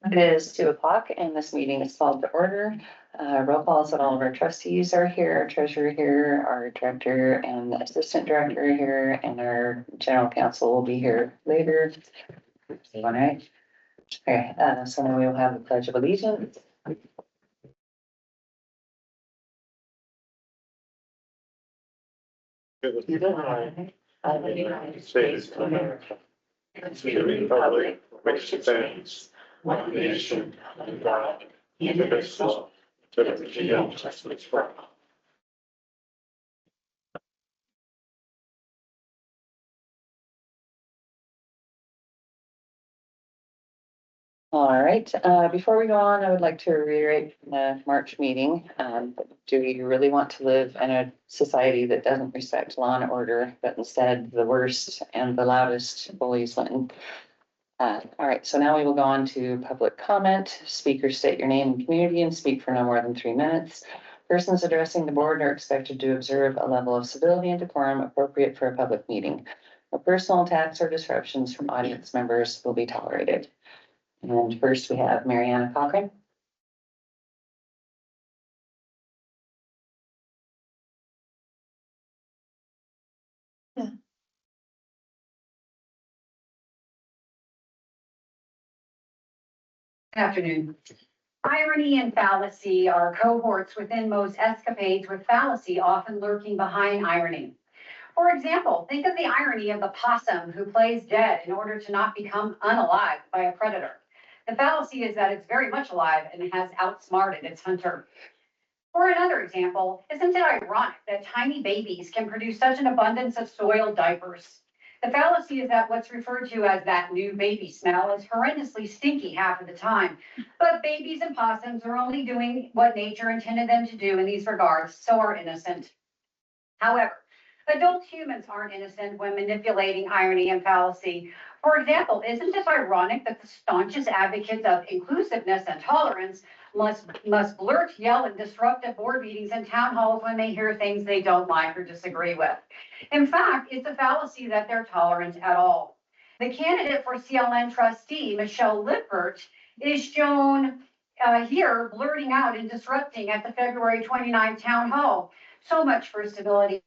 It is 2:00 and this meeting is called to order. Roll calls that all of our trustees are here, our treasurer here, our director and assistant director are here, and our general counsel will be here later. All right. Okay, so now we will have the pledge of allegiance. Of the United States of America, and to the republic which stands one nation under God, indivisible, with liberty and justice for all. All right, before we go on, I would like to reiterate the March meeting. Do you really want to live in a society that doesn't respect law and order, but instead the worst and the loudest bullies win? All right, so now we will go on to public comment. Speakers state your name and community and speak for no more than 3 minutes. Persons addressing the board are expected to observe a level of civility and decorum appropriate for a public meeting. No personal attacks or disruptions from audience members will be tolerated. And first we have Mariana Cochran. Good afternoon. Irony and fallacy are cohorts within most escapades, with fallacy often lurking behind irony. For example, think of the irony of the possum who plays dead in order to not become unalive by a predator. The fallacy is that it's very much alive and has outsmarted its hunter. For another example, isn't it ironic that tiny babies can produce such an abundance of soiled diapers? The fallacy is that what's referred to as that new baby smell is horrendously stinky half of the time. But babies and possums are only doing what nature intended them to do in these regards, so are innocent. However, adult humans aren't innocent when manipulating irony and fallacy. For example, isn't it ironic that the staunchest advocates of inclusiveness and tolerance must blurt, yell, and disrupt at board meetings and town halls when they hear things they don't like or disagree with? In fact, it's a fallacy that they're tolerant at all. The candidate for CLN trustee, Michelle Lippert, is shown here blurting out and disrupting at the February 29th town hall. So much for civility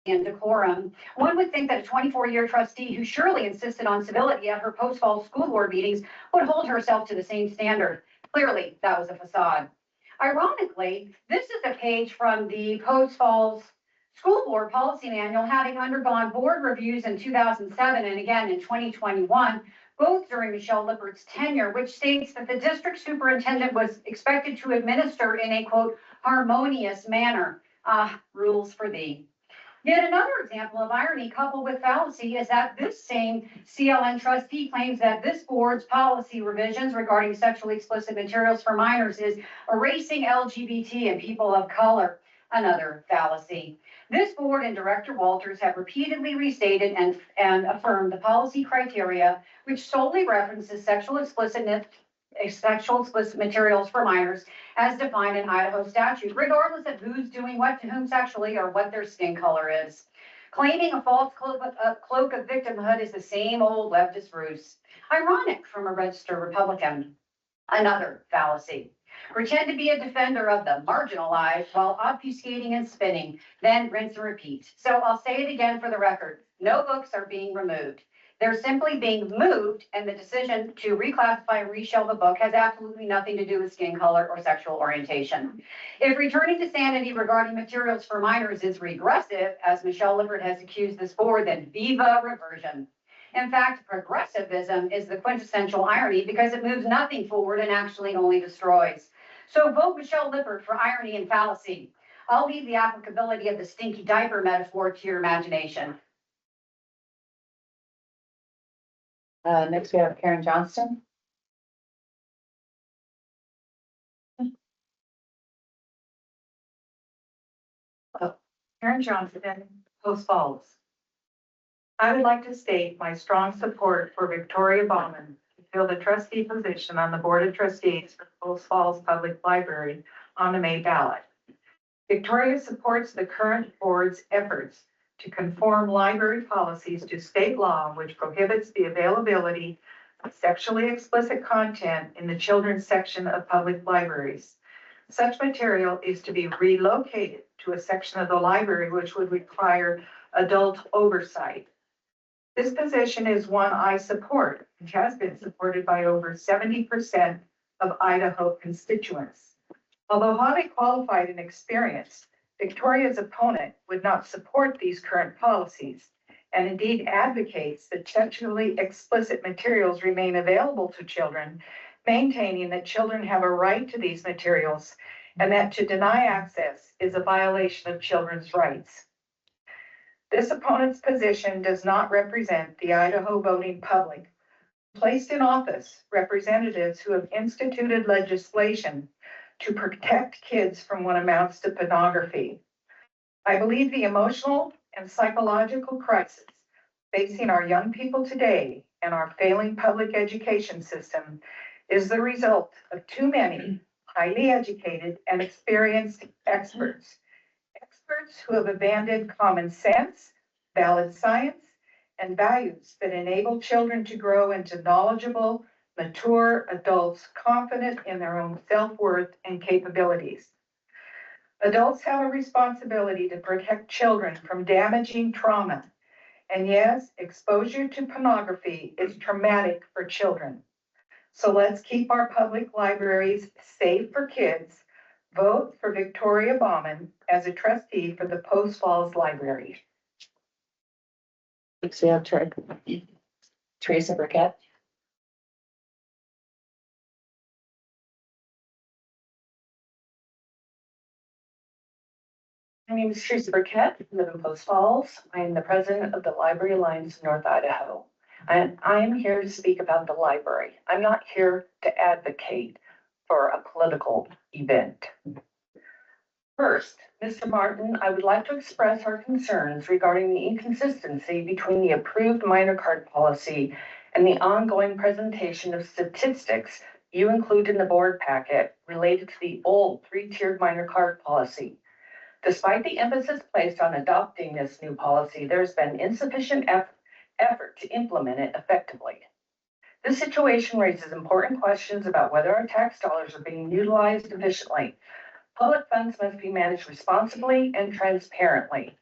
and decorum. One would think that a 24-year trustee who surely insisted on civility at her post-fall school board meetings would hold herself to the same standard. Clearly, that was a facade. Ironically, this is a page from the post-falls school board policy manual, having undergone board reviews in 2007 and again in 2021, both during Michelle Lippert's tenure, which states that the district superintendent was expected to administer in a, quote, harmonious manner. Rules for thee. Yet another example of irony coupled with fallacy is that this same CLN trustee claims that this board's policy revisions regarding sexually explicit materials for minors is erasing LGBT and people of color. Another fallacy. This board and Director Walters have repeatedly restated and affirmed the policy criteria, which solely references sexual explicit materials for minors as defined in Idaho statute, regardless of who's doing what to whom sexually or what their skin color is. Claiming a false cloak of victimhood is the same old leftist ruse. Ironic from a registered Republican. Another fallacy. Pretend to be a defender of the marginalized while obfuscating and spinning, then rinse and repeat. So I'll say it again for the record. No books are being removed. They're simply being moved, and the decision to reclassify and reshelve a book has absolutely nothing to do with skin color or sexual orientation. If returning to sanity regarding materials for minors is regressive, as Michelle Lippert has accused this board, then viva reversion. In fact, progressivism is the quintessential irony because it moves nothing forward and actually only destroys. So vote Michelle Lippert for irony and fallacy. I'll leave the applicability of the stinky diaper metaphor to your imagination. Next we have Karen Johnston. Karen Johnston, Post Falls. I would like to state my strong support for Victoria Bauman to fill the trustee position on the Board of Trustees for Post Falls Public Library on the May ballot. Victoria supports the current board's efforts to conform library policies to state law, which prohibits the availability sexually explicit content in the children's section of public libraries. Such material is to be relocated to a section of the library which would require adult oversight. This position is one I support, which has been supported by over 70% of Idaho constituents. Although highly qualified and experienced, Victoria's opponent would not support these current policies and indeed advocates that sexually explicit materials remain available to children, maintaining that children have a right to these materials and that to deny access is a violation of children's rights. This opponent's position does not represent the Idaho voting public. Placed in office representatives who have instituted legislation to protect kids from what amounts to pornography. I believe the emotional and psychological crisis facing our young people today and our failing public education system is the result of too many highly educated and experienced experts who have abandoned common sense, valid science, and values that enable children to grow into knowledgeable, mature adults confident in their own self-worth and capabilities. Adults have a responsibility to protect children from damaging trauma. And yes, exposure to pornography is traumatic for children. So let's keep our public libraries safe for kids. Vote for Victoria Bauman as a trustee for the Post Falls Library. Next we have Teresa Burkett. My name is Teresa Burkett, I live in Post Falls. I am the president of the Library Alliance of North Idaho. And I am here to speak about the library. I'm not here to advocate for a political event. First, Mr. Martin, I would like to express our concerns regarding the inconsistency between the approved minor card policy and the ongoing presentation of statistics you include in the board packet related to the old three-tiered minor card policy. Despite the emphasis placed on adopting this new policy, there's been insufficient effort to implement it effectively. This situation raises important questions about whether our tax dollars are being utilized efficiently. Public funds must be managed responsibly and transparently.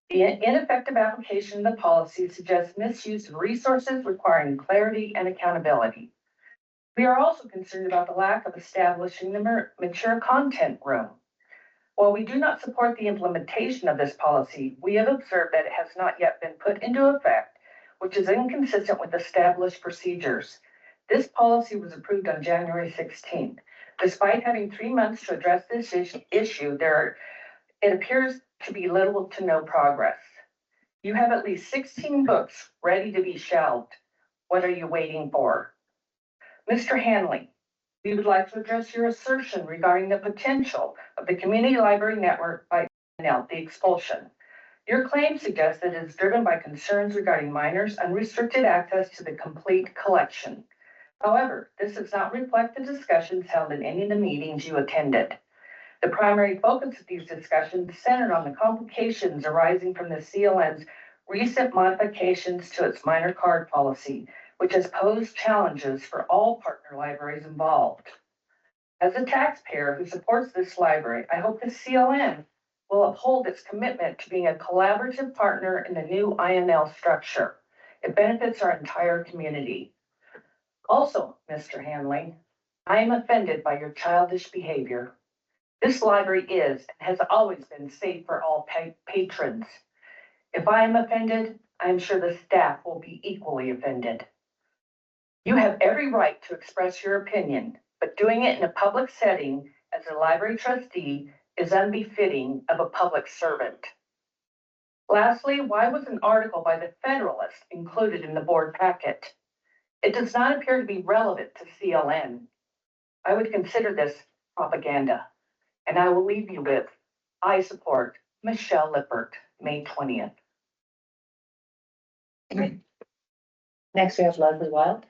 The ineffective application of the policy suggests misuse of resources requiring clarity and accountability. We are also concerned about the lack of establishing the mature content room. While we do not support the implementation of this policy, we have observed that it has not yet been put into effect, which is inconsistent with established procedures. This policy was approved on January 16th. Despite having 3 months to address this issue, it appears to be little to no progress. You have at least 16 books ready to be shelved. What are you waiting for? Mr. Hanley, we would like to address your assertion regarding the potential of the community library network by the expulsion. Your claim suggests that it is driven by concerns regarding minors' unrestricted access to the complete collection. However, this does not reflect the discussions held in any of the meetings you attended. The primary focus of these discussions centered on the complications arising from the CLN's recent modifications to its minor card policy, which has posed challenges for all partner libraries involved. As a taxpayer who supports this library, I hope the CLN will uphold its commitment to being a collaborative partner in the new INL structure. It benefits our entire community. Also, Mr. Hanley, I am offended by your childish behavior. This library is and has always been safe for all patrons. If I am offended, I am sure the staff will be equally offended. You have every right to express your opinion, but doing it in a public setting as a library trustee is unbefitting of a public servant. Lastly, why was an article by the Federalist included in the board packet? It does not appear to be relevant to CLN. I would consider this propaganda, and I will leave you with, I support Michelle Lippert, May 20th. Next we have Leslie Wild.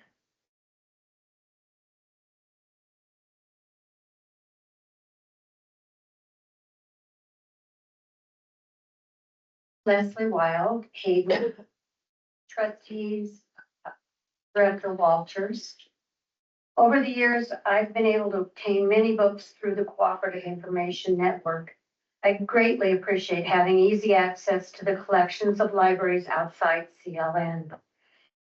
Leslie Wild, Hayden, trustees, Director Walters. Over the years, I've been able to obtain many books through the Cooperative Information Network. I greatly appreciate having easy access to the collections of libraries outside CLN.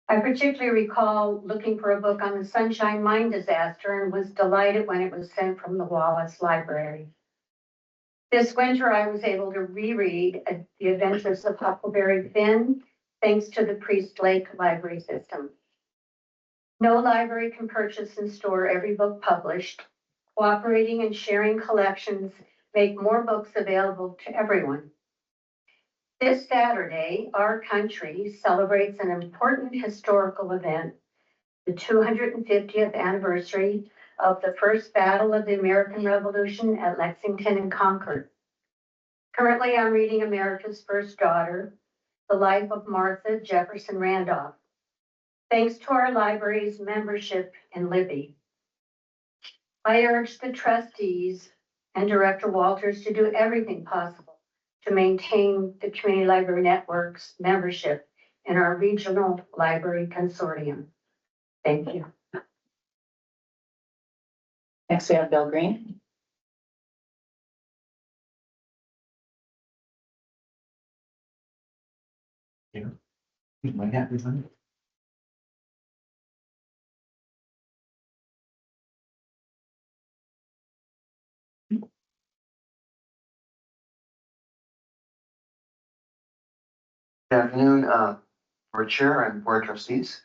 I particularly recall looking for a book on the Sunshine Mine disaster and was delighted when it was sent from the Wallace Library. This winter, I was able to reread The Adventures of Huckleberry Finn, thanks to the Priest Lake Library System. No library can purchase and store every book published. Cooperating and sharing collections make more books available to everyone. This Saturday, our country celebrates an important historical event, the 250th anniversary of the first battle of the American Revolution at Lexington and Concord. Currently, I'm reading America's First Daughter, The Life of Martha Jefferson Randolph, thanks to our library's membership in Libby. I urge the trustees and Director Walters to do everything possible to maintain the Community Library Network's membership in our regional library consortium. Thank you. Next, we have Bill Green. Good afternoon, Board Chair and Board Trustees.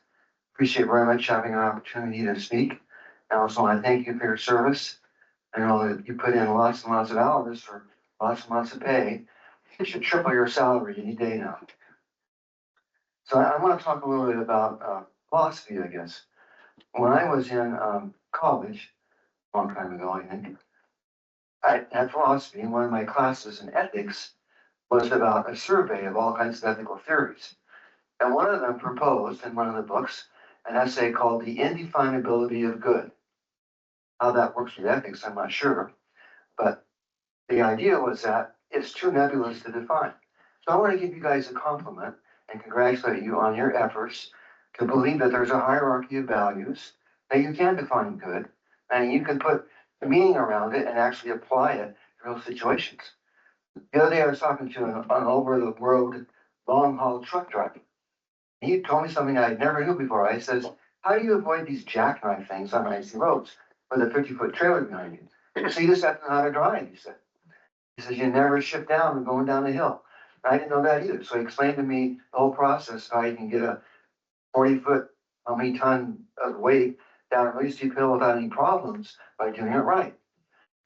Appreciate very much having an opportunity to speak. I also want to thank you for your service. I know that you put in lots and lots of hours for lots and lots of pay. You should triple your salary any day now. So I want to talk a little bit about philosophy, I guess. When I was in college, a long time ago, I think, I had philosophy, and one of my classes in ethics was about a survey of all kinds of ethical theories. And one of them proposed in one of the books an essay called The Indefinability of Good. How that works with ethics, I'm not sure. But the idea was that it's too nebulous to define. So I want to give you guys a compliment and congratulate you on your efforts to believe that there's a hierarchy of values, that you can define good, and you can put the meaning around it and actually apply it to real situations. The other day I was talking to an over-the-road long-haul truck driver. He told me something I never knew before. I says, how do you avoid these jackknife things on icy roads with a 50-foot trailer behind you? So you just have to know how to drive, he said. He says, you never shift down when going down a hill. And I didn't know that either. So he explained to me the whole process, how you can get a 40-foot, how many ton of weight down a really steep hill without any problems by doing it right.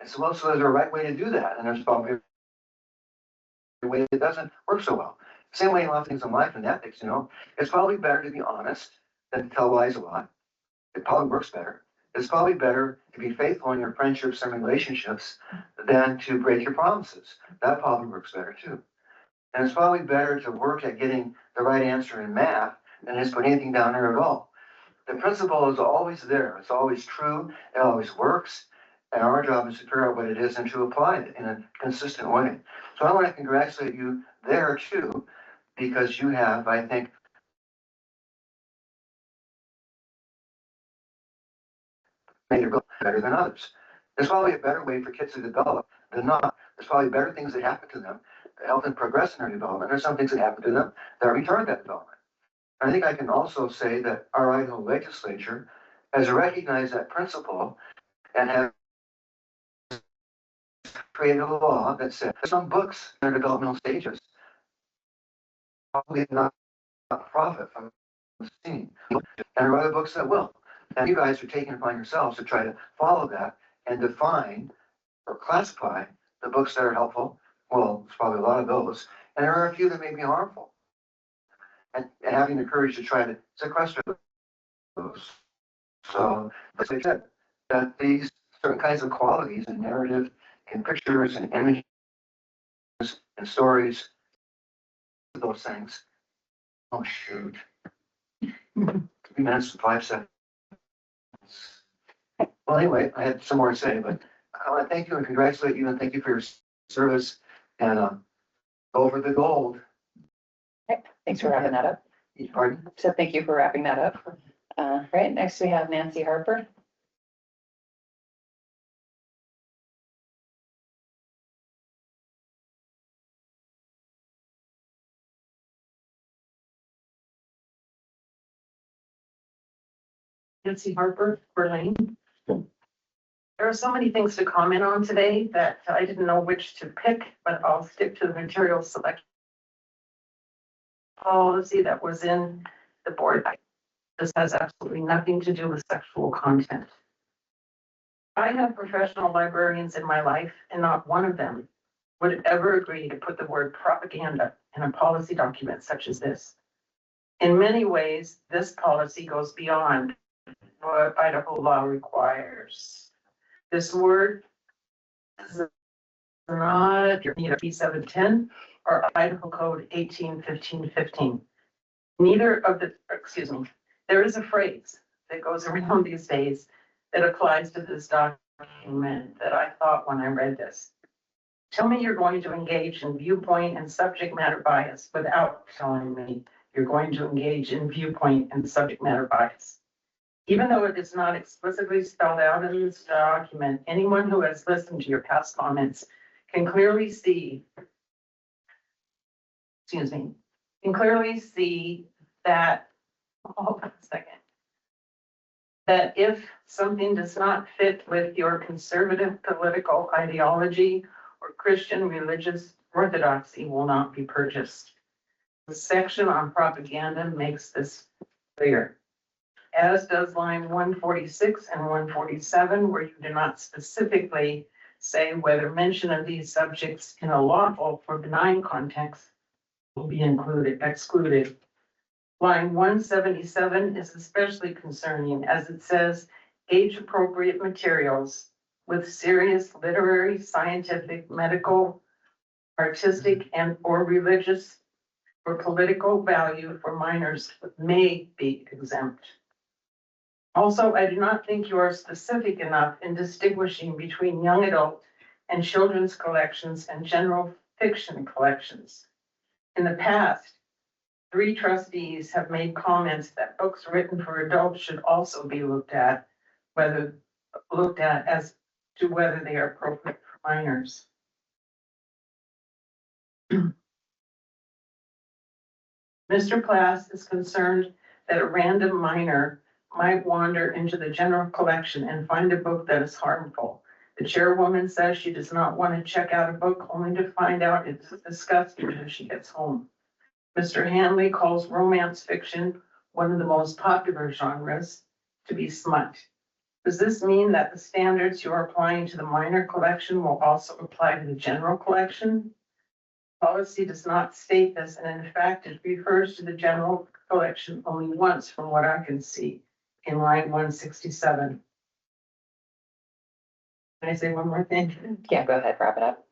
And so, well, so there's a right way to do that. And there's probably a way that doesn't work so well. Same way in a lot of things in life and ethics, it's probably better to be honest than to tell lies a lot. It probably works better. It's probably better to be faithful in your friendships and relationships than to break your promises. That probably works better too. And it's probably better to work at getting the right answer in math than just put anything down there at all. The principle is always there. It's always true. It always works. And our job is to figure out what it is and to apply it in a consistent way. So I want to congratulate you there too, because you have, I think, made it go better than others. There's probably a better way for kids to develop than not. There's probably better things that happen to them that help them progress in their development. There's some things that happen to them that retard that development. I think I can also say that our Idaho legislature has recognized that principle and has created a law that says some books in their developmental stages probably not profit from seeing, and there are other books that will. And you guys are taking it upon yourselves to try to follow that and define or classify the books that are helpful. Well, there's probably a lot of those, and there are a few that may be harmful. And having the courage to try to sequester those. So, as I said, that these certain kinds of qualities in narrative, in pictures and images and stories, those things. Oh shoot. 3 minutes and 5 seconds. Well, anyway, I had some more to say, but I want to thank you and congratulate you and thank you for your service and over the gold. Okay, thanks for wrapping that up. Pardon? So thank you for wrapping that up. Right, next we have Nancy Harper. Nancy Harper, Berlin. There are so many things to comment on today that I didn't know which to pick, but I'll stick to the material selection policy that was in the board. This has absolutely nothing to do with sexual content. I have professional librarians in my life, and not one of them would ever agree to put the word propaganda in a policy document such as this. In many ways, this policy goes beyond what Idaho law requires. This word is not either B710 or Idaho Code 181515. Neither of the, excuse me, there is a phrase that goes around these days that applies to this document that I thought when I read this. Tell me you're going to engage in viewpoint and subject matter bias without telling me you're going to engage in viewpoint and subject matter bias. Even though it is not explicitly spelled out in this document, anyone who has listened to your past comments can clearly see, that, hold on a second, that if something does not fit with your conservative political ideology or Christian religious orthodoxy will not be purchased. The section on propaganda makes this clear, as does line 146 and 147, where you do not specifically say whether mention of these subjects in a lawful or benign context will be excluded. Line 177 is especially concerning, as it says age-appropriate materials with serious literary, scientific, medical, artistic, and or religious or political value for minors may be exempt. Also, I do not think you are specific enough in distinguishing between young adult and children's collections and general fiction collections. In the past, 3 trustees have made comments that books written for adults should also be looked at as to whether they are appropriate for minors. Mr. Plass is concerned that a random minor might wander into the general collection and find a book that is harmful. The chairwoman says she does not want to check out a book only to find out it's disgusting when she gets home. Mr. Hanley calls romance fiction one of the most popular genres to be smut. Does this mean that the standards you are applying to the minor collection will also apply to the general collection? Policy does not state this, and in fact, it refers to the general collection only once from what I can see in line 167. Can I say one more thing? Yeah, go ahead, wrap it up.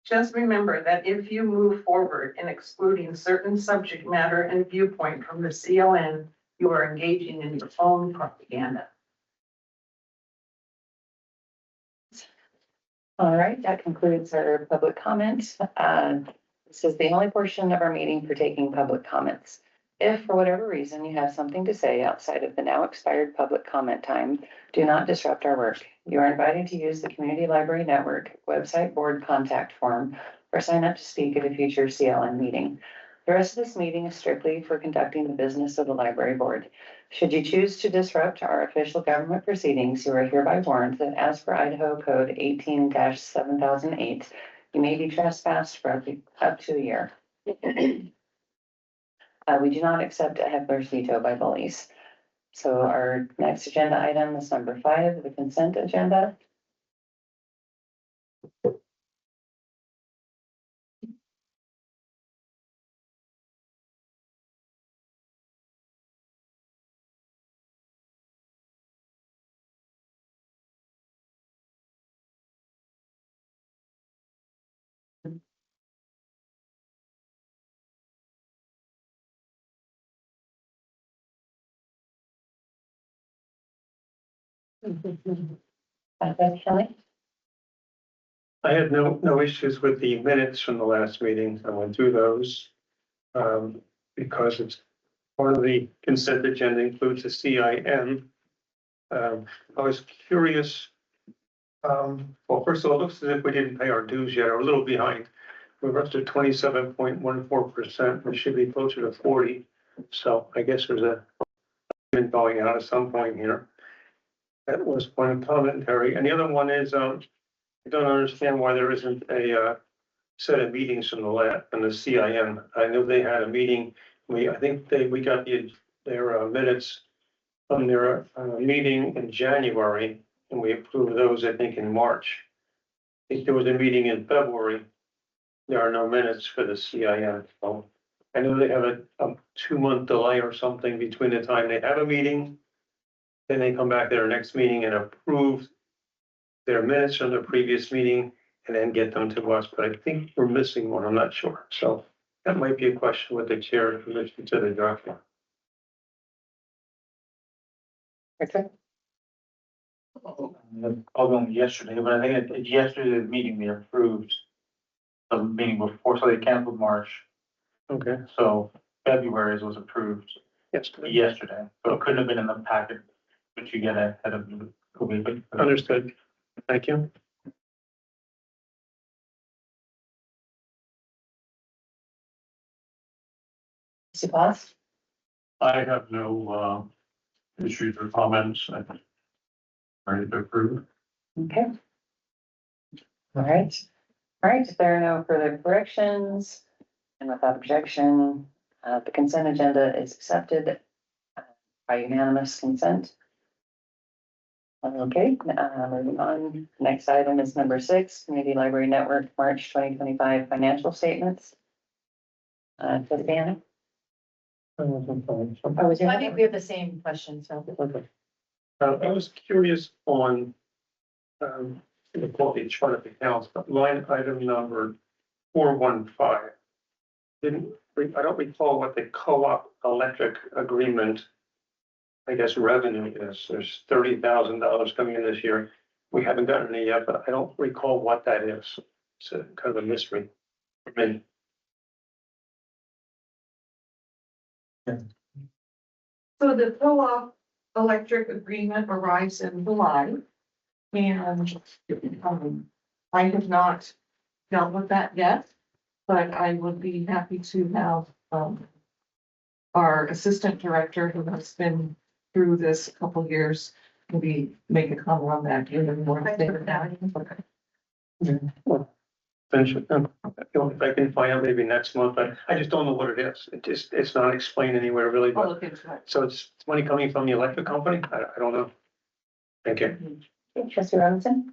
Just remember that if you move forward in excluding certain subject matter and viewpoint from the CLN, you are engaging in your own propaganda. All right, that concludes our public comments. This is the only portion of our meeting for taking public comments. If for whatever reason you have something to say outside of the now expired public comment time, do not disrupt our work. You are invited to use the Community Library Network website board contact form or sign up to speak at a future CLN meeting. The rest of this meeting is strictly for conducting the business of the library board. Should you choose to disrupt our official government proceedings, you are hereby warned that as per Idaho Code 18-7008, you may be trespassed for up to a year. We do not accept a heckler's veto by bullies. So our next agenda item is number 5, the consent agenda. Kelly? I had no issues with the minutes from the last meeting. I went through those. Because it's Part of the consent agenda includes the CIN. I was curious. Well, first of all, it looks as if we didn't pay our dues yet, or a little behind. We're up to 27.14%. We should be closer to 40. So I guess there's a payment going out at some point here. That was one commentary. And the other one is, I don't understand why there isn't a set of meetings from the CIN. I know they had a meeting. I think we got their minutes from their meeting in January, and we approved those, I think, in March. I think there was a meeting in February. There are no minutes for the CIN. So I know they have a 2-month delay or something between the time they have a meeting, then they come back to their next meeting and approve their minutes from the previous meeting and then get them to us. But I think we're missing one. I'm not sure. So that might be a question with the chair in relation to the director. Okay. I'll go on yesterday, but I think at yesterday's meeting, they approved the meeting before, so they canceled March. Okay. So February's was approved Yesterday. yesterday, so it couldn't have been in the packet, but you get ahead of the COVID. Understood. Thank you. Mr. Potts? I have no issues or comments. I think ready to approve. Okay. All right. All right, if there are no further corrections and without objection, the consent agenda is accepted by unanimous consent. Okay, moving on. Next item is number 6, Community Library Network, March 2025 financial statements. Anna? I think we have the same question, so. Okay. I was curious on, the quality chart of accounts, but line item number 415. I don't recall what the co-op electric agreement, I guess, revenue is. There's $30,000 coming in this year. We haven't gotten any yet, but I don't recall what that is. It's a kind of a mystery for me. So the co-op electric agreement arrives in July. And I have not dealt with that yet, but I would be happy to have our assistant director, who has been through this a couple of years, maybe make a comment on that, give them more. Finish it. If I can find out maybe next month, but I just don't know what it is. It's not explained anywhere really, I'll but look into it. so it's money coming from the electric company? I don't know. Thank you. Trustee Robinson?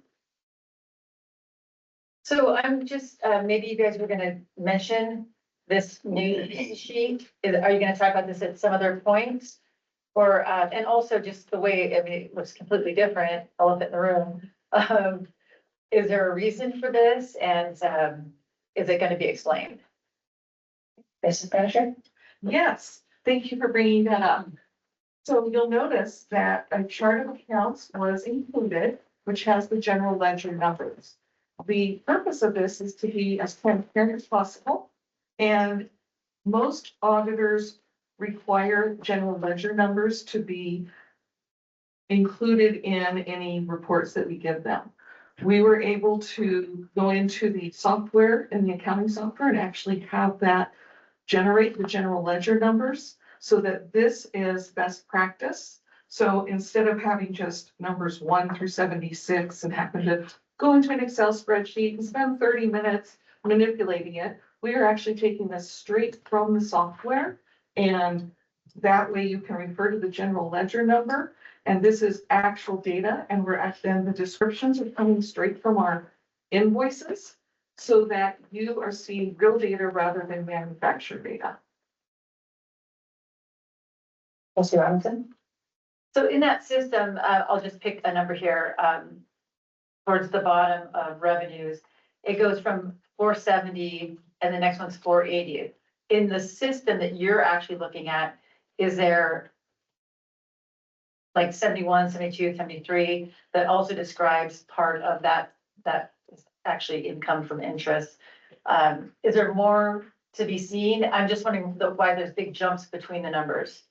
So I'm just, maybe you guys were gonna mention this new sheet. Are you gonna talk about this at some other points? Or, and also just the way, I mean, it looks completely different, elephant in the room. Is there a reason for this and, is it gonna be explained? Mrs. Manager? Yes, thank you for bringing that up. So you'll notice that a chart of accounts was included, which has the general ledger numbers. The purpose of this is to be as transparent as possible. And most auditors require general ledger numbers to be included in any reports that we give them. We were able to go into the software, in the accounting software, and actually have that generate the general ledger numbers, so that this is best practice. So instead of having just numbers 1 through 76 and having to go into an Excel spreadsheet and spend 30 minutes manipulating it, we are actually taking this straight from the software. And that way you can refer to the general ledger number. And this is actual data. And then the descriptions are coming straight from our invoices, so that you are seeing real data rather than manufactured data. Trustee Robinson? So in that system, I'll just pick a number here, towards the bottom of revenues. It goes from 470 and the next one's 480. In the system that you're actually looking at, is there like 71, 72, 73 that also describes part of that is actually income from interest? Is there more to be seen. I'm just wondering why there's big jumps between the numbers.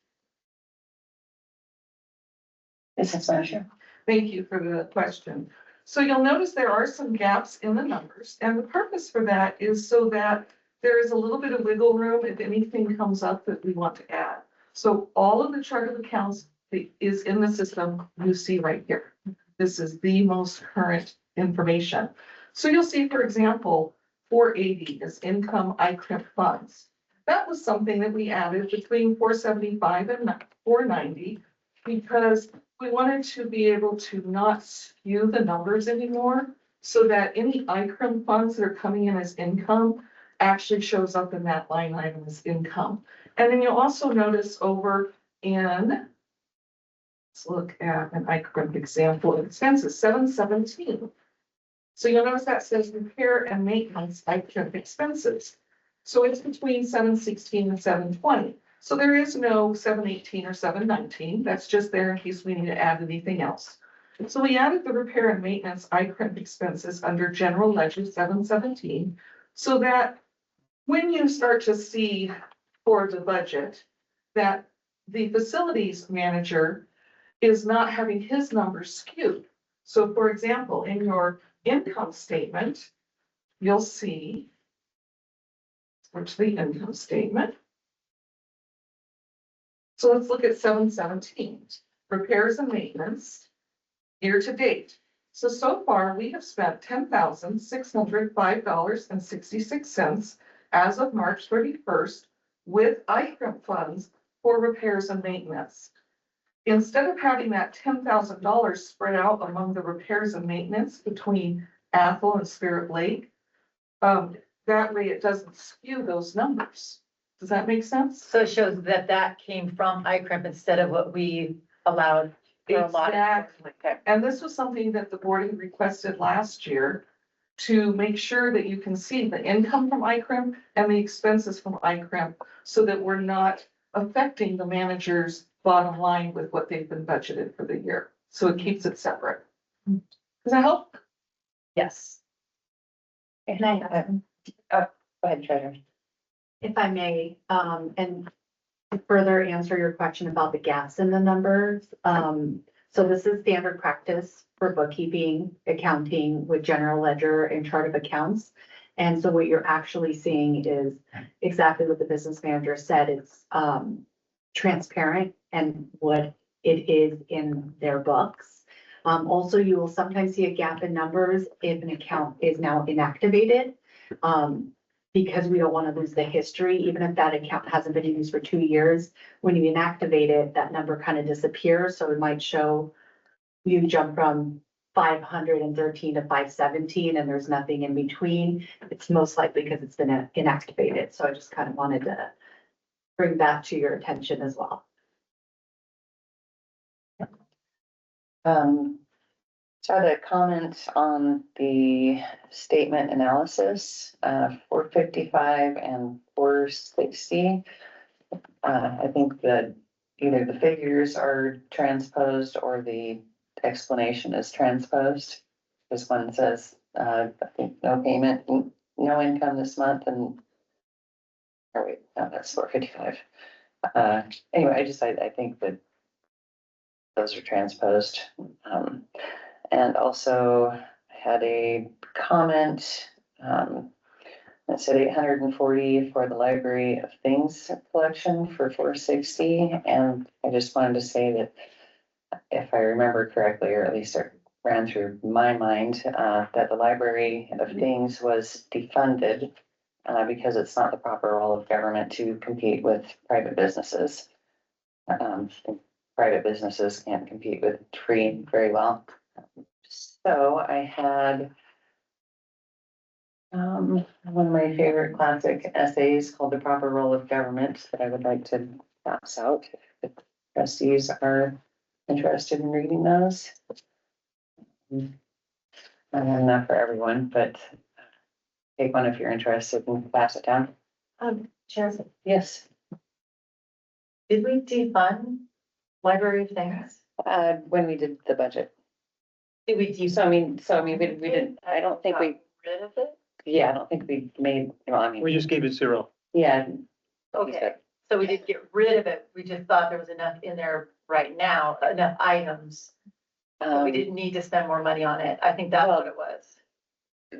Business manager. Thank you for the question. So you'll notice there are some gaps in the numbers, and the purpose for that is so that there is a little bit of wiggle room if anything comes up that we want to add. So all of the chart of accounts that is in the system you see right here. This is the most current information. So you'll see, for example, 480 is income ICRIP funds. That was something that we added between 475 and 490 because we wanted to be able to not skew the numbers anymore so that any ICRIM funds that are coming in as income actually shows up in that line item as income. And then you'll also notice over in, let's look at an ICRIM example of expenses, 717. So you'll notice that says repair and maintenance ICRIM expenses. So it's between 716 and 720. So there is no 718 or 719. That's just there in case we need to add anything else. And so we added the repair and maintenance ICRIM expenses under general ledger 717 so that when you start to see for the budget that the facilities manager is not having his numbers skewed. So for example, in your income statement, you'll see, switch the income statement. So let's look at 717, repairs and maintenance, year to date. So far we have spent $10,605.66 as of March 31st with ICRIM funds for repairs and maintenance. Instead of having that $10,000 spread out among the repairs and maintenance between Athol and Spirit Lake, that way it doesn't skew those numbers. Does that make sense? So it shows that that came from ICRIP instead of what we allowed for a lot of. Exactly. And this was something that the board had requested last year to make sure that you can see the income from ICRIM and the expenses from ICRIM so that we're not affecting the manager's bottom line with what they've been budgeted for the year. So it keeps it separate. Does that help? Yes. Can I, go ahead, Treasurer. If I may, and to further answer your question about the gaps in the numbers. So this is standard practice for bookkeeping, accounting with general ledger and chart of accounts. And so what you're actually seeing is exactly what the business manager said. It's transparent and what it is in their books. Also, you will sometimes see a gap in numbers if an account is now inactivated. Because we don't want to lose the history, even if that account hasn't been used for 2 years, when you inactivate it, that number kind of disappears. So it might show you jump from 513 to 517 and there's nothing in between. It's most likely because it's been inactivated. So I just kind of wanted to bring that to your attention as well. So the comment on the statement analysis, 455 and 460. I think that either the figures are transposed or the explanation is transposed. This one says, I think no payment, no income this month, and, or wait, no, that's 455. Anyway, I think that those are transposed. And also had a comment that said 840 for the Library of Things collection for 460. And I just wanted to say that if I remember correctly, or at least it ran through my mind, that the Library of Things was defunded because it's not the proper role of government to compete with private businesses. Private businesses can't compete with free very well. So I had one of my favorite classic essays called The Proper Role of Government that I would like to pass out if the trustees are interested in reading those. I have enough for everyone, but take one if you're interested and pass it down. Chair, Yes. did we defund Library of Things? When we did the budget. Did we defund? So I mean, we didn't, I don't think we, Rid of it? yeah, I don't think we made, well, I mean. We just gave it 0. Yeah. Okay, so we didn't get rid of it. We just thought there was enough in there right now, enough items. But we didn't need to spend more money on it. I think that's what it was.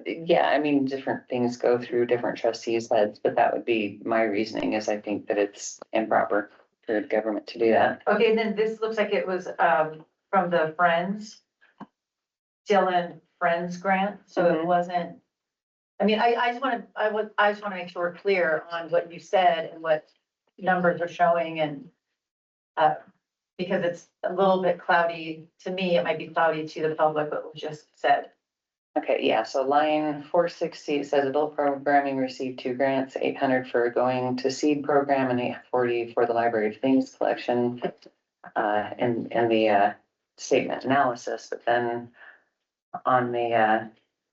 Yeah, I mean, different things go through different trustees' heads, but that would be my reasoning is I think that it's improper for the government to do that. Okay, and then this looks like it was, from the Friends. Dylan Friends grant, so it Mhm. wasn't. I mean, I just wanna, I just wanna make sure we're clear on what you said and what numbers are showing and, because it's a little bit cloudy to me, it might be cloudy to the public, what was just said. Okay, yeah, so line 460 says adult programming received 2 grants, 800 for going to seed program and 840 for the Library of Things collection. In the statement analysis, but then on the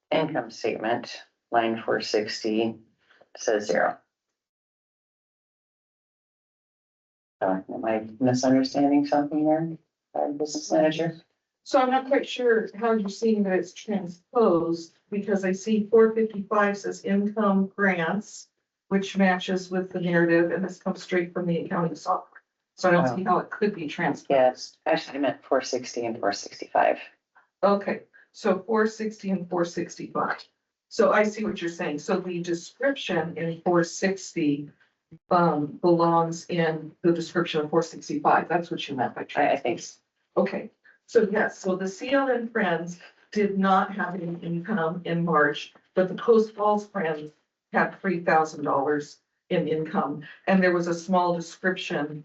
income statement, line 460 says 0. Am I misunderstanding something there, business manager? So I'm not quite sure how you're seeing that it's transposed, because I see 455 says income grants, which matches with the narrative, and this comes straight from the accounting software. So I don't see how it could be transposed. Yes, actually I meant 460 and 465. Okay, so 460 and 465. So I see what you're saying. So the description in 460 belongs in the description of 465. That's what you meant by I think. Okay, so yes, so the CLN Friends did not have any income in March, but the Post Falls Friends had $3,000 in income. And there was a small description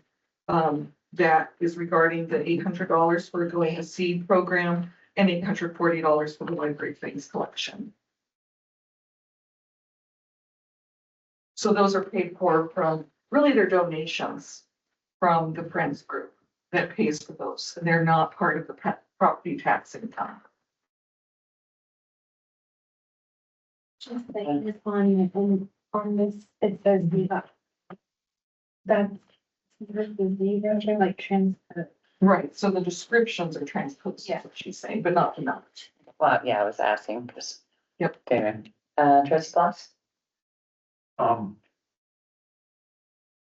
that is regarding the $800 for going a seed program and $840 for the Library Things collection. So those are paid for from, really their donations from the Friends group that pays for those, and they're not part of the property tax income. Just like this on this, it says we got. That's versus zero, they're like transfer. Right, so the descriptions are transposed, is what she's saying, but not the numbers. Well, yeah, I was asking this. Yep. Okay, trustee Claus?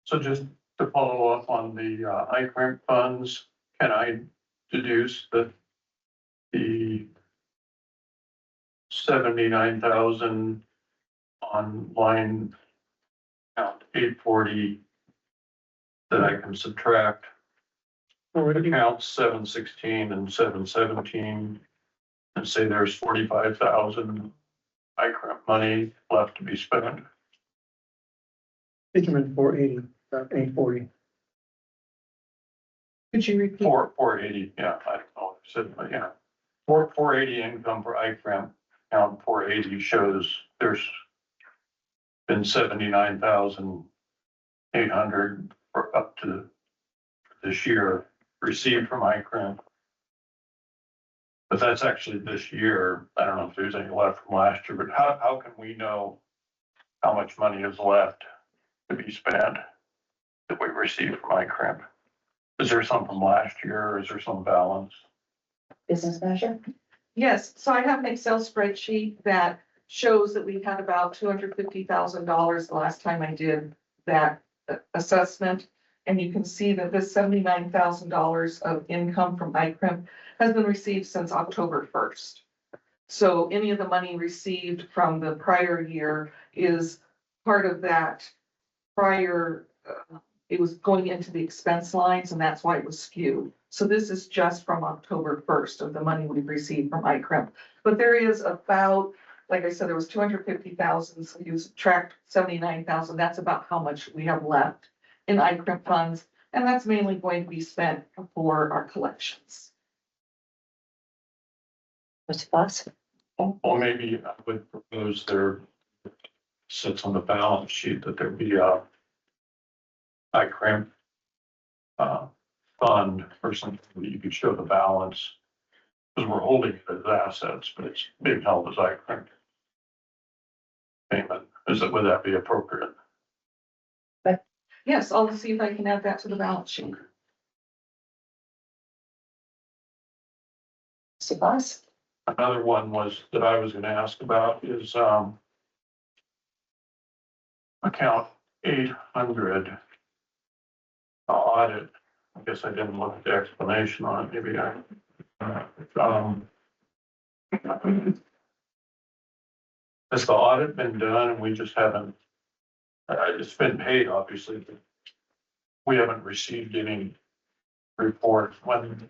So just to follow up on the I-Grant funds, can I deduce that the 79,000 on line count 840 that I can subtract count 716 and 717 and say there's 45,000 I-Grant money left to be spent? It's in 480, 840. Could you repeat? 480, yeah, I don't know what I said, but yeah. 480 income for I-Grant count 480 shows there's been 79,800 for up to this year received from I-Grant. But that's actually this year. I don't know if there's any left from last year, but how can we know how much money is left to be spent that we received from I-Grant? Is there some from last year or is there some balance? Business manager? Yes, so I have an Excel spreadsheet that shows that we had about $250,000 the last time I did that assessment. And you can see that this $79,000 of income from I-Crimp has been received since October 1st. So any of the money received from the prior year is part of that prior, it was going into the expense lines and that's why it was skewed. So this is just from October 1st of the money we've received from I-Crimp. But there is about, like I said, there was 250,000, so you subtract 79,000, that's about how much we have left in I-Crimp funds. And that's mainly going to be spent for our collections. Trustee Claus? Well, maybe I would propose there sits on the balance sheet that there be a I-Crimp fund or something that you could show the balance. Because we're holding it as assets, but it's being held as I-Crimp payment. Would that be appropriate? Yes, I'll see if I can add that to the balance sheet. Trustee Claus? Another one was that I was gonna ask about is account 800. Audit, I guess I didn't look at the explanation on it, maybe has the audit been done and we just haven't, it's been paid, obviously, but we haven't received any report. When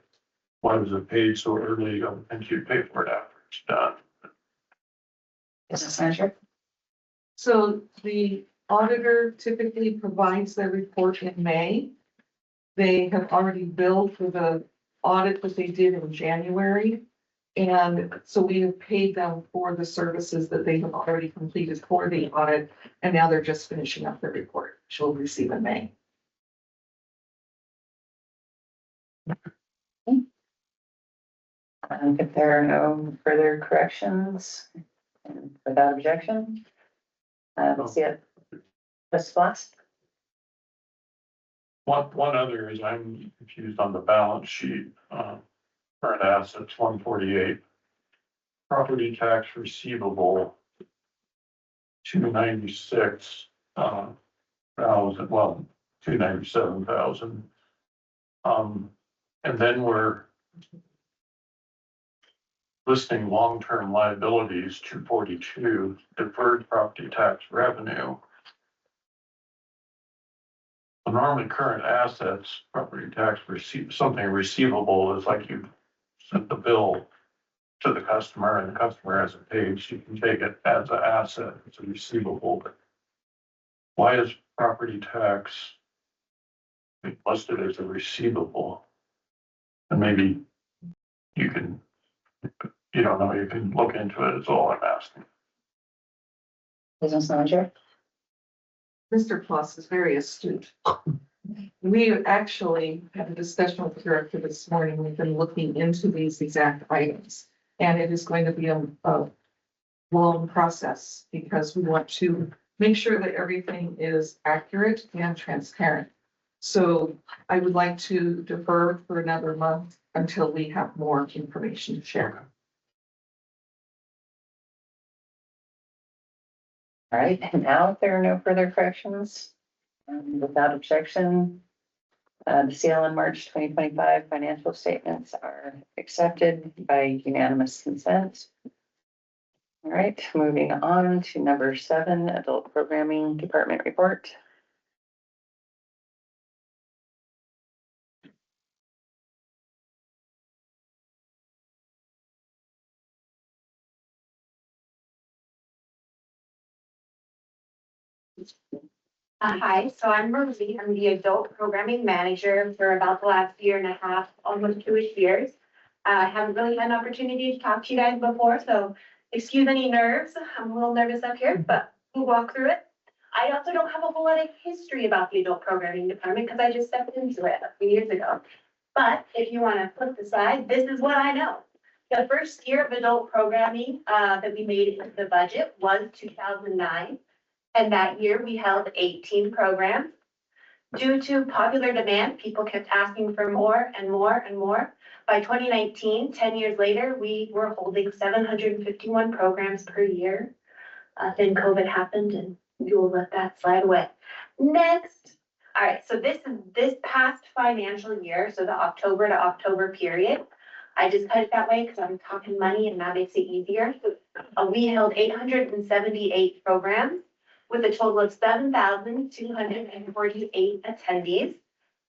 was it paid so early? And you pay for it after it's done. Business manager? So the auditor typically provides their report in May. They have already billed for the audit that they did in January. And so we have paid them for the services that they have already completed for the audit. And now they're just finishing up their report, which we'll receive in May. If there are no further corrections, and without objection, let's see it. Ms. Floss? One other is I'm confused on the balance sheet, current assets 148. Property tax receivable 296 thousand, well, 297,000. And then we're listing long-term liabilities 242, deferred property tax revenue. Normally current assets, property tax something receivable is like you sent the bill to the customer and the customer hasn't paid, so you can take it as an asset, it's a receivable. But why is property tax listed as a receivable? And maybe you can, you don't know, you can look into it, it's all I'm asking. Business manager? Mr. Plus is very astute. We actually had a discussion with the director this morning. We've been looking into these exact items. And it is going to be a long process because we want to make sure that everything is accurate and transparent. So I would like to defer for another month until we have more information to share. All right, and now if there are no further corrections, without objection, the CLN March 2025 financial statements are accepted by unanimous consent. All right, moving on to number 7, adult programming department report. Hi, so I'm Rosie. I'm the adult programming manager for about the last year and a half, almost 2-ish years. I haven't really had an opportunity to talk to you guys before, so excuse any nerves. I'm a little nervous up here, but we'll walk through it. I also don't have a whole lot of history about the adult programming department because I just stepped into it a few years ago. But if you want to flip the slide, this is what I know. The first year of adult programming that we made into the budget was 2009. And that year we held 18 programs. Due to popular demand, people kept asking for more and more and more. By 2019, 10 years later, we were holding 751 programs per year. Then COVID happened and we will let that slide away. Next. All right, so this is this past financial year, so the October to October period. I just cut it that way because I'm talking money and that makes it easier. We held 878 programs with a total of 7,248 attendees.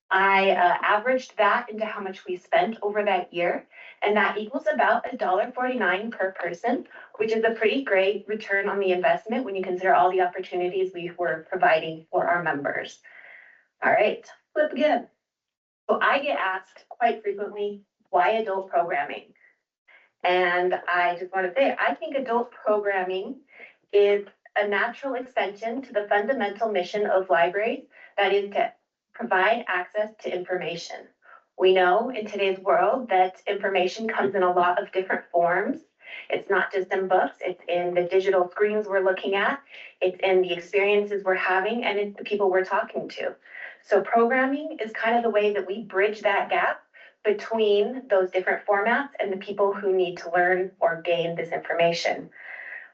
I averaged that into how much we spent over that year, and that equals about $1.49 per person, which is a pretty great return on the investment when you consider all the opportunities we were providing for our members. All right, flip again. So I get asked quite frequently, why adult programming? And I just want to say, I think adult programming is a natural extension to the fundamental mission of libraries, that is to provide access to information. We know in today's world that information comes in a lot of different forms. It's not just in books, it's in the digital screens we're looking at, it's in the experiences we're having, and it's the people we're talking to. So programming is kind of the way that we bridge that gap between those different formats and the people who need to learn or gain this information.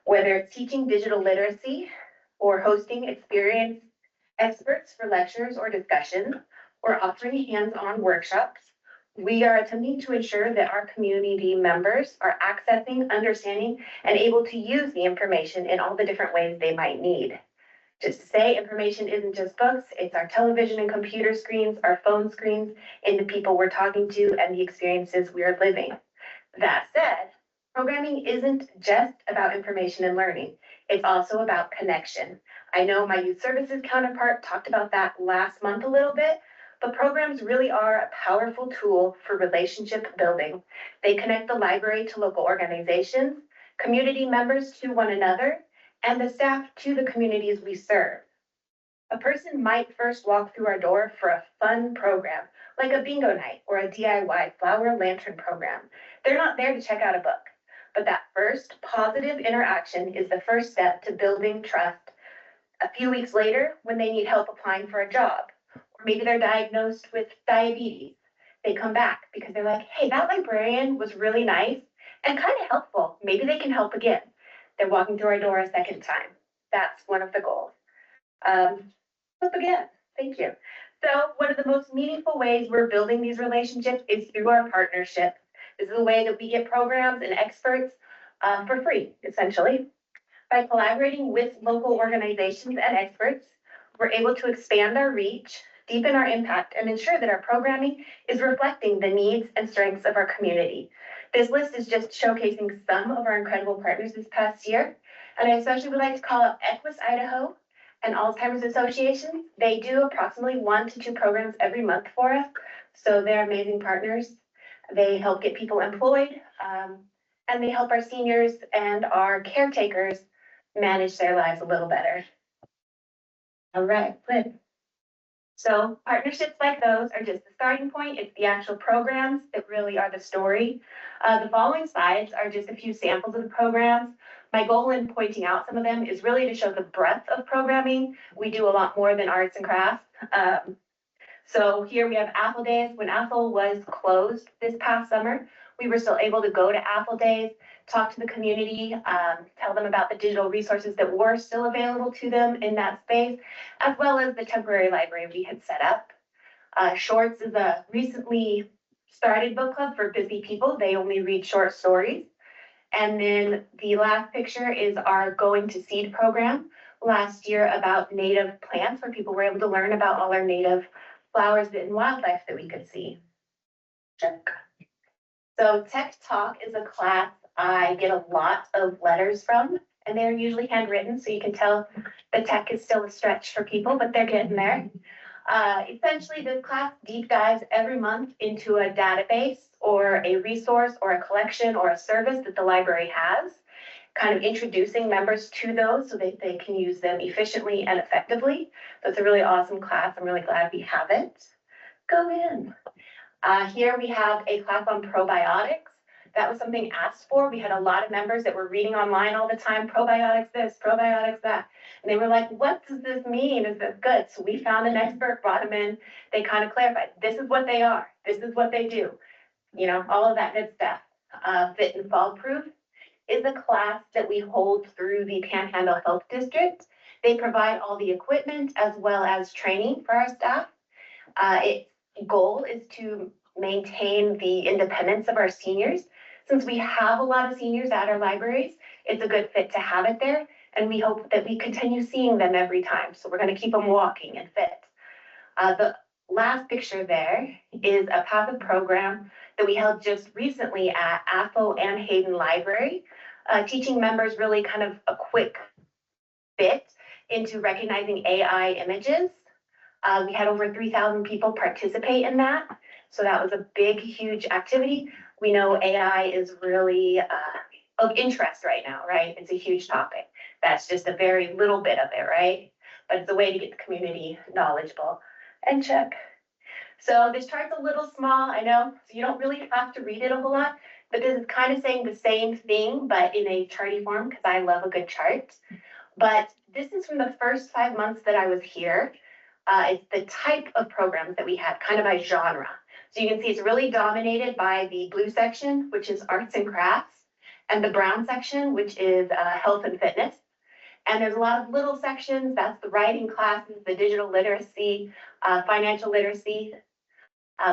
Whether it's teaching digital literacy or hosting experience experts for lectures or discussions, or offering hands-on workshops. We are attempting to ensure that our community members are accessing, understanding, and able to use the information in all the different ways they might need. Just to say, information isn't just books, it's our television and computer screens, our phone screens, and the people we're talking to and the experiences we are living. That said, programming isn't just about information and learning. It's also about connection. I know my youth services counterpart talked about that last month a little bit, but programs really are a powerful tool for relationship building. They connect the library to local organizations, community members to one another, and the staff to the communities we serve. A person might first walk through our door for a fun program, like a bingo night or a DIY flower lantern program. They're not there to check out a book, but that first positive interaction is the first step to building trust. A few weeks later, when they need help applying for a job, or maybe they're diagnosed with diabetes, they come back because they're like, hey, that librarian was really nice and kind of helpful. Maybe they can help again. They're walking through our door a second time. That's one of the goals. Help again. Thank you. So one of the most meaningful ways we're building these relationships is through our partnership. This is a way that we get programs and experts for free, essentially. By collaborating with local organizations and experts, we're able to expand our reach, deepen our impact, and ensure that our programming is reflecting the needs and strengths of our community. This list is just showcasing some of our incredible partners this past year, and I especially would like to call out Equus Idaho and Alzheimer's Association. They do approximately 1 to 2 programs every month for us, so they're amazing partners. They help get people employed, and they help our seniors and our caretakers manage their lives a little better. All right, good. So partnerships like those are just the starting point. It's the actual programs that really are the story. The following slides are just a few samples of the programs. My goal in pointing out some of them is really to show the breadth of programming. We do a lot more than arts and crafts. So here we have Apple Days. When Apple was closed this past summer, we were still able to go to Apple Days, talk to the community, tell them about the digital resources that were still available to them in that space, as well as the temporary library we had set up. Shorts is a recently started book club for busy people. They only read short stories. And then the last picture is our Going to Seed program last year about native plants, where people were able to learn about all our native flowers and wildlife that we could see. Check. So Tech Talk is a class I get a lot of letters from, and they're usually handwritten, so you can tell the tech is still a stretch for people, but they're getting there. Essentially, this class deep dives every month into a database or a resource or a collection or a service that the library has, kind of introducing members to those so that they can use them efficiently and effectively. So it's a really awesome class. I'm really glad we have it. Go in. Here we have a class on probiotics. That was something asked for. We had a lot of members that were reading online all the time, probiotics this, probiotics that. And they were like, what does this mean? Is this good? So we found an expert, brought them in. They kind of clarified, this is what they are. This is what they do. You know, all of that good stuff. Fit and Fall Proof is a class that we hold through the Panhandle Health District. They provide all the equipment as well as training for our staff. Its goal is to maintain the independence of our seniors. Since we have a lot of seniors at our libraries, it's a good fit to have it there. And we hope that we continue seeing them every time. So we're going to keep them walking and fit. The last picture there is a passive program that we held just recently at Athol and Hayden Library, teaching members really kind of a quick bit into recognizing AI images. We had over 3,000 people participate in that. So that was a big, huge activity. We know AI is really of interest right now, right? It's a huge topic. That's just a very little bit of it, right? But it's a way to get the community knowledgeable. And check. So this chart's a little small, I know, so you don't really have to read it a whole lot, but this is kind of saying the same thing, but in a charty form, because I love a good chart. But this is from the first 5 months that I was here. It's the type of programs that we had, kind of by genre. So you can see it's really dominated by the blue section, which is arts and crafts, and the brown section, which is health and fitness. And there's a lot of little sections. That's the writing classes, the digital literacy, financial literacy.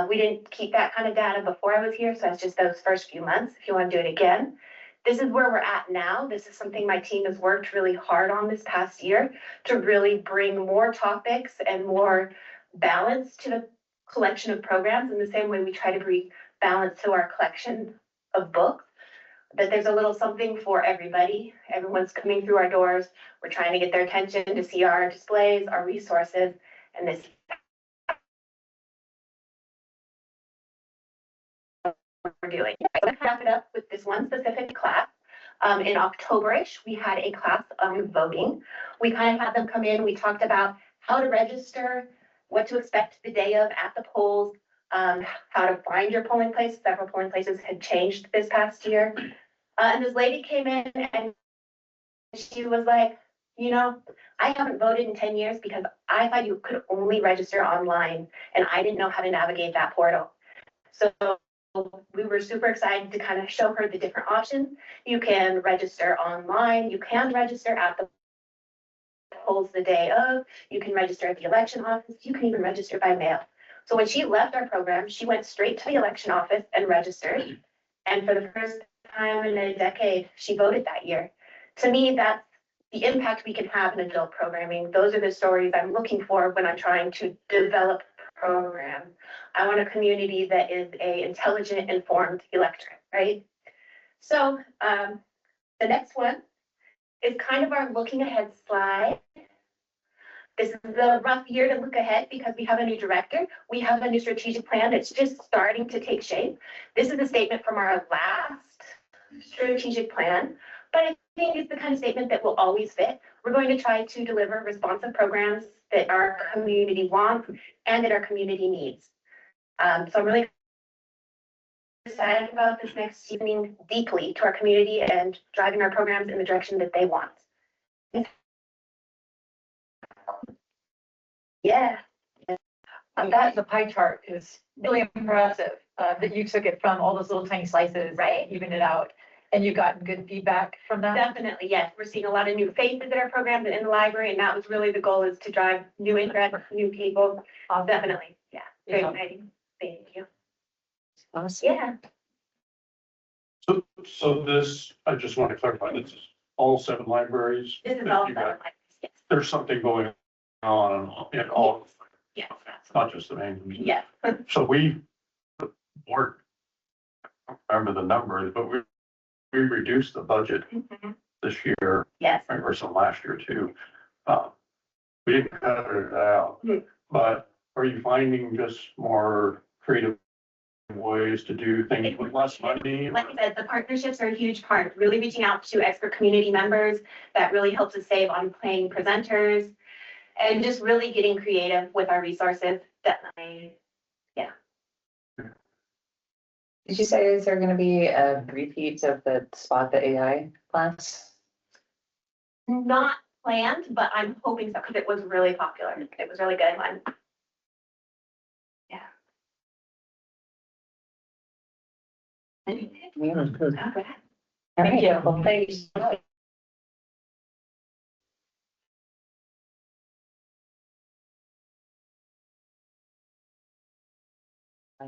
We didn't keep that kind of data before I was here, so it's just those first few months. If you want to do it again, this is where we're at now. This is something my team has worked really hard on this past year to really bring more topics and more balance to the collection of programs in the same way we try to bring balance to our collection of books. That there's a little something for everybody. Everyone's coming through our doors. We're trying to get their attention to see our displays, our resources, and this we're doing. I'm going to wrap it up with this one specific class. In October-ish, we had a class on voting. We kind of had them come in. We talked about how to register, what to expect the day of at the polls, how to find your polling place. Several polling places had changed this past year. And this lady came in and she was like, you know, I haven't voted in 10 years because I thought you could only register online and I didn't know how to navigate that portal. So we were super excited to kind of show her the different options. You can register online, you can register at the polls the day of, you can register at the election office, you can even register by mail. So when she left our program, she went straight to the election office and registered. And for the first time in a decade, she voted that year. To me, that's the impact we can have in adult programming. Those are the stories I'm looking for when I'm trying to develop programs. I want a community that is a intelligent, informed electorate, right? So the next one is kind of our looking ahead slide. This is the rough year to look ahead because we have a new director. We have a new strategic plan that's just starting to take shape. This is a statement from our last strategic plan, but I think it's the kind of statement that will always fit. We're going to try to deliver responsive programs that our community wants and that our community needs. So I'm really excited about this next evening deeply to our community and driving our programs in the direction that they want. Yeah. That the pie chart is really impressive, that you took it from all those little tiny slices. Right. Evened it out, and you got good feedback from that. Definitely, yes. We're seeing a lot of new faces in our programs and in the library, and that was really the goal, is to drive new interest, new people. Definitely, yeah. Very exciting. Thank you. Awesome. Yeah. So this, I just want to clarify, this is all 7 libraries. This is that all you seven got. libraries, yes. There's something going on in all, Yes. not just the main. Yes. So we, the board, I don't remember the numbers, but we reduced the budget this year. Yes. Or some last year too. We didn't cut it out, but are you finding just more creative ways to do things with less money? Like I said, the partnerships are a huge part, really reaching out to expert community members. That really helps us save on paying presenters and just really getting creative with our resources. Definitely. Yeah. Did you say, is there gonna be a repeat of the Spot the AI class? Not planned, but I'm hoping so because it was really popular. It was really good one. Yeah. Yeah, that's good. All right. All Thank right, you. well, thanks.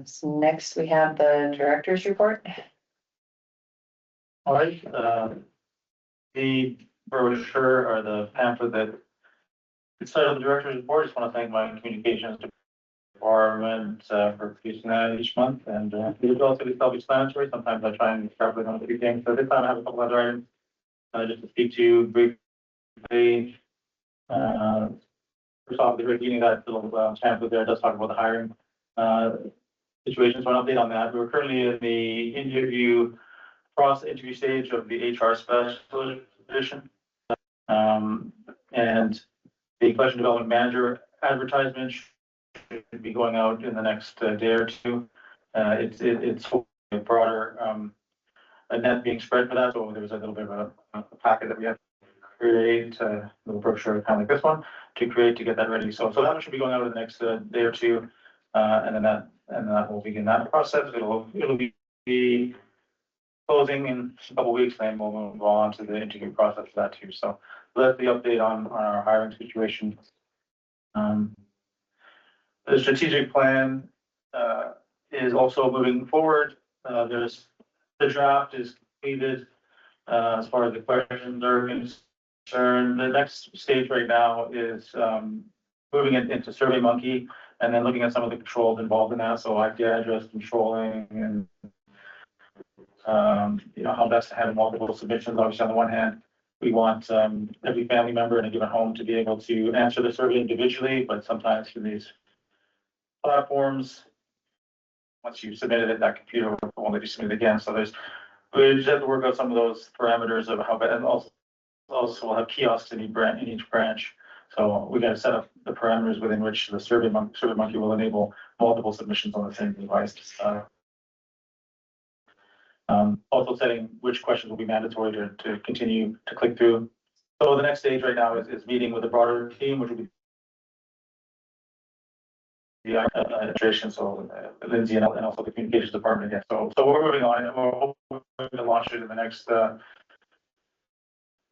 So next, we have the director's report. All right, the brochure or the pamphlet that it's titled the Director's Report. Just want to thank my communications department for producing that each month, and it is relatively self-explanatory. Sometimes I try and extrapolate on a few things. So this time I have a couple other items just to speak to you briefly. First off, the beginning of that little pamphlet there does talk about the hiring situation. So an update on that. We're currently in the interview stage of the HR specialist position. And the collection development manager advertisement should be going out in the next day or two. It's a broader a net being spread for that. So there's a little bit of a packet that we have to create, a little brochure kind of like this one to create to get that ready. So that one should be going out in the next day or two. And then that will begin that process. It'll be closing in a couple of weeks, then we'll move on to the interview process for that too. So that's the update on our hiring situation. The strategic plan is also moving forward. The draft is completed as far as the questions are concerned. The next stage right now is moving it into SurveyMonkey and then looking at some of the controls involved in that. So IP address controlling and how best to have multiple submissions. Obviously, on the one hand, we want every family member in a given home to be able to answer the survey individually, but sometimes through these platforms, once you've submitted it, that computer won't let you submit it again. So we just have to work out some of those parameters of how, and also we'll have kiosks in each branch. So we got to set up the parameters within which the SurveyMonkey will enable multiple submissions on the same device. Also setting which questions will be mandatory to continue to click through. So the next stage right now is meeting with the broader team, which will be the administration, so Lindsay and also the communications department again. So we're moving on, and we're hoping to launch it in the next,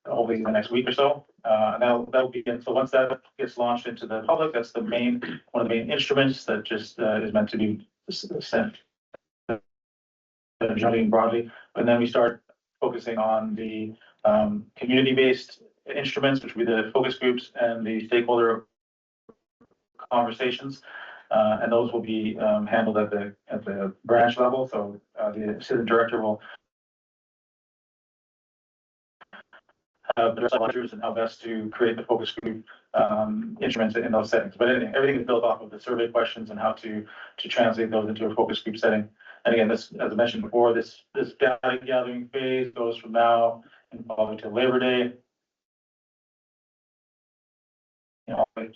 hopefully in the next week or so. And that'll begin. So once that gets launched into the public, that's one of the main instruments that just is meant to be sent jumping broadly. And then we start focusing on the community-based instruments, which will be the focus groups and the stakeholder conversations. And those will be handled at the branch level. So the assistant director will have the lectures and how best to create the focus group instruments in those settings. But everything is built off of the survey questions and how to translate those into a focus group setting. And again, this, as I mentioned before, this data gathering phase goes from now and probably to Labor Day,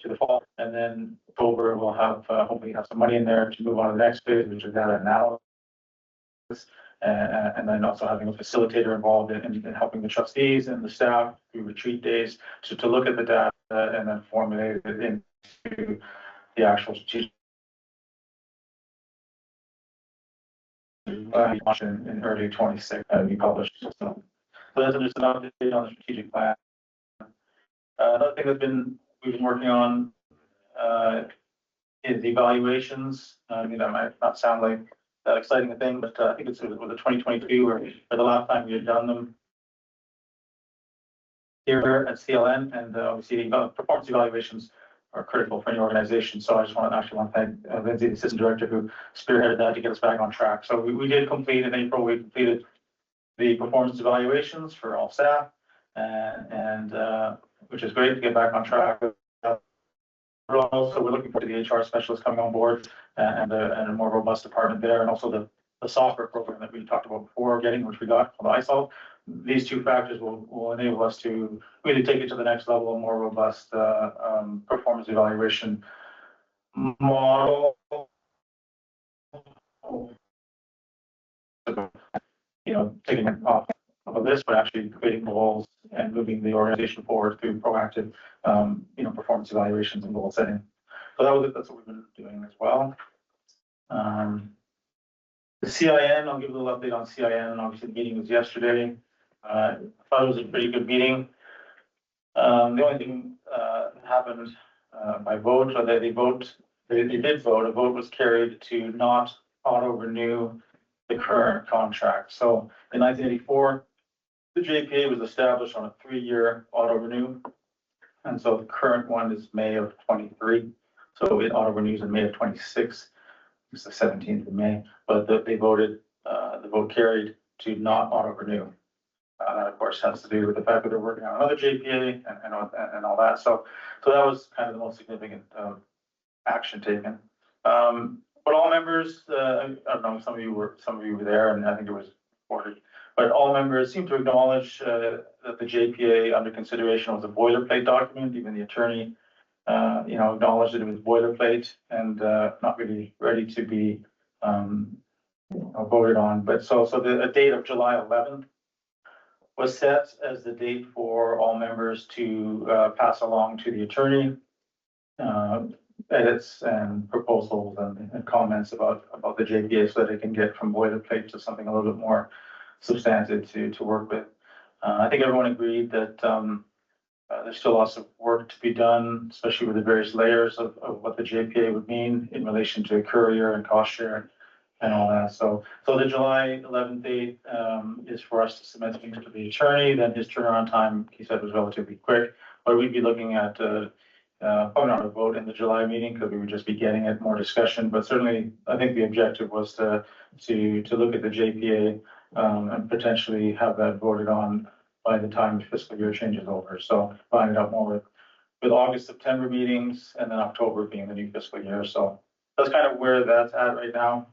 to the fall, and then October we'll have hopefully have some money in there to move on to the next phase, which is data analysis, and then also having a facilitator involved in helping the trustees and the staff through retreat days to look at the data and then formulate it into the actual strategic in early 26 be published. So that's just an update on the strategic plan. Another thing we've been working on is evaluations. That might not sound like that exciting a thing, but I think it's with the 2022 or the last time we had done them here at CLN, and obviously performance evaluations are critical for any organization. So I just want to thank Lindsay, the assistant director, who spearheaded that to get us back on track. So we did complete in April. We completed the performance evaluations for all staff, and which is great to get back on track. Also, we're looking for the HR specialist coming on board and a more robust department there, and also the software program that we talked about before getting, which we got from ISOL. These two factors will enable us to really take it to the next level, a more robust performance evaluation model. Taking it off of this, but actually creating goals and moving the organization forward through proactive, performance evaluations and goal setting. So that's what we've been doing as well. The CIN, I'll give a little update on CIN. Obviously, the meeting was yesterday. I thought it was a pretty good meeting. The only thing that happened by vote, or they did vote. A vote was carried to not auto renew the current contract. So in 1984, the JPA was established on a 3-year auto renew, and so the current one is May of 23. So it auto renews in May of 26. It's the 17th of May, but they voted. The vote carried to not auto renew. That of course has to do with the fact that they're working on another JPA and all that. So that was kind of the most significant action taken. But all members, I don't know, some of you were there, and I think it was reported. But all members seem to acknowledge that the JPA under consideration was a boilerplate document. Even the attorney, acknowledged that it was boilerplate and not really ready to be voted on. But so the date of July 11th was set as the date for all members to pass along to the attorney edits and proposals and comments about the JPA, so that it can get from boilerplate to something a little bit more substantive to work with. I think everyone agreed that There's still lots of work to be done, especially with the various layers of what the JPA would mean in relation to courier and cost share and all that. So the July 11th date is for us to submit things to the attorney. Then his turnaround time, he said, was relatively quick. But we'd be looking at probably not a vote in the July meeting because we would just be getting it more discussion. But certainly, I think the objective was to look at the JPA and potentially have that voted on by the time the fiscal year changes over. So line it up more with August, September meetings, and then October being the new fiscal year. So that's kind of where that's at right now.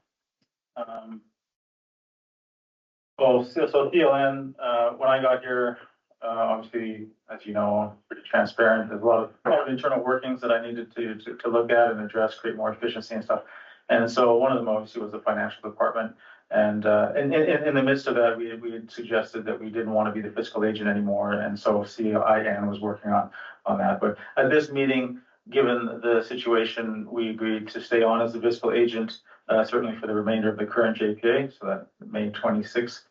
So TLN, when I got here, obviously, as you know, pretty transparent. There's a lot of internal workings that I needed to look at and address, create more efficiency and stuff. And so one of them obviously was the financial department. And in the midst of that, we had suggested that we didn't want to be the fiscal agent anymore. And so CIN was working on that. But at this meeting, given the situation, we agreed to stay on as the fiscal agent, certainly for the remainder of the current JPA, so that May 26th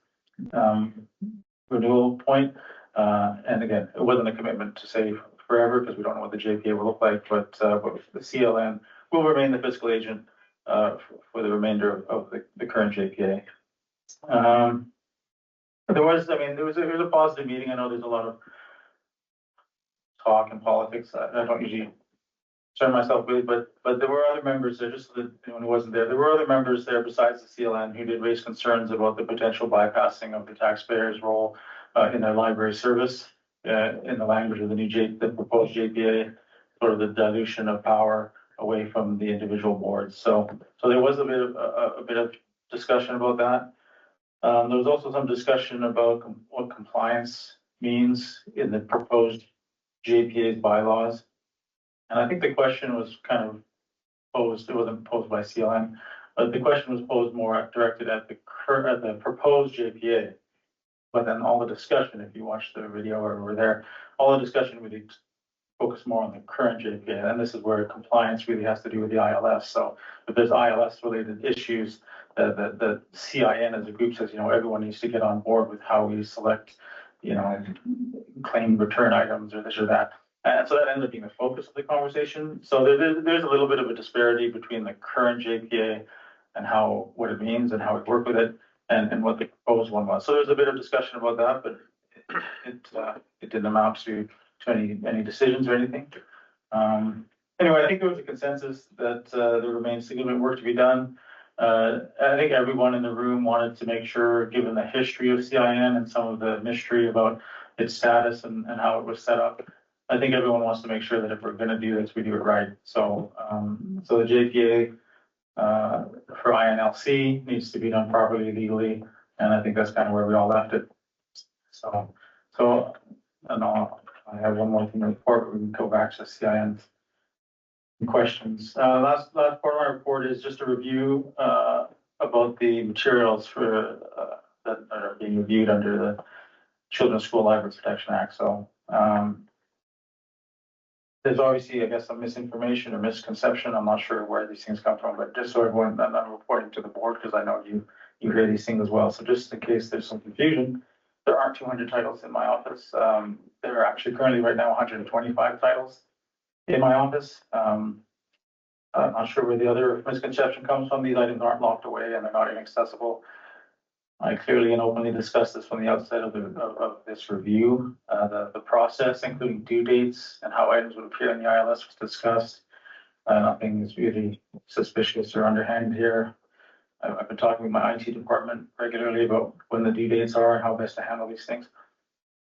renewal point. And again, it wasn't a commitment to say forever because we don't know what the JPA will look like, but the CLN will remain the fiscal agent for the remainder of the current JPA. There was a positive meeting. I know there's a lot of talk and politics. I don't usually concern myself with, but there were other members there, just so that anyone who wasn't there, there were other members there besides the CLN who did raise concerns about the potential bypassing of the taxpayers' role in their library service, in the language of the proposed JPA, sort of the dilution of power away from the individual boards. So there was a bit of discussion about that. There was also some discussion about what compliance means in the proposed JPA's bylaws. And I think the question was kind of posed, it wasn't posed by CLN, but the question was posed more directed at the proposed JPA. But then all the discussion, if you watch the video or were there, all the discussion really focused more on the current JPA. And this is where compliance really has to do with the ILS. So if there's ILS related issues, the CIN as a group says, everyone needs to get on board with how we select, claim return items or this or that. And so that ended up being the focus of the conversation. So there's a little bit of a disparity between the current JPA and what it means and how we work with it and what the proposed one was. So there's a bit of discussion about that, but it didn't amount to any decisions or anything. Anyway, I think there was a consensus that there remains significant work to be done. I think everyone in the room wanted to make sure, given the history of CIN and some of the mystery about its status and how it was set up, I think everyone wants to make sure that if we're going to do this, we do it right. So the JPA for INLC needs to be done properly, legally, and I think that's kind of where we all left it. So and I have one more thing to report, but we can go back to CIN questions. Last part of my report is just a review about the materials that are being reviewed under the Children's School Library Protection Act. So there's obviously, I guess, some misinformation or misconception. I'm not sure where these things come from, but just so everyone, I'm reporting to the board because I know you hear these things as well. So just in case there's some confusion, there aren't 200 titles in my office. There are actually currently right now 125 titles in my office. I'm not sure where the other misconception comes from. These items aren't locked away and they're not inaccessible. I clearly and openly discussed this from the outset of this review. The process, including due dates and how items would appear in the ILS, was discussed. Nothing is really suspicious or underhand here. I've been talking with my IT department regularly about when the due dates are and how best to handle these things.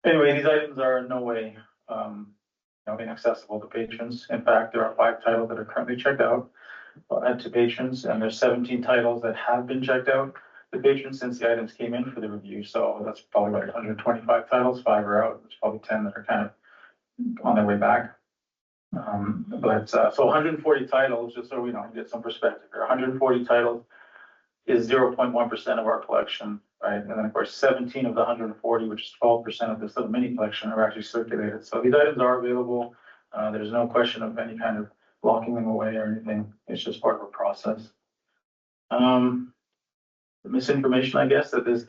Anyway, these items are in no way inaccessible to patrons. In fact, there are 5 titles that are currently checked out to patrons, and there's 17 titles that have been checked out to patrons since the items came in for the review. So that's probably like 125 titles, 5 are out. There's probably 10 that are kind of on their way back. So 140 titles, just so we get some perspective here. 140 titles is 0.1% of our collection, right? And then of course 17 of the 140, which is 12% of this little mini collection, are actually circulated. So these items are available. There's no question of any kind of locking them away or anything. It's just part of a process. The misinformation, I guess, that this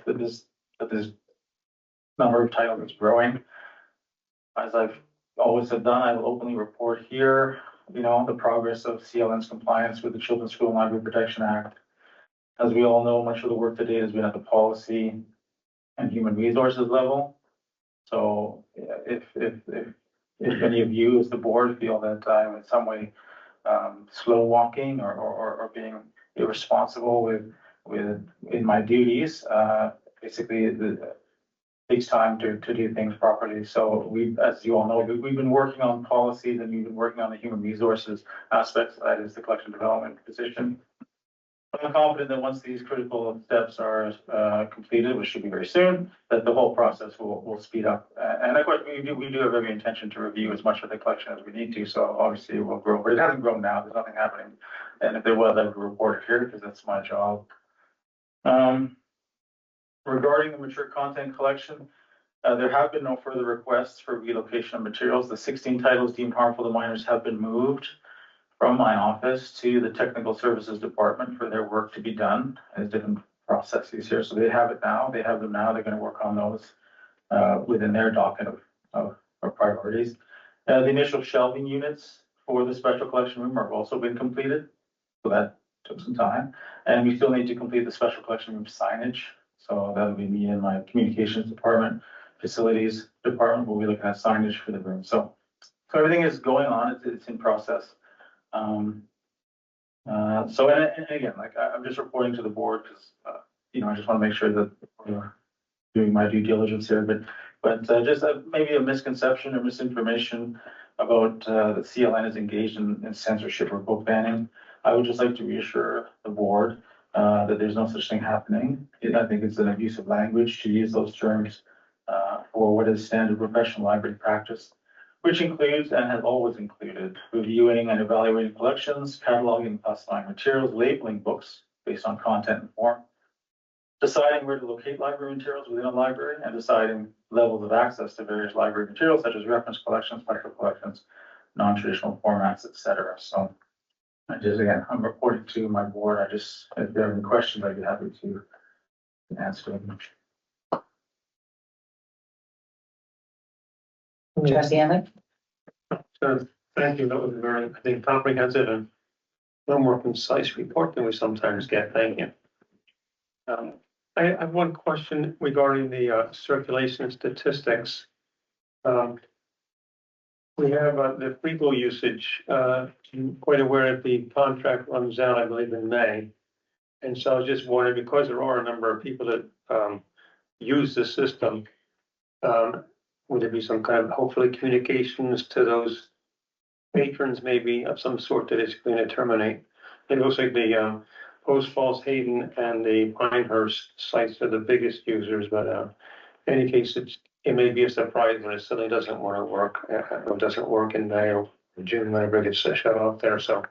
number of titles is growing. As I've always have done, I will openly report here, the progress of CLN's compliance with the Children's School and Library Protection Act. As we all know, much of the work to date has been at the policy and human resources level. So if any of you as the board feel that I'm in some way slow walking or being irresponsible in my duties, basically it takes time to do things properly. So as you all know, we've been working on policies and we've been working on the human resources aspects. That is the collection development position. I'm confident that once these critical steps are completed, which should be very soon, that the whole process will speed up. And of course, we do have every intention to review as much of the collection as we need to. So obviously it will grow, but it hasn't grown now. There's nothing happening. And if there was, I would report it here because that's my job. Regarding the mature content collection, there have been no further requests for relocation of materials. The 16 titles deemed harmful to minors have been moved from my office to the technical services department for their work to be done. There's different processes here. So they have it now. They have them now. They're going to work on those within their docket of priorities. The initial shelving units for the special collection room have also been completed. So that took some time. And we still need to complete the special collection room signage. So that'll be me and my communications department, facilities department. We'll be looking at signage for the room. So everything is going on. It's in process. So and again, like I'm just reporting to the board because I just want to make sure that we're doing my due diligence here. But just maybe a misconception or misinformation about that CLN is engaged in censorship or book banning. I would just like to reassure the board that there's no such thing happening. I think it's an abuse of language to use those terms for what is standard professional library practice, which includes and has always included reviewing and evaluating collections, cataloging and classifying materials, labeling books based on content and form, deciding where to locate library materials within a library, and deciding levels of access to various library materials such as reference collections, special collections, non-traditional formats, etc. So I'm reporting to my board. If there are any questions, I'd be happy to answer them. Trustee Emmett? So thank you. That was a very, I think, comprehensive and a little more concise report than we sometimes get. Thank you. I have one question regarding the circulation statistics. We have the legal usage. I'm quite aware that the contract runs out, I believe, in May. And so I was just wondering, because there are a number of people that use the system, would there be some kind of hopefully communications to those patrons maybe of some sort that is going to terminate? It looks like the Post Falls, Hayden, and the Pinehurst sites are the biggest users, but in any case, it may be a surprise when it suddenly doesn't want to work, or doesn't work in May or June, whenever it gets shut off there. So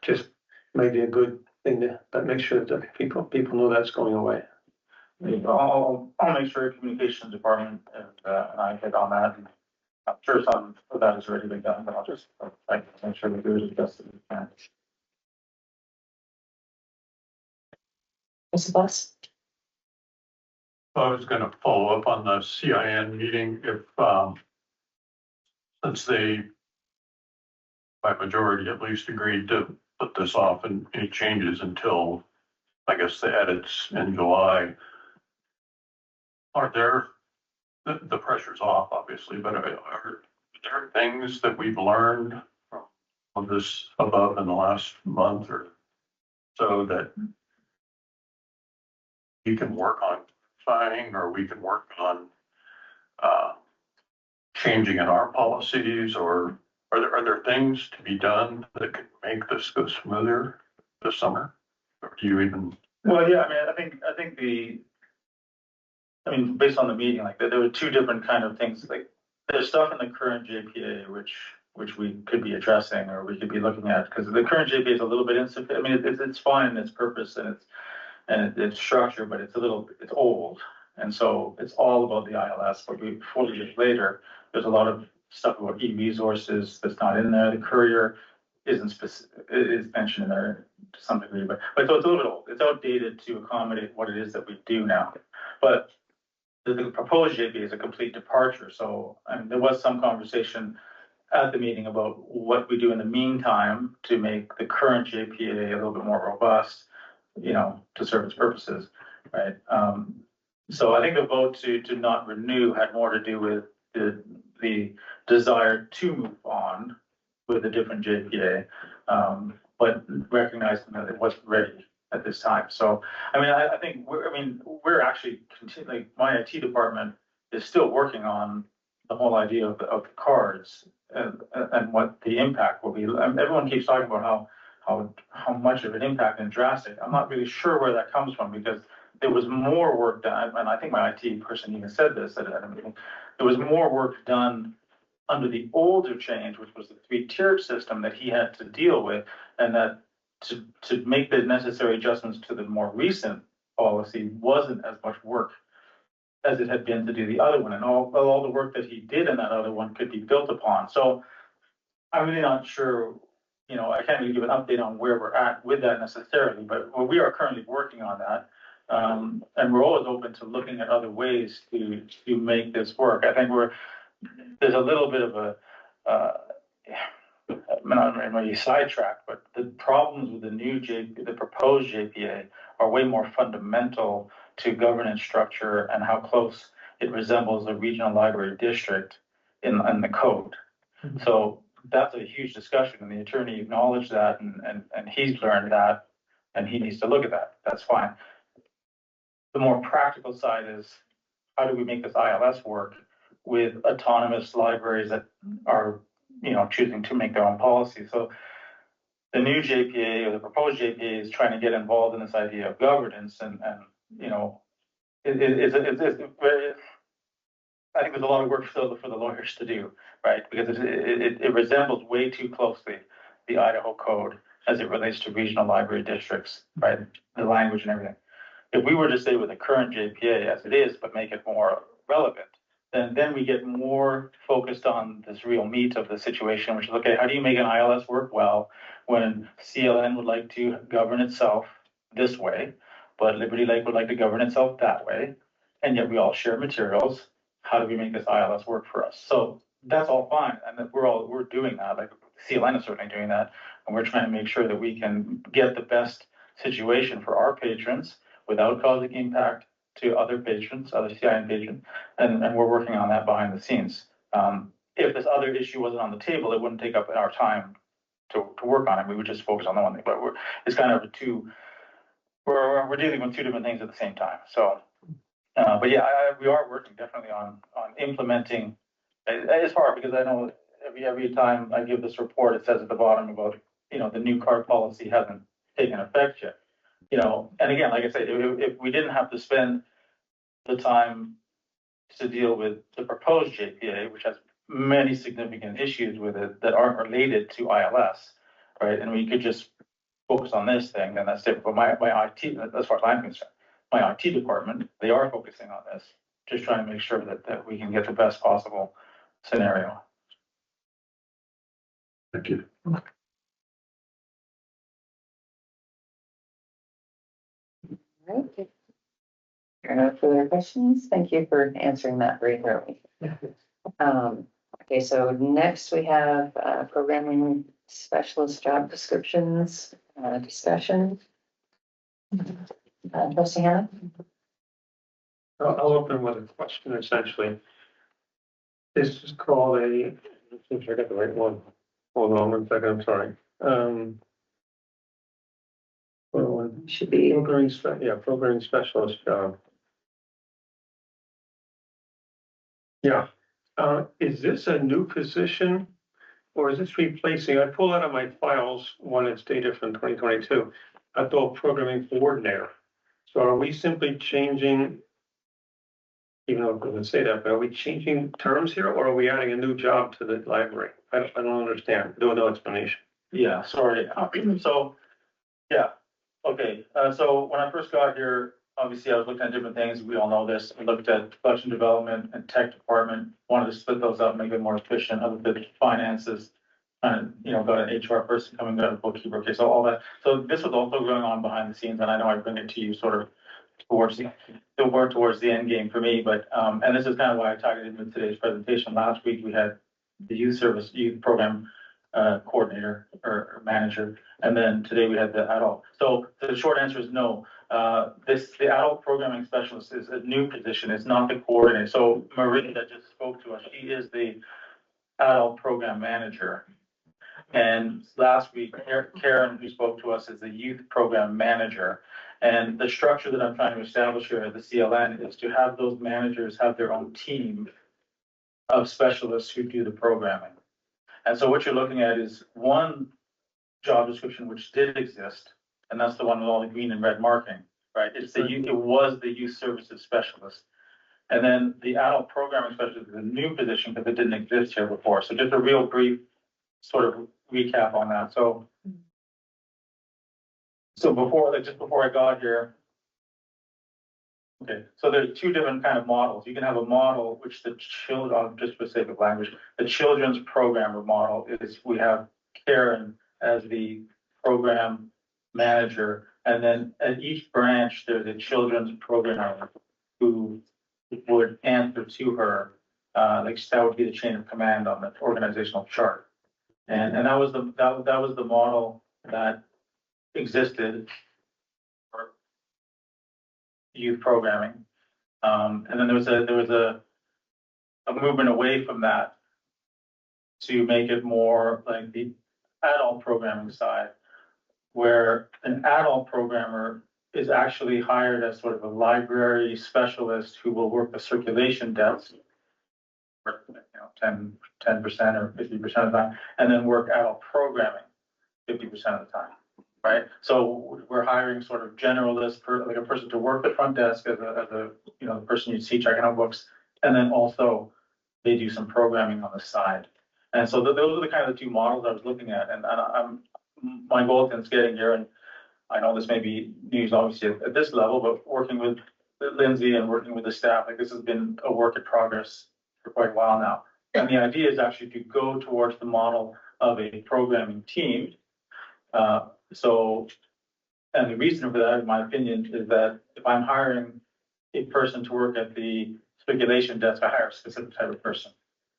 just maybe a good thing to make sure that people know that's going away. I'll make sure communications department and I hit on that. And I'm sure some of that has already been done, but I'll just try to make sure we do it as best as we can. Mr. Boss? I was going to follow up on the CIN meeting if, since they, by majority at least, agreed to put this off and any changes until, I guess, the edits in July. Are there, the pressure's off, obviously, but are there things that we've learned from this above in the last month or so that we can work on finding, or we can work on changing in our policies, or are there things to be done that could make this go smoother this summer? Or do you even? Well, yeah, I mean, based on the meeting, like there were two different kind of things. Like there's stuff in the current JPA which we could be addressing or we could be looking at, because the current JPA is a little bit insufficient. I mean, it's fine in its purpose and its structure, but it's old. And so it's all about the ILS, but 40 years later, there's a lot of stuff about e-resources that's not in there. The courier isn't is mentioned in there to some degree, but so it's a little bit old. It's outdated to accommodate what it is that we do now. But the proposed JPA is a complete departure. So there was some conversation at the meeting about what we do in the meantime to make the current JPA a little bit more robust, to serve its purposes, right? So I think the vote to not renew had more to do with the desire to move on with a different JPA, but recognizing that it wasn't ready at this time. So, I think we're actually like my IT department is still working on the whole idea of the cards and what the impact will be. Everyone keeps talking about how much of an impact and drastic. I'm not really sure where that comes from because there was more work done, and I think my IT person even said this at a meeting. There was more work done under the older change, which was the 3-tiered system that he had to deal with, and that to make the necessary adjustments to the more recent policy wasn't as much work as it had been to do the other one, and all the work that he did in that other one could be built upon. So I'm really not sure, I can't really give an update on where we're at with that necessarily, but we are currently working on that. And we're always open to looking at other ways to make this work. I think there's a little bit of I'm not really sidetracked, but the problems with the proposed JPA are way more fundamental to governance structure and how close it resembles a regional library district in the code. So that's a huge discussion, and the attorney acknowledged that, and he's learned that, and he needs to look at that. That's fine. The more practical side is how do we make this ILS work with autonomous libraries that are, choosing to make their own policy. So the new JPA or the proposed JPA is trying to get involved in this idea of governance, and it's very. I think there's a lot of work still for the lawyers to do, right? Because it resembles way too closely the Idaho code as it relates to regional library districts, right? The language and everything. If we were to stay with the current JPA as it is, but make it more relevant, then we get more focused on this real meat of the situation, which is, okay, how do you make an ILS work well when CLN would like to govern itself this way, but Liberty Lake would like to govern itself that way, and yet we all share materials. How do we make this ILS work for us? So that's all fine, and we're doing that. Like CLN is certainly doing that, and we're trying to make sure that we can get the best situation for our patrons without causing impact to other patrons, other CIN patrons, and we're working on that behind the scenes. If this other issue wasn't on the table, it wouldn't take up our time to work on it. We would just focus on the one thing. But it's kind of we're dealing with two different things at the same time. So, but yeah, we are working definitely on implementing. It's hard because I know every time I give this report, it says at the bottom about the new card policy hasn't taken effect yet. And again, like I said, if we didn't have to spend the time to deal with the proposed JPA, which has many significant issues with it that aren't related to ILS, right? And we could just focus on this thing, then that's different. But my IT, as far as I'm concerned, my IT department, they are focusing on this, just trying to make sure that we can get the best possible scenario. Thank you. Right. If there are no further questions, thank you for answering that very thoroughly. Okay, so next we have programming specialist job descriptions discussion. Trustee Hannah? I'll open with a question essentially. This is called let's see if I got the right one. Hold on 1 second, I'm sorry. Should be programming specialist job. Yeah, is this a new position or is this replacing? I pulled out of my files one that's dated from 2022. I thought programming coordinator. So are we simply changing, even though it doesn't say that, but are we changing terms here or are we adding a new job to the library? I don't understand. No explanation. Yeah, sorry. So, yeah. Okay, so when I first got here, obviously I was looking at different things. We all know this. I looked at collection development and tech department, wanted to split those up, make it more efficient. Other bit finances, and got an HR person coming, got a bookkeeper. Okay, so all that. So this was also going on behind the scenes, and I know I bring it to you sort of towards the end game for me. But and this is kind of why I tied it in with today's presentation. Last week we had the youth program coordinator or manager. And then today we had the adult. So the short answer is no. The adult programming specialist is a new position. It's not the coordinator. So Marie that just spoke to us, she is the adult program manager. And last week, Karen, who spoke to us, is the youth program manager. And the structure that I'm trying to establish here at the CLN is to have those managers have their own team of specialists who do the programming. And so what you're looking at is one job description which did exist, and that's the one with all the green and red marking, right? It was the youth services specialist. And then the adult programming specialist is a new position because it didn't exist here before. So just a real brief sort of recap on that. So just before I got here, okay, so there's two different kind of models. You can have a model which the children, just for sake of language, the children's programmer model is we have Karen as the program manager, and then at each branch there's a children's programmer who would answer to her. Like that would be the chain of command on the organizational chart. And that was the model that existed for youth programming. And then there was a movement away from that to make it more like the adult programming side, where an adult programmer is actually hired as sort of a library specialist who will work the circulation desk for 10% or 50% of the time, and then work adult programming 50% of the time, right? So we're hiring sort of generalists, like a person to work the front desk as a the person you'd see checking out books, and then also they do some programming on the side. And so those are the kind of the two models I was looking at, and my goal is getting here, and I know this may be news obviously at this level, but working with Lindsay and working with the staff, like this has been a work in progress for quite a while now. And the idea is actually to go towards the model of a programming team. And the reason for that, in my opinion, is that if I'm hiring a person to work at the circulation desk, I hire a specific type of person.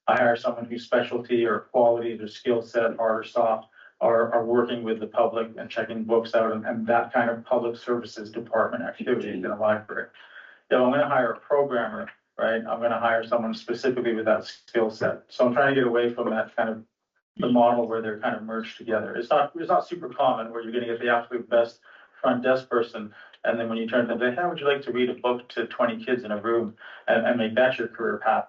I hire someone whose specialty or quality, their skill set, hard or soft, are working with the public and checking books out and that kind of public services department activity in a library. If I'm going to hire a programmer, right, I'm going to hire someone specifically with that skill set. So I'm trying to get away from that kind of the model where they're kind of merged together. It's not super common where you're going to get the absolute best front desk person, and then when you turn to them, how would you like to read a book to 20 kids in a room and make that your career path?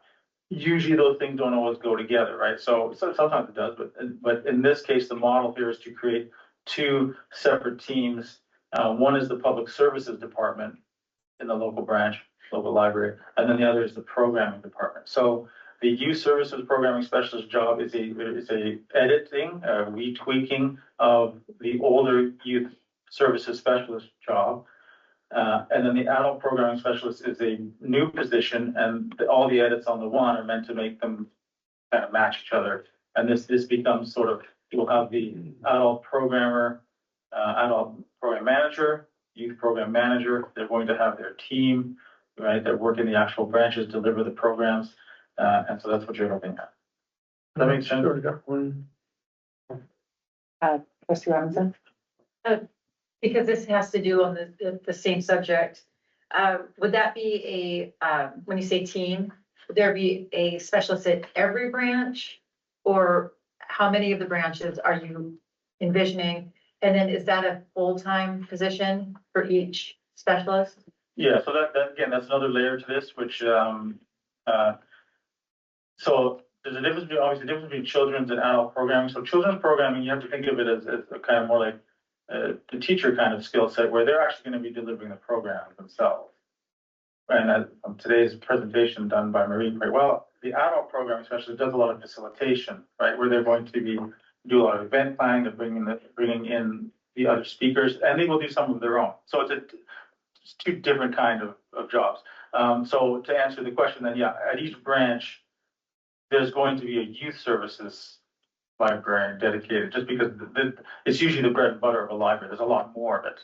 Usually those things don't always go together, right? So sometimes it does, but in this case, the model here is to create two separate teams. One is the public services department in the local branch, local library, and then the other is the programming department. So the youth services programming specialist job is a editing, retweaking of the older youth services specialist job. And then the adult programming specialist is a new position, and all the edits on the one are meant to make them kind of match each other. And this becomes sort of, you'll have the adult programmer, adult program manager, youth program manager. They're going to have their team, right? They're working the actual branches, deliver the programs. And so that's what you're looking at. Does that make sense? Trustee Robinson? Because this has to do on the same subject, would that be when you say team, would there be a specialist at every branch? Or how many of the branches are you envisioning? And then is that a full-time position for each specialist? Yeah, so that again, that's another layer to this, which, so there's a difference between, obviously, the difference between children's and adult programming. So children's programming, you have to think of it as a kind of more like the teacher kind of skill set where they're actually going to be delivering the program themselves. And today's presentation done by Marie quite well, the adult program especially does a lot of facilitation, right? Where they're going to do a lot of event planning, they're bringing in the other speakers, and they will do some of their own. So it's two different kind of jobs. So to answer the question then, yeah, at each branch, there's going to be a youth services librarian dedicated, just because it's usually the bread and butter of a library. There's a lot more of it.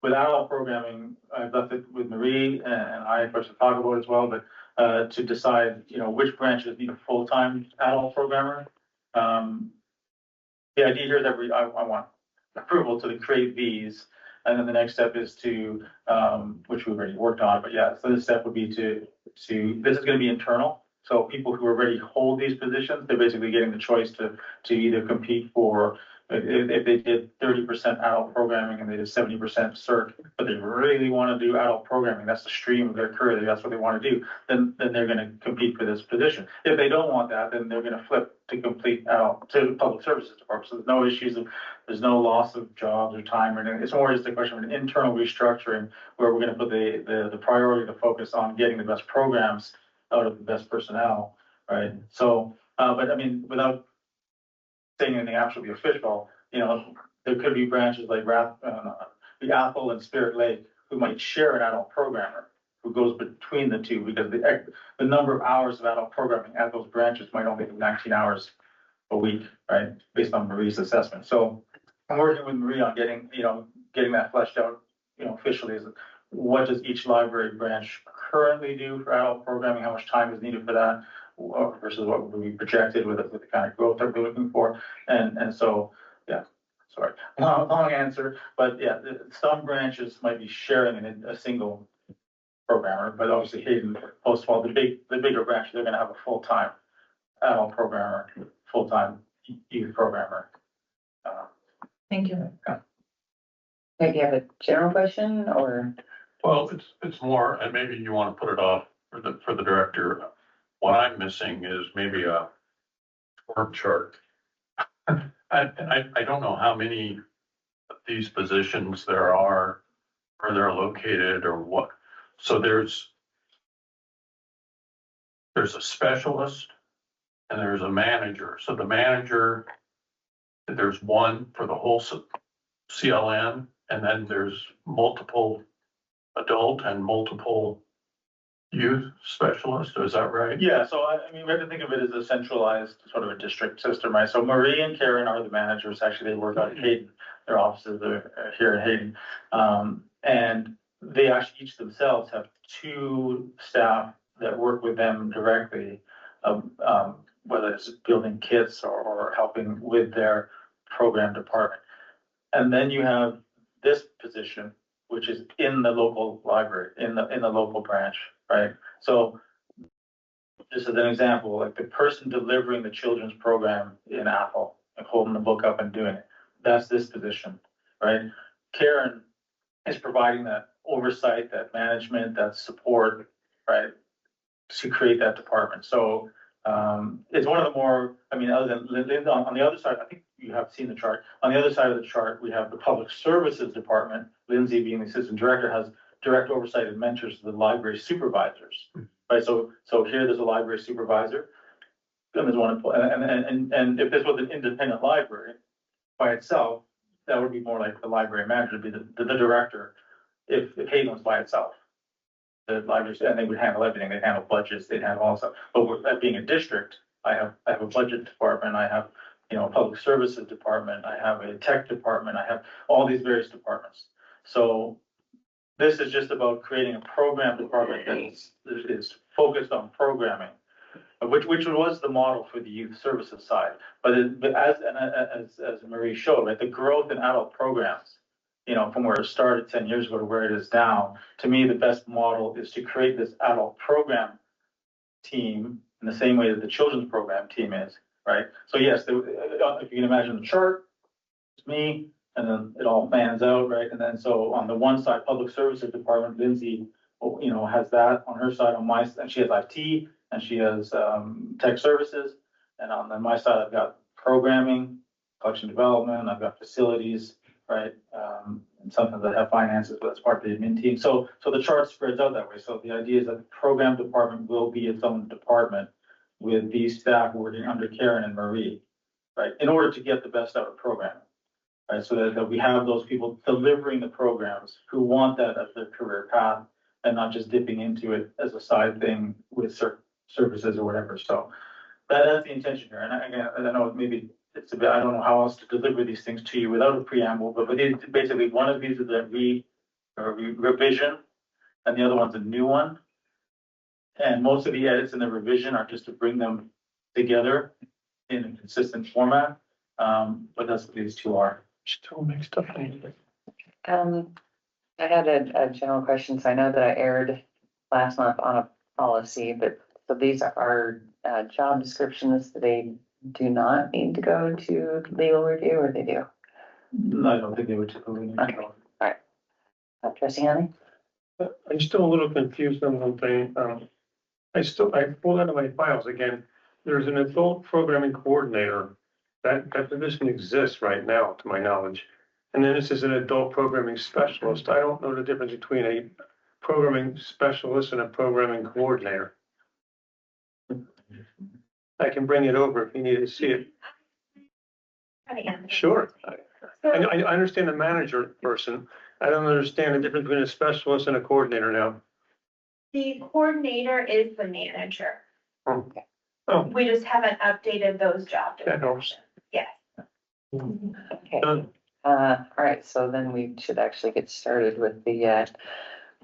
With adult programming, I've left it with Marie, and I, of course, talk about it as well, but to decide, which branches need a full-time adult programmer. The idea here is that I want approval to create these. And then the next step is to, which we've already worked on, but yeah, so this step would be to, this is gonna be internal. So people who already hold these positions, they're basically getting the choice to either compete for, if they did 30% adult programming and they did 70% cert, but they really want to do adult programming, that's the stream of their career, that's what they want to do, then they're gonna compete for this position. If they don't want that, then they're gonna flip to complete adult, to the public services department. So there's no issues of, there's no loss of jobs or time or anything. It's more just a question of an internal restructuring where we're gonna put the priority to focus on getting the best programs out of the best personnel, right? So, but I mean, without saying anything absolutely official, there could be branches like the Apple and Spirit Lake who might share an adult programmer who goes between the two, because the number of hours of adult programming at those branches might only be 19 hours a week, right? Based on Marie's assessment. So I'm working with Marie on getting that fleshed out, officially, is what does each library branch currently do for adult programming? How much time is needed for that versus what would be projected with the kind of growth that we're looking for? And so, yeah, sorry, long answer, but yeah, some branches might be sharing a single programmer, but obviously Hayden, Postfall, the bigger branch, they're gonna have a full-time adult programmer, full-time youth programmer. Thank you. Maybe you have a general question or? Well, it's more, and maybe you want to put it off for the director. What I'm missing is maybe a org chart. I don't know how many of these positions there are, where they're located or what. So there's a specialist and there's a manager. So the manager, there's one for the whole CLN, and then there's multiple adult and multiple youth specialists. Is that right? Yeah, so I mean, we have to think of it as a centralized sort of a district system, right? So Marie and Karen are the managers. Actually, they work out at Hayden. Their offices are here in Hayden. And they actually each themselves have two staff that work with them directly, whether it's building kits or helping with their program department. And then you have this position, which is in the local library, in the local branch, right? So just as an example, like the person delivering the children's program in Apple and holding the book up and doing it, that's this position, right? Karen is providing that oversight, that management, that support, right, to create that department. So it's one of the more, I mean, other than on the other side, I think you have seen the chart. On the other side of the chart, we have the public services department. Lindsay, being the assistant director, has direct oversight and mentors the library supervisors, right? So here there's a library supervisor. And there's one, and if this was an independent library by itself, that would be more like the library manager, would be the director. If Hayden was by itself, the libraries, and they would handle everything. They'd handle budgets, they'd handle all stuff. But with that being a district, I have a budget department, I have, a public services department, I have a tech department, I have all these various departments. So this is just about creating a program department that is focused on programming, which was the model for the youth services side. But as Marie showed, right, the growth in adult programs, from where it started 10 years ago to where it is now, to me, the best model is to create this adult program team in the same way that the children's program team is, right? So yes, if you can imagine the chart, it's me, and then it all fans out, right? And then so on the one side, public services department, Lindsay, has that on her side. And she has IT, and she has tech services. And on my side, I've got programming, collection development, I've got facilities, right? And sometimes I have finances, but that's part of the admin team. So the chart spreads out that way. So the idea is that the program department will be its own department with these staff working under Karen and Marie, right? In order to get the best out of programming, right? So that we have those people delivering the programs who want that as their career path and not just dipping into it as a side thing with certain services or whatever. So that's the intention here. And again, I know maybe it's a bit, I don't know how else to deliver these things to you without a preamble, but basically one of these is a revision and the other one's a new one. And most of the edits and the revision are just to bring them together in a consistent format. But that's what these two are. Still mixed up. I had a general question, so I know that I aired last month on a policy, but so these are job descriptions that they do not need to go to legal review, or they do? I don't think they would typically. Need to Okay. go. Trustee Hanley? I'm still a little confused on one thing. I pulled out of my files again. There's an adult programming coordinator. That position exists right now, to my knowledge. And then this is an adult programming specialist. I don't know the difference between a programming specialist and a programming coordinator. I can bring it over if you need to see it. Sure. I understand the manager person. I don't understand the difference between a specialist and a coordinator now. The coordinator is the manager. Okay. Oh, We just haven't updated those job that helps. descriptions. Yes. Okay. Done. All right, so then we should actually get started with the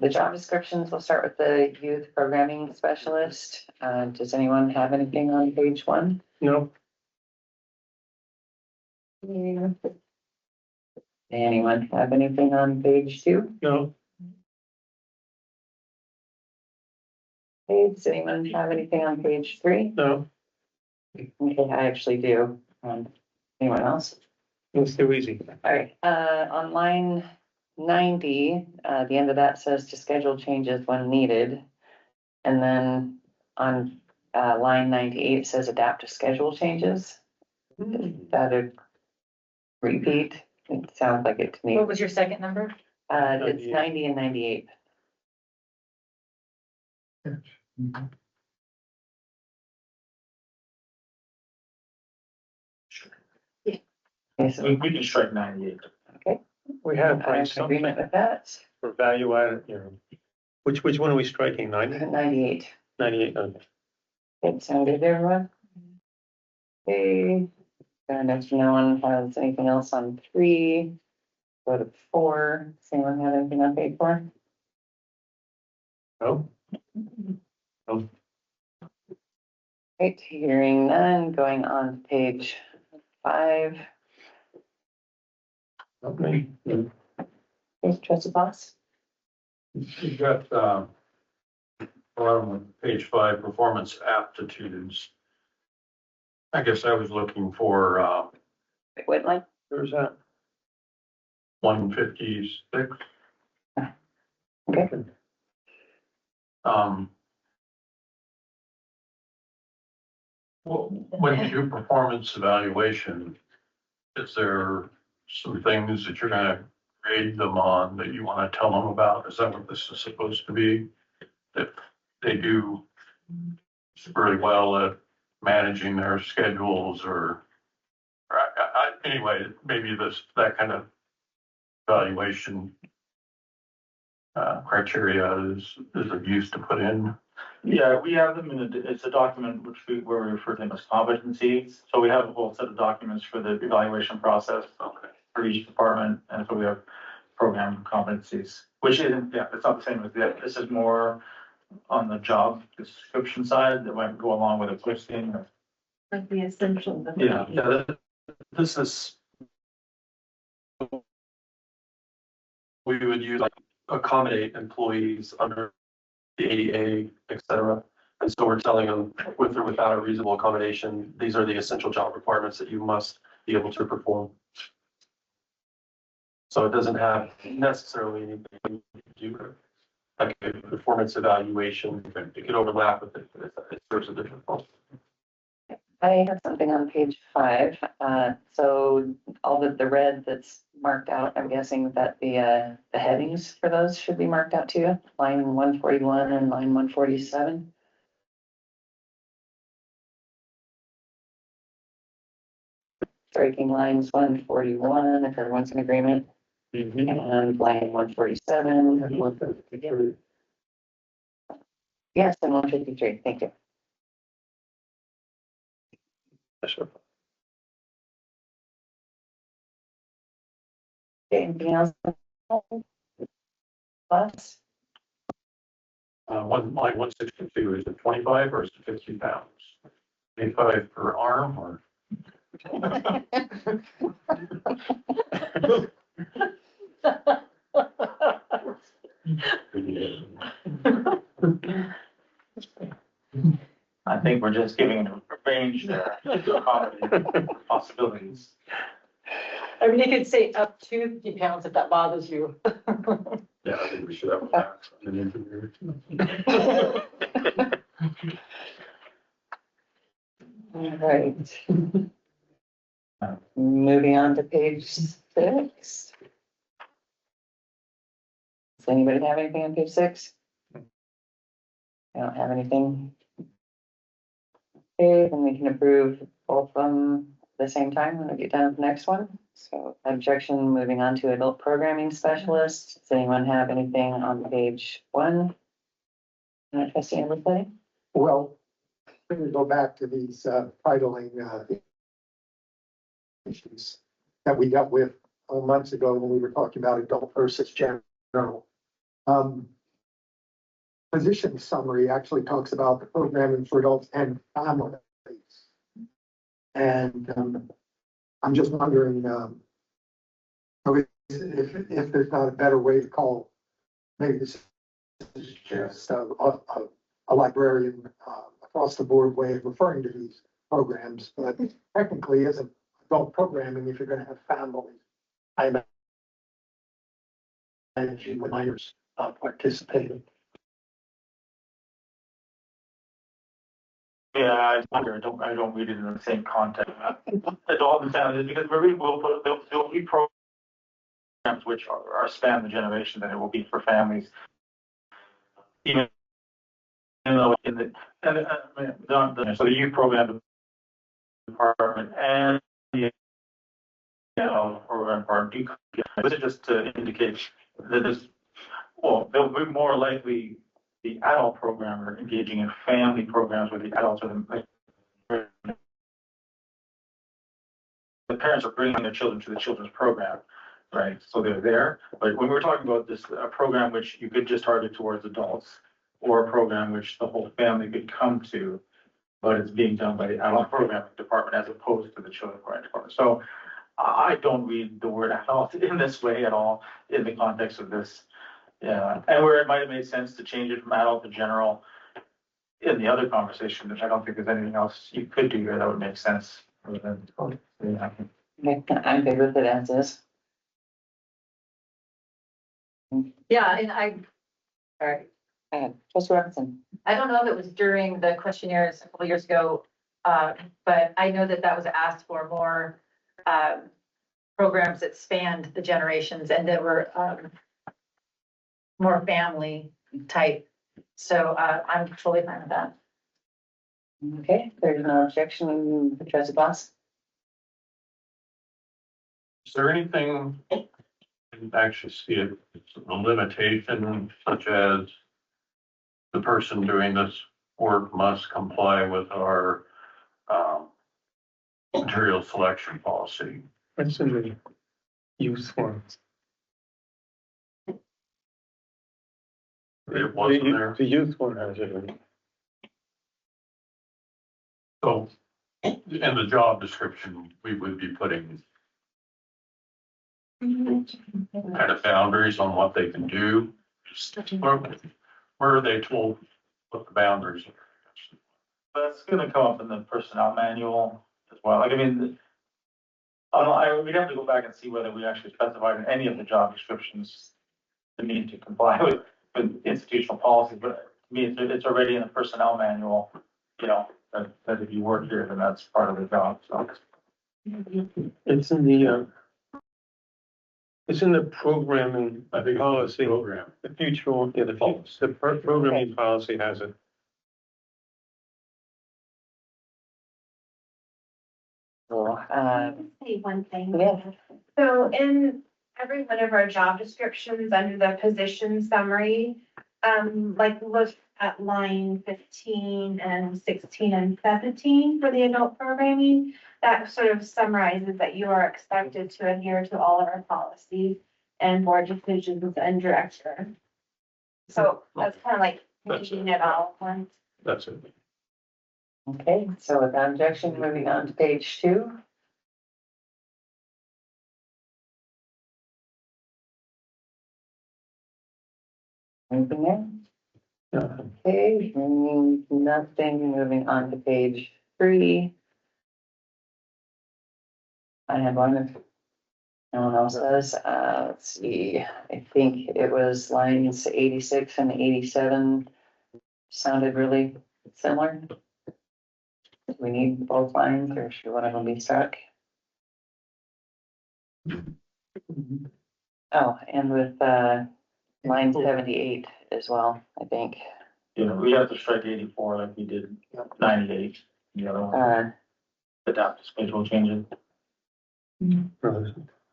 job descriptions. We'll start with the youth programming specialist. Does anyone have anything on page 1? No, Anyone have anything on page 2? no, Okay, does anyone have anything on page 3? no. Okay, I actually do. Anyone else? It's too easy. All right, on line 90, the end of that says to schedule changes when needed. And then on line 98, it says adapt to schedule changes. Is that a repeat? It sounds like it to me. What was your second number? It's 90 and 98. Okay, so We can strike 98. We have I'm in agreement with that. for value added, you know. Which one are we striking? 90? 98. 98, okay. Okay, sound good to everyone? Okay, and if no one has anything else on 3, go to 4. Does anyone have anything on page 4? No? Right, hearing none, going on to page 5. Okay. Here's Trustee Boss. You've got, on page 5, performance aptitudes. I guess I was looking for, Whitline. Where's that? 156. Okay. Well, when you do performance evaluation, is there some things that you're gonna grade them on that you wanna tell them about? Is that what this is supposed to be? If they do really well at managing their schedules or anyway, maybe that kind of evaluation criteria is of use to put in. Yeah, we have them it's a document where we refer to them as competencies. So we have a whole set of documents for the evaluation process. Okay. For each department, and so we have program competencies, which isn't, yeah, it's not the same as that. This is more on the job description side that might go along with a posting. Like the essential. Yeah, this is. We would use like accommodate employees under the ADA, et cetera. And so we're telling them with or without a reasonable accommodation, these are the essential job requirements that you must be able to perform. So it doesn't have necessarily anything to do like a performance evaluation. It could overlap with it, but it serves a different function. I have something on page 5. So all the red that's marked out, I'm guessing that the headings for those should be marked out too. Line 141 and line 147. Striking lines 141, if everyone's in agreement, and line 147. Yes, and 153, thank you. Sure. Okay, anything else? Plus? Line 162, is it 25 or is it 50 pounds? 25 per arm or? I think we're just giving a range there to accommodate possibilities. I mean, you could say up to 50 pounds if that bothers you. Yeah, I think we should have a max on an interview. All right. Moving on to page 6. Does anybody have anything on page 6? I don't have anything. Okay, then we can approve both of them at the same time when we get done with the next one. So objection, moving on to adult programming specialist. Does anyone have anything on page 1? Trustee Eversley? Well, when we go back to these titling issues that we dealt with months ago when we were talking about adult versus general. Position summary actually talks about the programming for adults and families. And I'm just wondering if there's not a better way to call, maybe this is just a librarian across the board way of referring to these programs, but technically isn't adult programming if you're going to have families. I imagine with minors participating. Yeah, I wonder, I don't read it in the same context. Adult and family, because there'll be programs which are span the generation that it will be for families. Even though in the, so the youth program department and the program part, this is just to indicate that this, well, they'll be more likely the adult programmer engaging in family programs where the adults are the parents are bringing their children to the children's program, right? So they're there. But when we're talking about this, a program which you could just target towards adults, or a program which the whole family could come to, but it's being done by the adult programming department as opposed to the children's program department. So I don't read the word adult in this way at all in the context of this. Yeah, and where it might have made sense to change it from adult to general in the other conversation, which I don't think there's anything else you could do here that would make sense. Yeah. Okay, I'm good with it as is. Yeah, and I, All right, Trustee Robinson. I don't know if it was during the questionnaires a couple of years ago, but I know that that was asked for more programs that spanned the generations and that were more family type. So I'm totally fine with that. Okay, there's no objection, Trustee Boss. Is there anything, I didn't actually see it, a limitation such as the person doing this work must comply with our material selection policy? It's in the use form. It wasn't there. The youth one has it in. So in the job description, we would be putting kind of boundaries on what they can do. Where are they told what the boundaries are? That's gonna come up in the personnel manual as well. Like, I mean, we'd have to go back and see whether we actually specified in any of the job descriptions the need to comply with institutional policy, but to me, it's already in the personnel manual, you know, that if you work here, then that's part of the job, so. It's in the programming I think policy, program. the future, yeah, the programming policy has it. So, Say one thing. yeah, So in every one of our job descriptions under the position summary, like look at line 15 and 16 and 17 for the adult programming, that sort of summarizes that you are expected to adhere to all of our policies and board decisions and direction. So that's kind of like That's it. It all once. That's it. Okay, so without objection, moving on to page 2. Anything there? Okay, nothing, moving on to page 3. I had one if no one else does. Let's see, I think it was lines 86 and 87 sounded really similar. Do we need both lines or should one of them be struck? Oh, and with line 78 as well, I think. Yeah, we have to strike 84 like we did 98. The other one, adapt to schedule changes.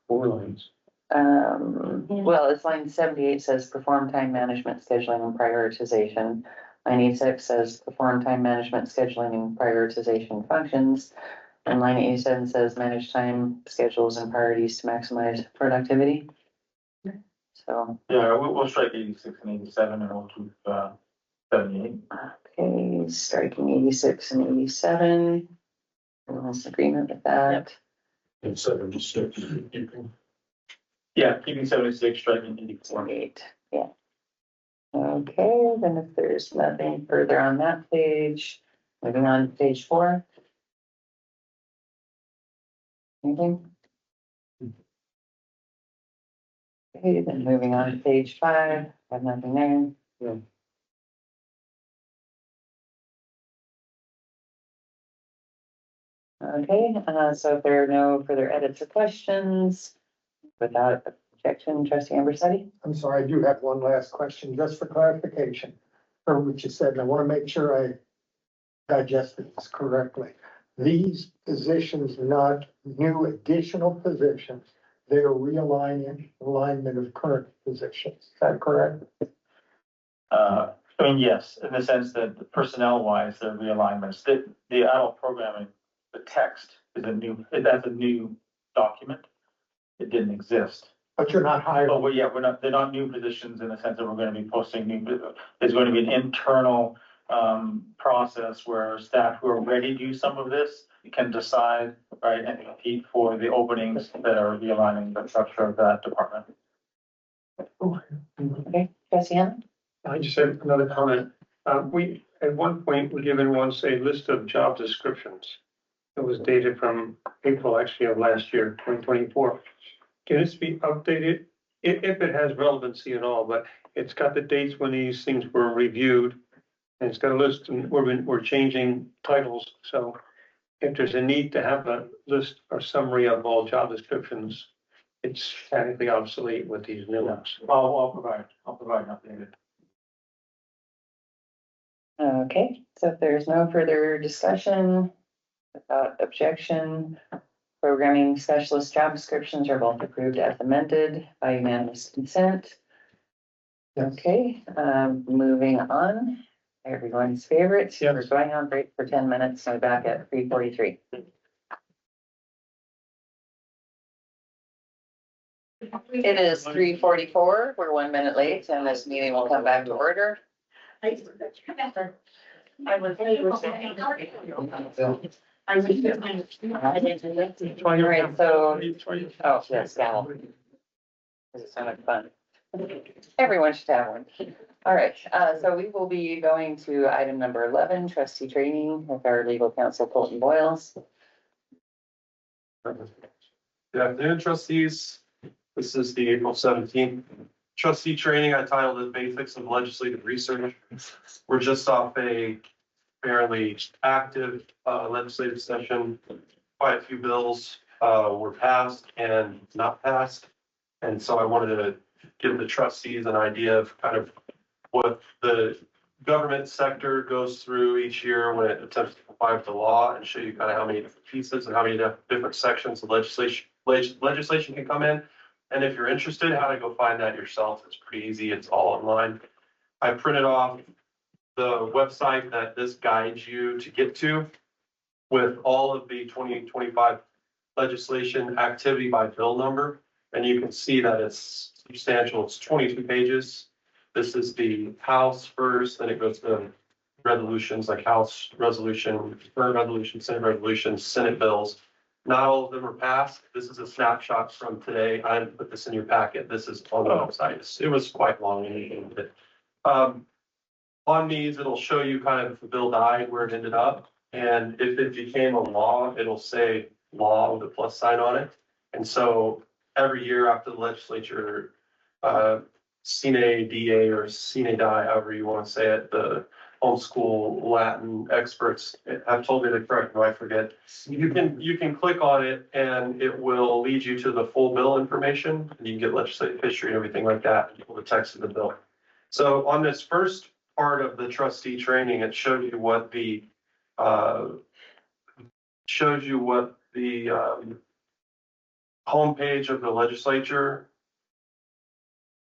Four lines. Well, it's line 78 says perform time management, scheduling and prioritization. Line 86 says perform time management, scheduling and prioritization functions. And line 87 says manage time, schedules and priorities to maximize productivity. So. Yeah, we'll strike 86 and 87 and we'll keep 78. Okay, striking 86 and 87. Everyone's in agreement with that. And 76. Yeah, keeping 76, striking 84. 78, yeah. Okay, then if there's nothing further on that page, moving on to page 4. Anything? Okay, then moving on to page 5, have nothing there. Yeah. Okay, so if there are no further edits or questions, without objection, trustee Amberseti? I'm sorry, I do have one last question, just for clarification, for what you said, and I want to make sure I digested this correctly. These positions are not new additional positions, they are alignment of current positions, is that correct? I mean, yes, in the sense that personnel wise, they're realignments. The adult programming, the text is that's a new document. It didn't exist. But you're not hiring. Oh, well, yeah, they're not new positions in the sense that we're going to be posting there's going to be an internal process where staff who are ready to do some of this can decide, right, and compete for the openings that are realigning the structure of that department. Okay, trustee Hammond? I just had another comment. We, at one point, were given once a list of job descriptions. It was dated from April, actually, of last year, 2024. Can this be updated? If it has relevancy at all, but it's got the dates when these things were reviewed. And it's got a list, and we're changing titles. So if there's a need to have a list or summary of all job descriptions, it's technically obsolete with these new ones. I'll provide an updated. Okay, so if there's no further discussion, without objection, programming specialist job descriptions are both approved as amended by unanimous consent. Okay, moving on, everyone's favorite. Yes. We're going on break for 10 minutes, so back at 3:43. It is 3:44, we're 1 minute late, and this meeting will come back to order. I was. All right, so, oh, yes, gavel. This is so much fun. Everyone should have one. All right, so we will be going to item number 11, trustee training with our legal counsel, Colton Boyles. Good afternoon, trustees. This is the April 17th trustee training. I titled it Basics of Legislative Research. We're just off a fairly active legislative session. Quite a few bills were passed and not passed. And so I wanted to give the trustees an idea of kind of what the government sector goes through each year when it attempts to comply with the law, and show you kind of how many different pieces and how many different sections of legislation can come in. And if you're interested, how to go find that yourself, it's pretty easy. It's all online. I printed off the website that this guides you to get to with all of the 2025 legislation activity by bill number. And you can see that it's substantial. It's 22 pages. This is the House first, then it goes to resolutions like House resolution, Senate resolution, Senate bills. Not all of them are passed. This is a snapshot from today. I didn't put this in your packet. This is on the website. It was quite long. On these, it'll show you kind of if the bill died, where it ended up. And if it became a law, it'll say law with a plus sign on it. And so every year after the legislature, sine die or sine die, however you want to say it, the homeschool Latin experts have told me to correct me, I forget. You can click on it and it will lead you to the full bill information, and you can get legislative history and everything like that, and the text of the bill. So on this first part of the trustee training, it shows you what the homepage of the legislature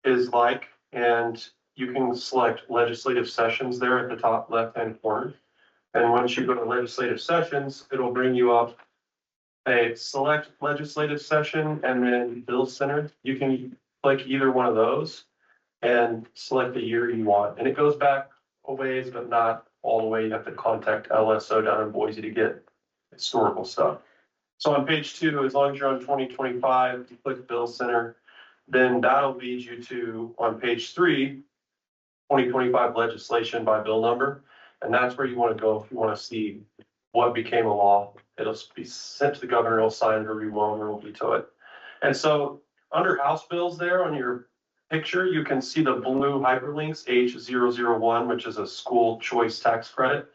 is like, and you can select legislative sessions there at the top left-hand corner. And once you go to legislative sessions, it'll bring you up a select legislative session and then bill center. You can click either one of those and select the year you want. And it goes back a ways, but not all the way. You have to contact LSO down in Boise to get historical stuff. So on page 2, as long as you're on 2025, you click bill center, then that'll lead you to, on page 3, 2025 legislation by bill number. And that's where you want to go if you want to see what became a law. It'll be sent to the governor, he'll sign it, or he won't, or will veto it. And so under House bills there on your picture, you can see the blue hyperlinks, H001, which is a school choice tax credit.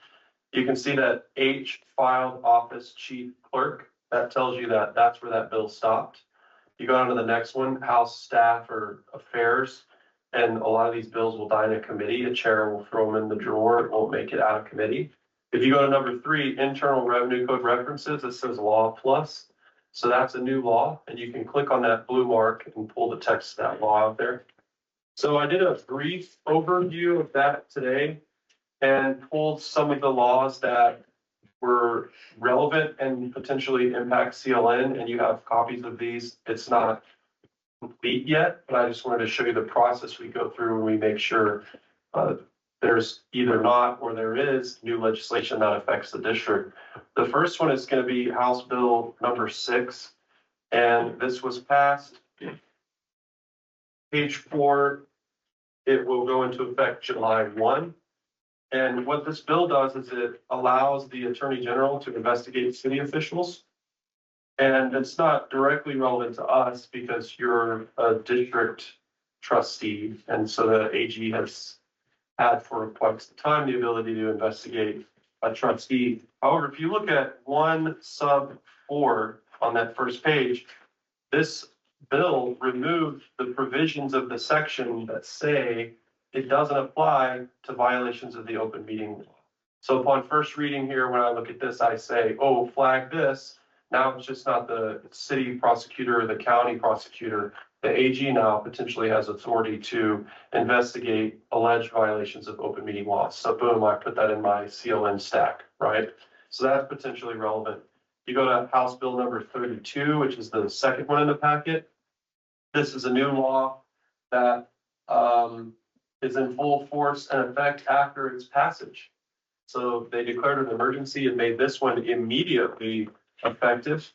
You can see that H filed office chief clerk. That tells you that that's where that bill stopped. You go on to the next one, House staff or affairs. And a lot of these bills will die in a committee. A chair will throw them in the drawer. It won't make it out of committee. If you go to number 3, Internal Revenue Code references, it says law plus. So that's a new law. And you can click on that blue mark and pull the text of that law out there. So I did a brief overview of that today and pulled some of the laws that were relevant and potentially impact CLN, and you have copies of these. It's not complete yet, but I just wanted to show you the process we go through when we make sure there's either not or there is new legislation that affects the district. The first one is going to be House Bill number 6, and this was passed. Page 4, it will go into effect July 1. And what this bill does is it allows the Attorney General to investigate city officials. And it's not directly relevant to us because you're a district trustee. And so the AG has had for quite some time the ability to investigate a trustee. However, if you look at 1 sub 4 on that first page, this bill removed the provisions of the section that say it doesn't apply to violations of the open meeting law. So upon first reading here, when I look at this, I say, oh, flag this. Now it's just not the city prosecutor or the county prosecutor. The AG now potentially has authority to investigate alleged violations of open meeting laws. So boom, I put that in my CLN stack, right? So that's potentially relevant. You go to House Bill number 32, which is the second one in the packet. This is a new law that is in full force and effect after its passage. So they declared an emergency and made this one immediately effective.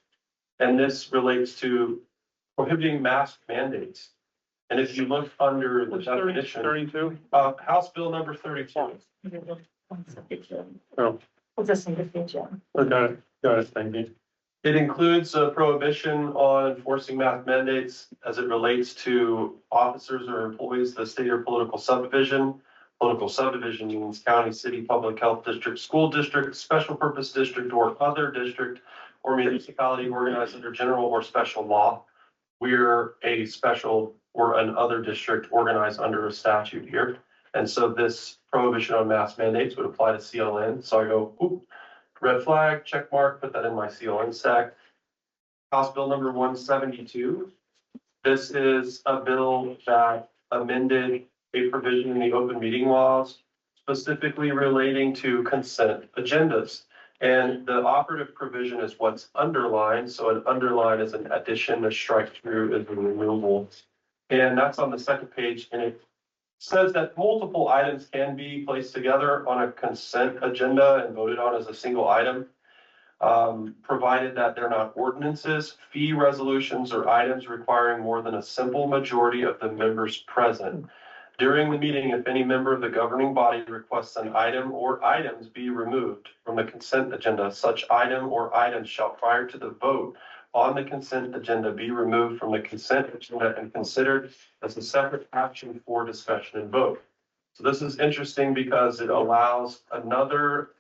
And this relates to prohibiting mask mandates. And if you look under the definition, 32? House Bill number 32. Oh, got it, thank you. It includes a prohibition on enforcing mask mandates as it relates to officers or employees of the state or political subdivision. Political subdivision means county, city, public health district, school district, special purpose district, or other district or municipality organized under general or special law. We're a special or an other district organized under a statute here. And so this prohibition on mask mandates would apply to CLN. So I go, oop, red flag, check mark, put that in my CLN stack. House Bill number 172. This is a bill that amended a provision in the open meeting laws, specifically relating to consent agendas. And the operative provision is what's underlined. So an underline is an addition, a strike through is a removal. And that's on the second page, and it says that multiple items can be placed together on a consent agenda and voted on as a single item, provided that they're not ordinances, fee resolutions, or items requiring more than a simple majority of the members present. During the meeting, if any member of the governing body requests an item or items be removed from the consent agenda, such item or items shall, prior to the vote on the consent agenda, be removed from the consent agenda and considered as a separate action for discussion and vote. So this is interesting because it allows another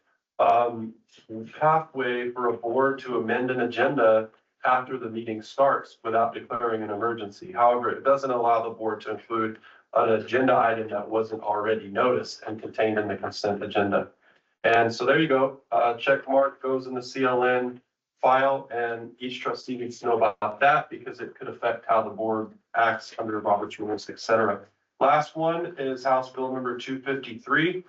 pathway for a board to amend an agenda after the meeting starts without declaring an emergency. However, it doesn't allow the board to include an agenda item that wasn't already noticed and contained in the consent agenda. And so there you go. Check mark goes in the CLN file, and each trustee needs to know about that because it could affect how the board acts under Robert's rules, et cetera. Last one is House Bill number 253,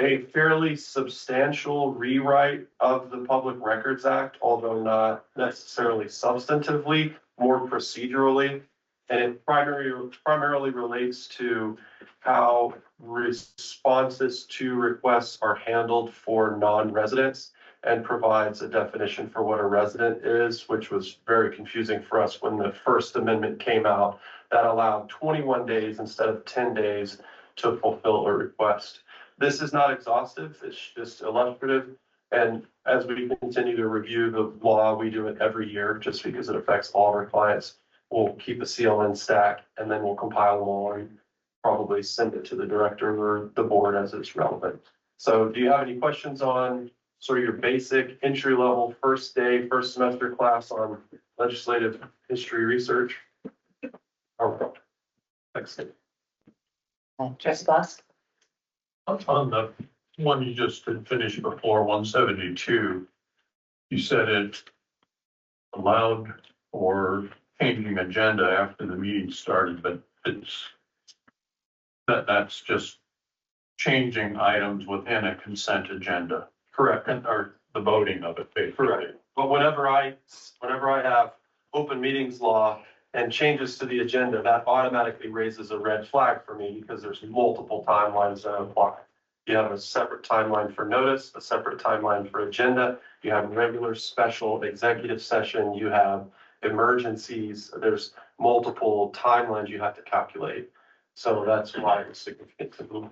a fairly substantial rewrite of the Public Records Act, although not necessarily substantively, more procedurally. And it primarily relates to how responses to requests are handled for non-residents, and provides a definition for what a resident is, which was very confusing for us when the First Amendment came out. That allowed 21 days instead of 10 days to fulfill a request. This is not exhaustive, it's just illustrative. And as we continue to review the law, we do it every year just because it affects all of our clients. We'll keep a CLN stack and then we'll compile them all and probably send it to the director or the board as it's relevant. So do you have any questions on sort of your basic entry level first day, first semester class on legislative history research? Oh, thanks. Trustee Glass? On the one you just had finished before, 172, you said it allowed for changing agenda after the meeting started, but that's just changing items within a consent agenda. Correct. Or the voting of it, basically. Correct. But whenever I have open meetings law and changes to the agenda, that automatically raises a red flag for me because there's multiple timelines that apply. You have a separate timeline for notice, a separate timeline for agenda. You have regular, special, executive session. You have emergencies. There's multiple timelines you have to calculate. So that's why it's significant to move.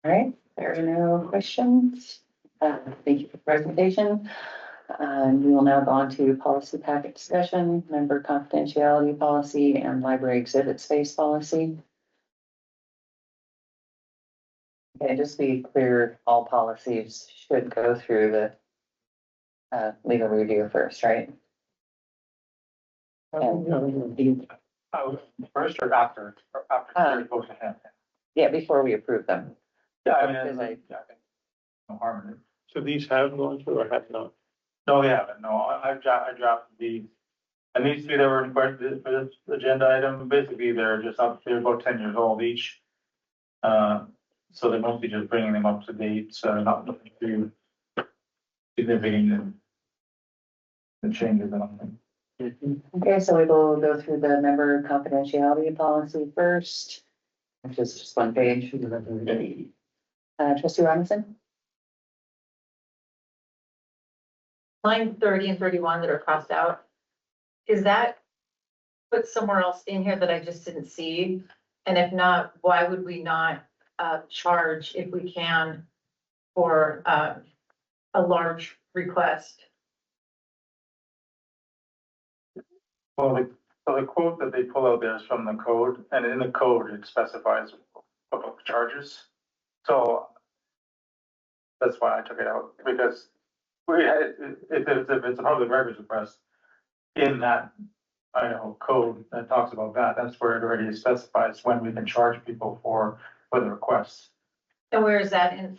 All right, there are no questions. Thank you for the presentation. We will now go on to policy packet discussion, member confidentiality policy, and library exhibit space policy. Okay, just to be clear, all policies should go through the legal review first, right? First or after? Yeah, before we approve them. Yeah, I mean, Because I think no harm in it. So these have gone through or have not? No, we haven't. No, I dropped the, it needs to be there requested for this agenda item. Basically, they're about 10 years old each. So they're mostly just bringing them up to date, so not looking to significant the changes in them. Okay, so we will go through the member confidentiality policy first, which is just one page. Trustee Robinson? Line 30 and 31 that are crossed out. Is that put somewhere else in here that I just didn't see? And if not, why would we not charge if we can for a large request? Well, so the quote that they pull out there is from the code, and in the code, it specifies public charges. So that's why I took it out, because if it's a public records request in that, I know, code that talks about that, that's where it already specifies when we can charge people for the requests. And where is that in?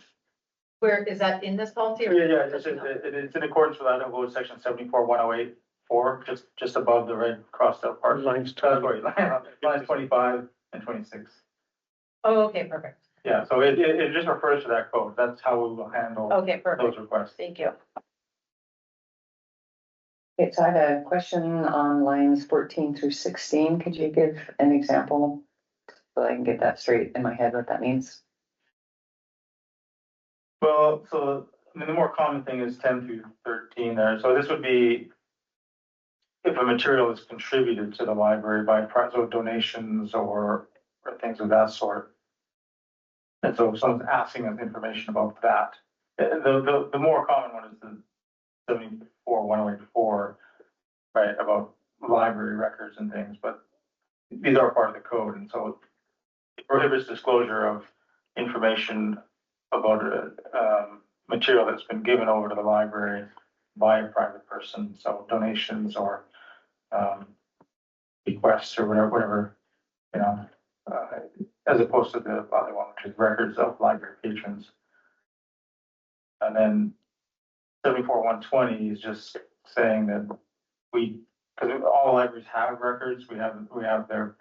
Where is that in this policy? Or Yeah, it's in accordance with Idaho Code section 74-108-4, just above the red crossed out part. Lines Sorry, lines 25 and 26. Oh, okay, perfect. Yeah, so it just refers to that code. That's how we will handle Okay, perfect. those requests. Thank you. Okay, so I have a question on lines 14 through 16. Could you give an example so I can get that straight in my head what that means? Well, so, I mean, the more common thing is 10 through 13 there. So this would be if a material is contributed to the library by so donations or things of that sort. And so if someone's asking us information about that, the more common one is the 74-184, right, about library records and things, but these are part of the code, and so it prohibits disclosure of information about a material that's been given over to the library by a private person, so donations or requests or whatever, you know, as opposed to the other one, which is records of library patrons. And then 74-120 is just saying that because all libraries have records, we have their,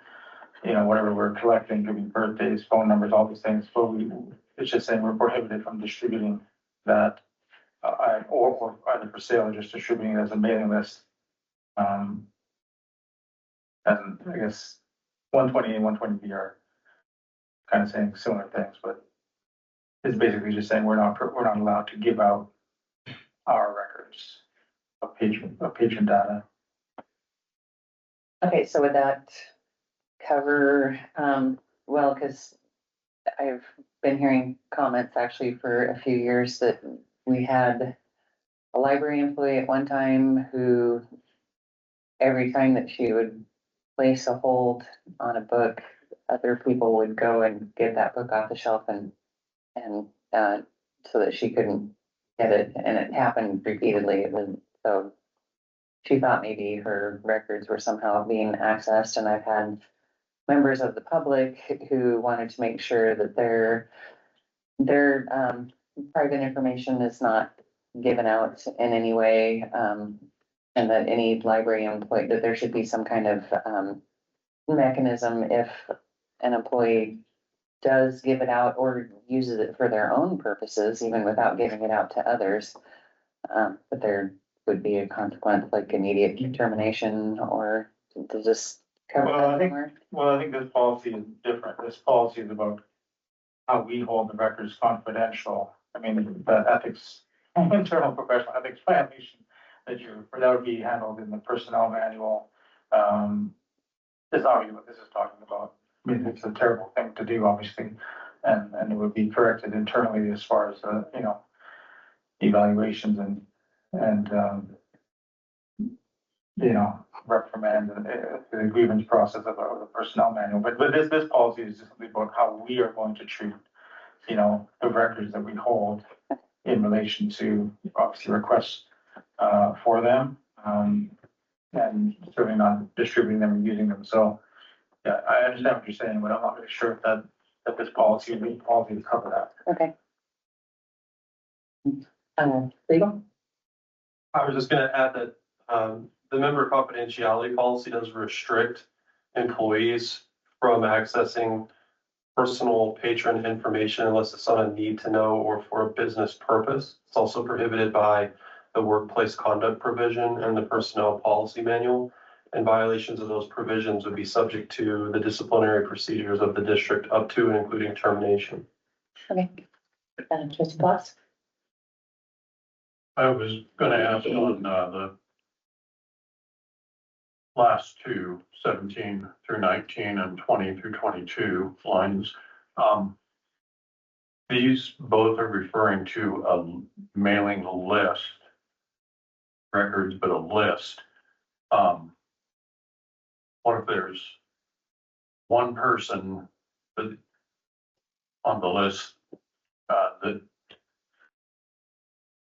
you know, whatever we're collecting, could be birthdays, phone numbers, all these things. But it's just saying we're prohibited from distributing that, or either for sale or just distributing it as a mailing list. And I guess 120 and 120B are kind of saying similar things, but it's basically just saying we're not allowed to give out our records of patron data. Okay, so would that cover, well, because I've been hearing comments actually for a few years that we had a library employee at one time who every time that she would place a hold on a book, other people would go and get that book off the shelf and so that she couldn't get it, and it happened repeatedly. So she thought maybe her records were somehow being accessed, and I've had members of the public who wanted to make sure that their private information is not given out in any way, and that any library employee, that there should be some kind of mechanism if an employee does give it out or uses it for their own purposes, even without giving it out to others. But there would be a consequence like immediate termination or to just cover Well, that somewhere. I think this policy is different. This policy is about how we hold the records confidential. I mean, the ethics, internal professional ethics violation that would be handled in the personnel manual. Is obviously what this is talking about. I mean, it's a terrible thing to do, obviously, and it would be corrected internally as far as, you know, evaluations and you know, reprimand the grievance process of the personnel manual. But this policy is just about how we are going to treat, you know, the records that we hold in relation to obviously requests for them, and certainly not distributing them and using them. So yeah, I understand what you're saying, but I'm not really sure if that this policy would be policy to cover that. Okay. Legal? I was just gonna add that, the member confidentiality policy does restrict employees from accessing personal patron information unless it's on a need to know or for a business purpose. It's also prohibited by the workplace conduct provision and the personnel policy manual. And violations of those provisions would be subject to the disciplinary procedures of the district up to and including termination. Okay. Just pause. I was gonna ask on, the last two, 17 through 19 and 20 through 22 lines. These both are referring to a mailing list, records, but a list. What if there's one person on the list that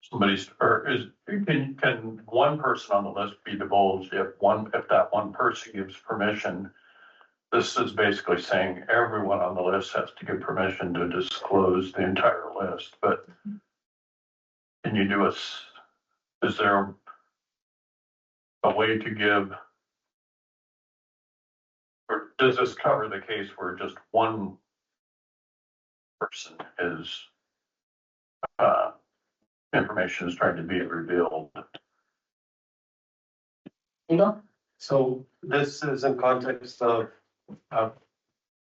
somebody's, or can one person on the list be divulged if that one person gives permission? This is basically saying everyone on the list has to give permission to disclose the entire list, but can you do is there a way to give, or does this cover the case where just one person is, information is trying to be revealed? Eagle? So this is in context of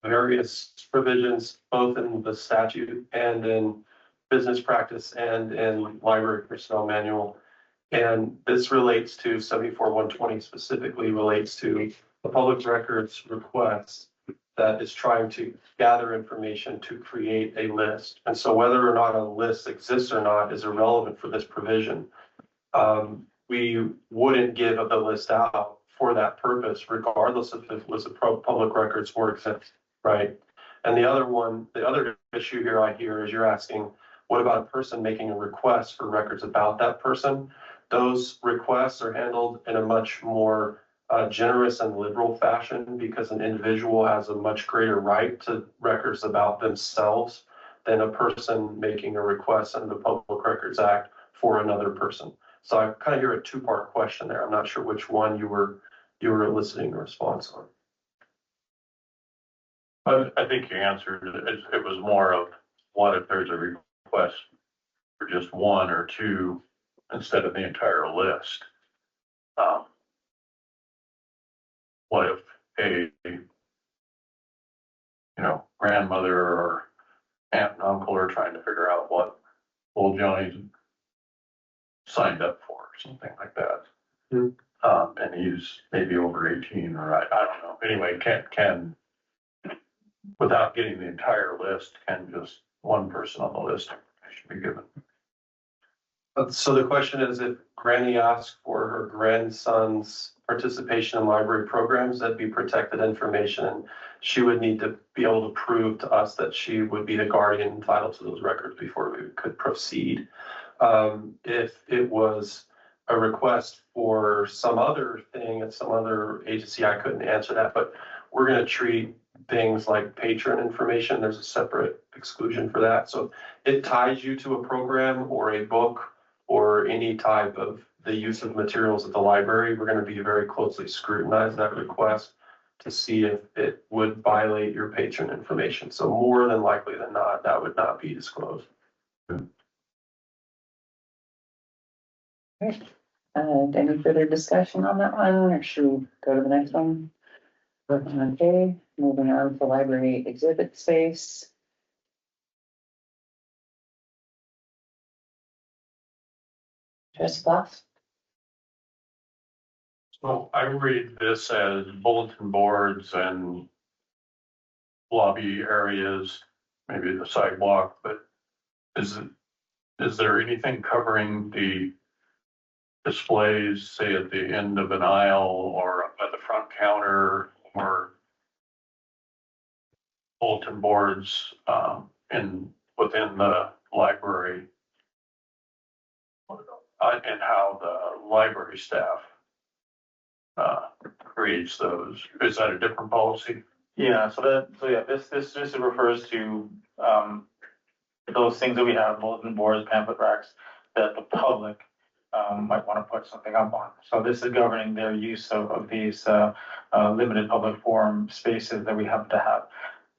various provisions, both in the statute and in business practice and in library personnel manual. And this relates to 74-120 specifically relates to the public records request that is trying to gather information to create a list. And so whether or not a list exists or not is irrelevant for this provision. We wouldn't give the list out for that purpose, regardless if it was a public records or exempt, right? And the other issue here I hear is you're asking, what about a person making a request for records about that person? Those requests are handled in a much more generous and liberal fashion because an individual has a much greater right to records about themselves than a person making a request under the Public Records Act for another person. So I kind of hear a two-part question there. I'm not sure which one you were eliciting a response on. But I think you answered it. It was more of what if there's a request for just one or two instead of the entire list? What if grandmother or aunt and uncle are trying to figure out what old Johnny's signed up for, or something like that? And he's maybe over 18, or I don't know. Anyway, can without getting the entire list, can just one person on the list should be given? So the question is, if Granny asked for her grandson's participation in library programs, that'd be protected information, and she would need to be able to prove to us that she would be the guardian entitled to those records before we could proceed. If it was a request for some other thing at some other agency, I couldn't answer that, but we're going to treat things like patron information. There's a separate exclusion for that. So it ties you to a program or a book or any type of the use of materials at the library. We're going to be very closely scrutinize that request to see if it would violate your patron information. So more than likely than not, that would not be disclosed. Great. Any further discussion on that one, or should we go to the next one? Okay, moving on to library exhibit space. Trustee Claus? So I read this as bulletin boards and lobby areas, maybe the sidewalk, but is there anything covering the displays, say at the end of an aisle or up at the front counter, or bulletin boards within the library, and how the library staff creates those? Is that a different policy? Yeah, this just refers to, those things that we have, bulletin boards, pamphlet racks, that the public, might want to put something up on. So this is governing their use of these, limited public forum spaces that we have to have.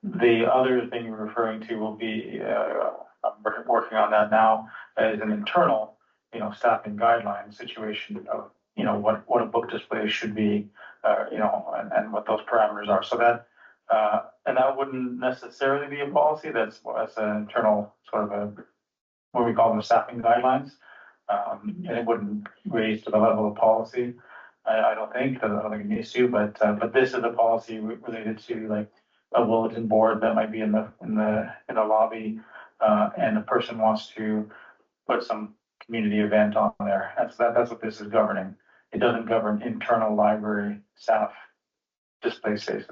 The other thing you're referring to will be, I'm working on that now, as an internal, staffing guideline situation of, what a book display should be, and what those parameters are. So that, and that wouldn't necessarily be a policy. That's an internal sort of what we call them, staffing guidelines. And it wouldn't raise to the level of policy. I don't think, because I don't think it needs to, but this is a policy related to like a bulletin board that might be in the lobby, and a person wants to put some community event on there. That's what this is governing. It doesn't govern internal library staff display spaces.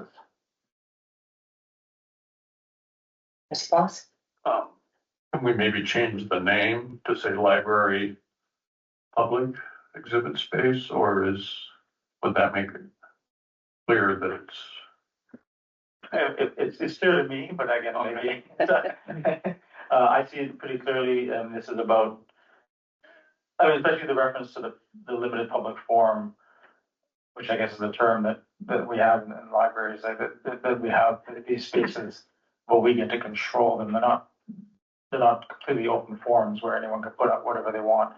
Response? Can we maybe change the name to say library public exhibit space, or would that make it clear that It's clear to me, but again, maybe. I see it pretty clearly, and this is about, especially the reference to the limited public forum, which I guess is a term that we have in libraries, that we have these spaces where we get to control them. They're not completely open forums where anyone can put up whatever they want,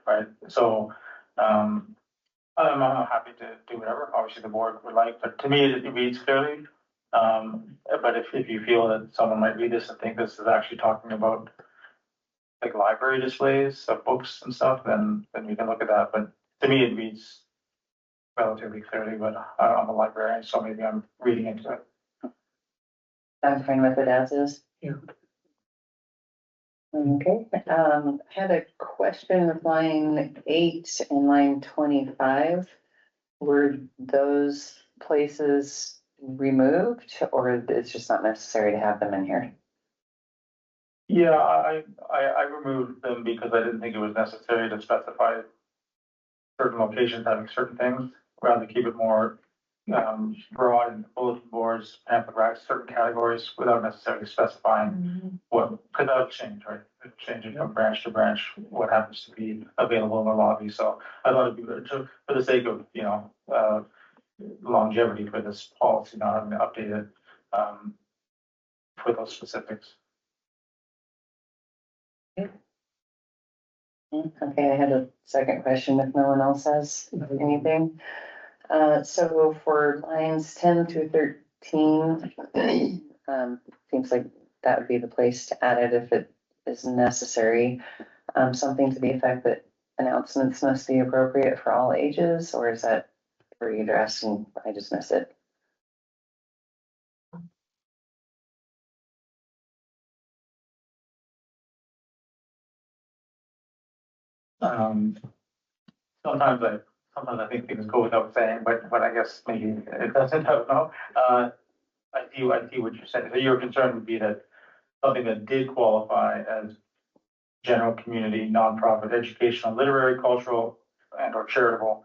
right? So, I'm happy to do whatever, obviously the board would like, but to me, it reads clearly. But if you feel that someone might read this and think this is actually talking about like library displays of books and stuff, then we can look at that, but to me, it reads relatively clearly, but I'm a librarian, so maybe I'm reading into it. I'm fine with it as is. Yeah. Okay, I had a question with line 8 and line 25. Were those places removed, or it's just not necessary to have them in here? Yeah, I removed them because I didn't think it was necessary to specify certain locations having certain things, rather keep it more broad and bulletin boards, pamphlet racks, certain categories without necessarily specifying what, because that'll change, right? It'll change it from branch to branch, what happens to be available in the lobby. So I thought it'd be good to, for the sake of, longevity for this policy, not having to update it for those specifics. Okay, I had a second question if no one else has anything. So for lines 10 through 13, seems like that would be the place to add it if it is necessary. Something to the effect that announcements must be appropriate for all ages, or is that already addressed and I just missed it? Sometimes I think things go without saying, but I guess maybe it doesn't, I don't know. I see what you're saying. So your concern would be that something that did qualify as general community, nonprofit, educational, literary, cultural, and or charitable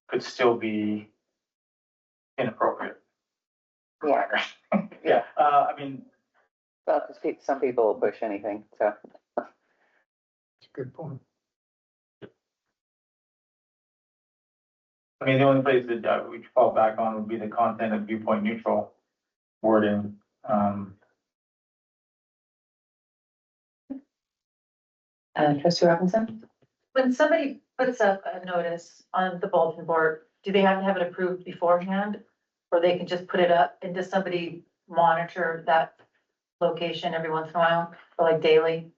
could still be inappropriate. Yeah. Yeah, I mean, Well, 'cause some people will push anything, so. That's a good point. the only place that we fall back on would be the content and viewpoint neutral wording. Trustee Robinson? When somebody puts up a notice on the bulletin board, do they have to have it approved beforehand? Or they can just put it up and does somebody monitor that location every once in a while or like daily?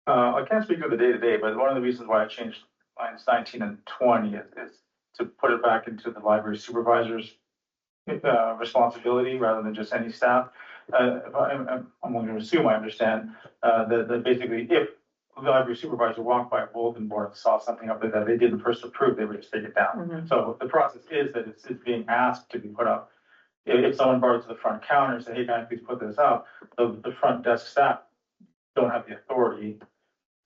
I can't speak of the day-to-day, but one of the reasons why I changed lines 19 and 20 is to put it back into the library supervisor's responsibility rather than just any staff. If I'm going to assume I understand that basically if the library supervisor walked by a bulletin board and saw something up there that they didn't first approve, they would just take it down. So the process is that it's being asked to be put up. If someone brought it to the front counter and said, hey, can I please put this up? The front desk staff don't have the authority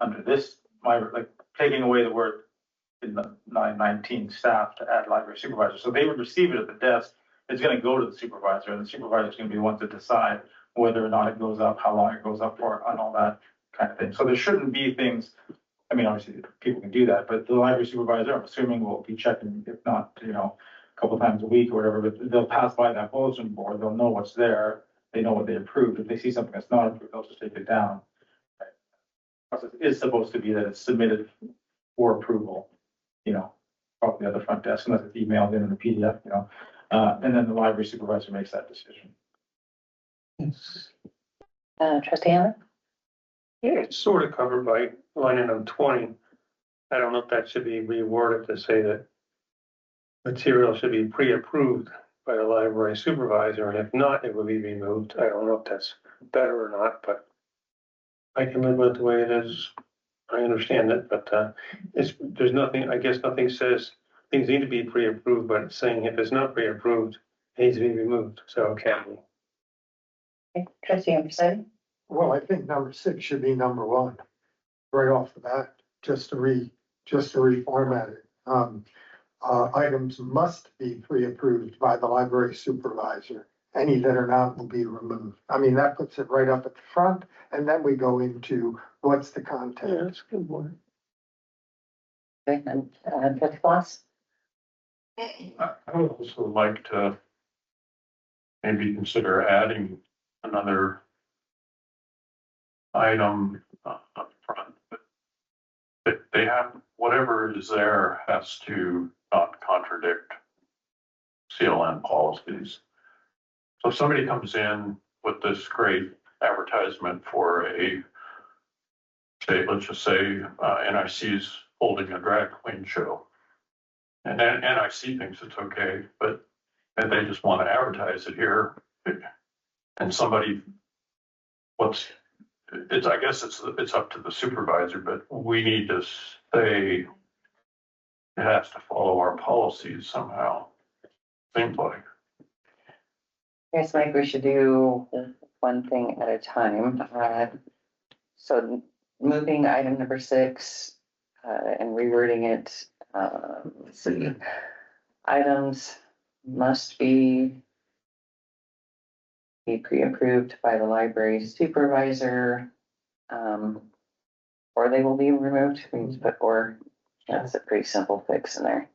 under this, like taking away the word in the 919 staff to add library supervisor. So they would receive it at the desk. It's going to go to the supervisor, and the supervisor is going to be the one to decide whether or not it goes up, how long it goes up for, and all that kind of thing. So there shouldn't be things. Obviously people can do that, but the library supervisor, I'm assuming, will be checking, if not, a couple times a week or whatever. But they'll pass by that bulletin board. They'll know what's there. They know what they approved. If they see something that's not approved, they'll just take it down. Process is supposed to be that it's submitted for approval, probably at the front desk, unless it's emailed in a PDF, and then the library supervisor makes that decision. Trustee Allen? Yeah, it's sort of covered by line item 20. I don't know if that should be reworded to say that material should be pre-approved by the library supervisor, and if not, it will be removed. I don't know if that's better or not, but I can live with the way it is. I understand it, but there's nothing, I guess nothing says things need to be pre-approved, but it's saying if it's not pre-approved, it needs to be removed, so it can be. Okay, Trustee Ampersand? Well, I think number 6 should be number 1, right off the bat, just to reformat it. Items must be pre-approved by the library supervisor. Any that are not will be removed. That puts it right up at the front, and then we go into what's the content. Yeah, that's a good one. Okay, and Trustee Floss? I would also like to maybe consider adding another item up front. But they have, whatever is there has to not contradict CLN policies. So if somebody comes in with this great advertisement for a, say, let's just say, NIC's holding a drag queen show. And then NIC thinks it's okay, but, and they just want to advertise it here. And somebody, I guess it's up to the supervisor, but we need to say it has to follow our policies somehow. Seems like. I guess, Mike, we should do one thing at a time. So moving item number 6 and rewording it. Let's see. Items must be pre-approved by the library supervisor, or they will be removed. We need to put or. That's a pretty simple fix in there.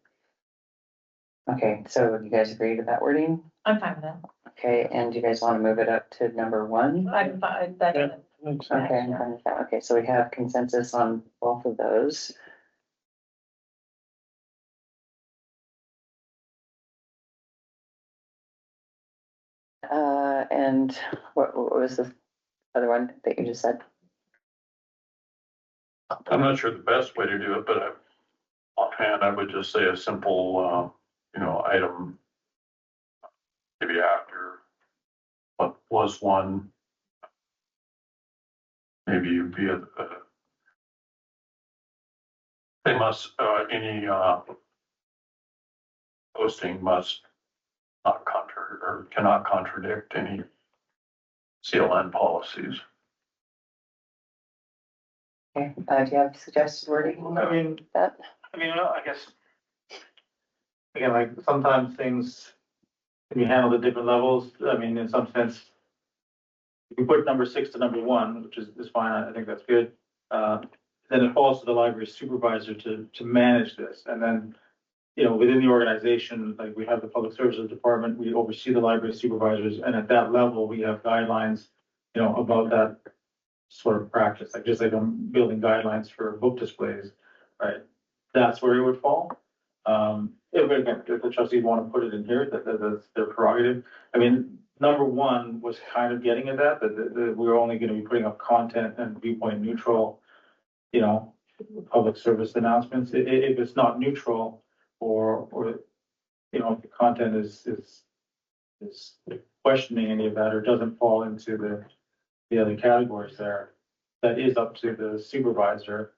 Okay, so you guys agree to that wording? I'm fine with that. Okay, and do you guys want to move it up to number 1? I'm fine, that, Okay, I'm fine with that. Okay, so we have consensus on both of those. And what was the other one that you just said? I'm not sure the best way to do it, but offhand, I would just say a simple, item. Maybe after what was one. Maybe you'd be they must, any, posting must not cannot contradict any CLN policies. Okay, do you have suggested wording? I mean, That? I guess, again, like sometimes things can be handled at different levels. I mean, in some sense, if you put number 6 to number 1, which is fine, I think that's good. Then it falls to the library supervisor to manage this. And then, within the organization, like we have the public services department, we oversee the library supervisors. And at that level, we have guidelines, about that sort of practice, like just like I'm building guidelines for book displays, right? That's where it would fall. If the trustees want to put it in here, that's their prerogative. I mean, number 1 was kind of getting at that we're only going to be putting up content and viewpoint neutral, public service announcements. If it's not neutral or if the content is questioning any of that or doesn't fall into the other categories there, that is up to the supervisor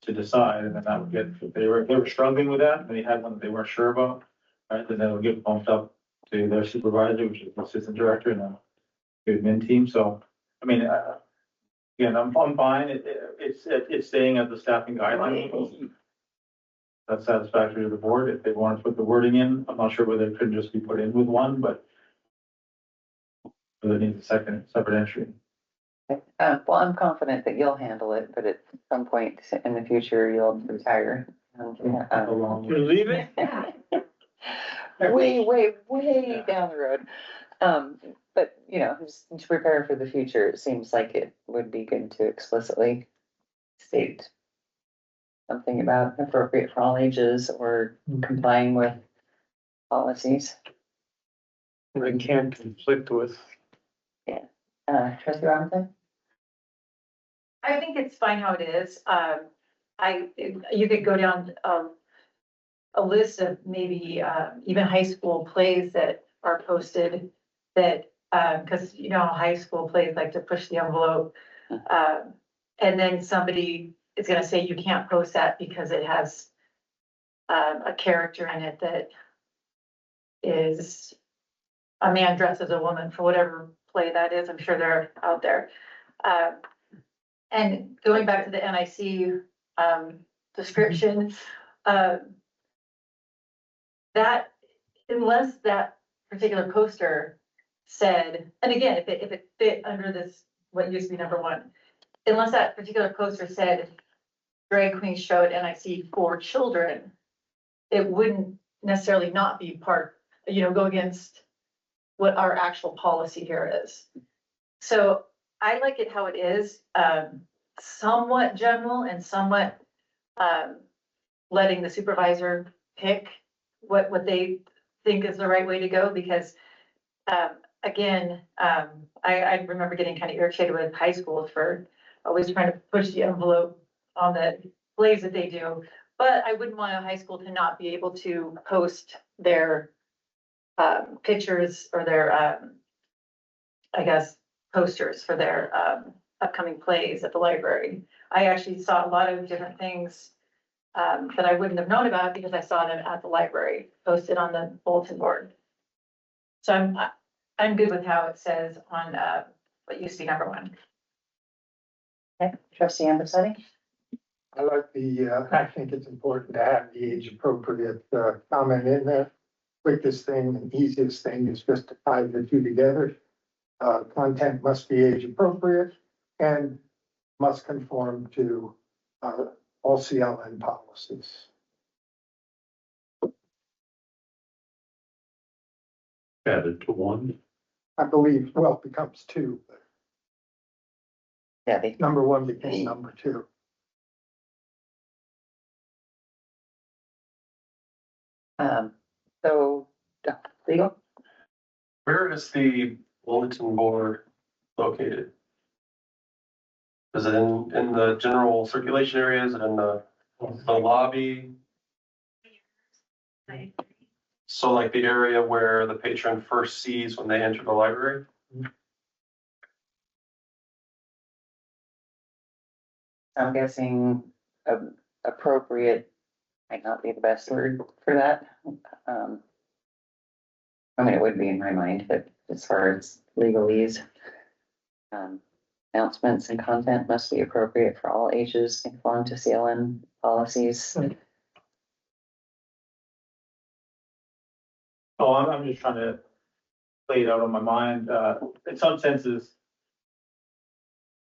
to decide, and then that would get, if they were struggling with that, and they had one that they weren't sure about, right, then that would get bumped up to their supervisor, which is the assistant director and the admin team. So, I mean, again, I'm fine. It's staying at the staffing guidelines. That's satisfactory to the board. If they want to put the wording in, I'm not sure whether it couldn't just be put in with 1, but whether it needs a separate entry. Well, I'm confident that you'll handle it, but at some point in the future, you'll retire. You leave it? Way down the road. But, just to prepare for the future, it seems like it would be good to explicitly state something about appropriate for all ages or complying with policies. They can't conflict with. Trustee Robinson? I think it's fine how it is. You could go down a list of maybe even high school plays that are posted that, because high school plays like to push the envelope. And then somebody is gonna say you can't post that because it has a character in it that is a man dressed as a woman, for whatever play that is. I'm sure they're out there. And going back to the NIC description, that unless that particular poster said, and again, if it fit under this, what used to be number 1, unless that particular poster said drag queen show at NIC for children, it wouldn't necessarily not be part, go against what our actual policy here is. So I like it how it is, somewhat general and somewhat letting the supervisor pick what they think is the right way to go, because, again, I remember getting kind of irritated with high schools for always trying to push the envelope on the plays that they do. But I wouldn't want a high school to not be able to post their pictures or their, I guess, posters for their upcoming plays at the library. I actually saw a lot of different things that I wouldn't have known about because I saw them at the library posted on the bulletin board. So I'm good with how it says on what used to be number 1. Okay, trustee Ambersati? I like I think it's important to have the age appropriate comment in there. Quickest thing and easiest thing is just to tie the two together. Content must be age appropriate and must conform to all CLN policies. Added to 1. I believe, well, it becomes 2, but Yeah, number 1 becomes number 2. So, legal? Where is the bulletin board located? Is it in the general circulation area? Is it in the lobby? So like the area where the patron first sees when they enter the library? I'm guessing appropriate might not be the best word for that. I mean, it would be in my mind, but as far as legalese, announcements and content must be appropriate for all ages, conform to CLN policies. Oh, I'm just trying to play it out on my mind. In some senses,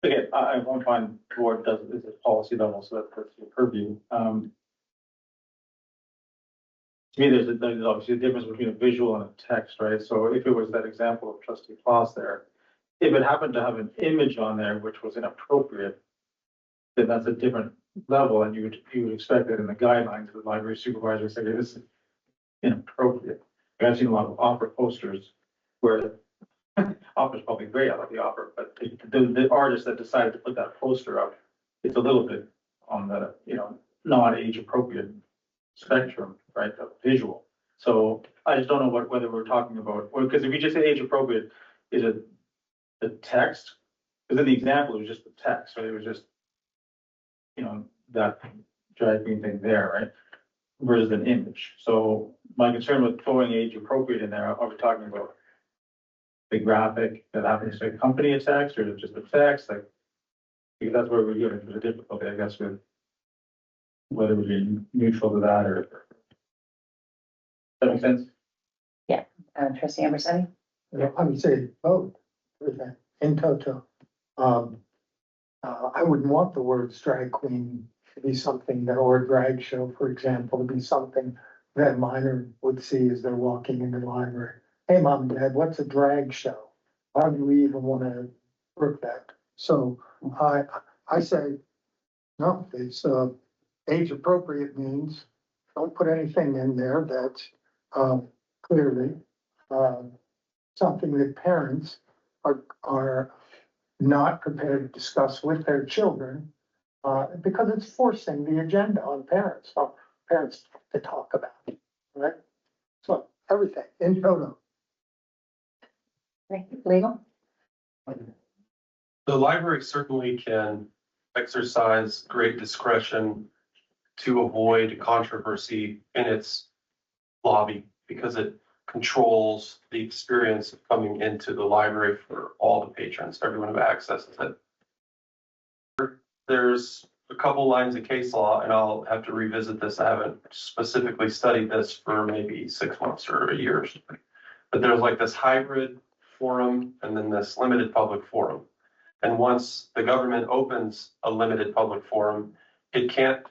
again, I won't find board does this at policy level, so that's your purview. To me, there's obviously a difference between a visual and a text, right? So if it was that example of trustee Claus there, if it happened to have an image on there which was inappropriate, then that's a different level, and you would expect that in the guidelines of the library supervisor say this is inappropriate. I've seen a lot of opera posters where opera's probably great, I like the opera, but the artist that decided to put that poster up, it's a little bit on the, not age appropriate spectrum, right, of visual. So I just don't know whether we're talking about, or because if you just say age appropriate, is it the text? Because in the example, it was just the text, right? It was just, that drag queen thing there, right? Versus an image. So my concern with throwing age appropriate in there, are we talking about the graphic that happens to accompany a text, or is it just the text? Like, because that's where we're getting to the difficulty, I guess, with whether we're being neutral to that or. Does that make sense? Yeah, trustee Ambersati? I would say both, in toto. I wouldn't want the words drag queen to be something that, or drag show, for example, to be something that minor would see as they're walking into the library. Hey, mom and dad, what's a drag show? Why do we even want to work that? So I say, no, it's age appropriate means don't put anything in there that's clearly something that parents are not prepared to discuss with their children because it's forcing the agenda on parents to talk about it, right? So everything in total. Legal? The library certainly can exercise great discretion to avoid controversy in its lobby because it controls the experience of coming into the library for all the patrons, everyone who accesses it. There's a couple lines of case law, and I'll have to revisit this. I haven't specifically studied this for maybe 6 months or a year or something. But there's like this hybrid forum and then this limited public forum. And once the government opens a limited public forum, it can't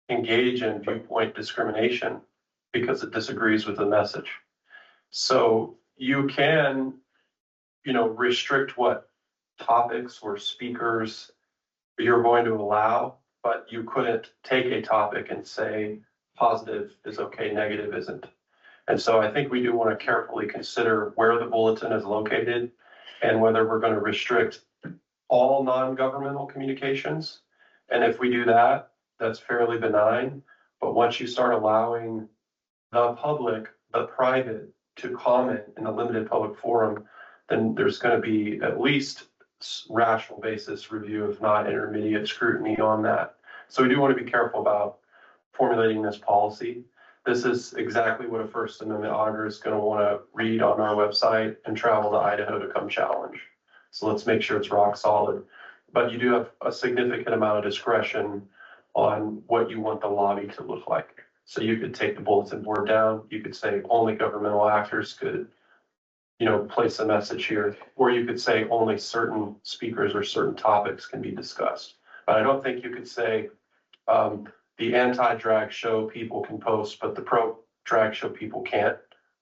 engage in viewpoint discrimination because it disagrees with the message. So you can, restrict what topics or speakers you're going to allow, but you couldn't take a topic and say positive is okay, negative isn't. And so I think we do want to carefully consider where the bulletin is located and whether we're going to restrict all non-governmental communications. And if we do that, that's fairly benign. But once you start allowing the public, the private, to comment in a limited public forum, then there's going to be at least rational basis review, if not intermediate scrutiny on that. So we do want to be careful about formulating this policy. This is exactly what a First Amendment auditor is going to want to read on our website and travel to Idaho to come challenge. So let's make sure it's rock solid. But you do have a significant amount of discretion on what you want the lobby to look like. So you could take the bulletin board down. You could say only governmental actors could, place a message here, or you could say only certain speakers or certain topics can be discussed. But I don't think you could say the anti-drag show people can post, but the pro-drag show people can't.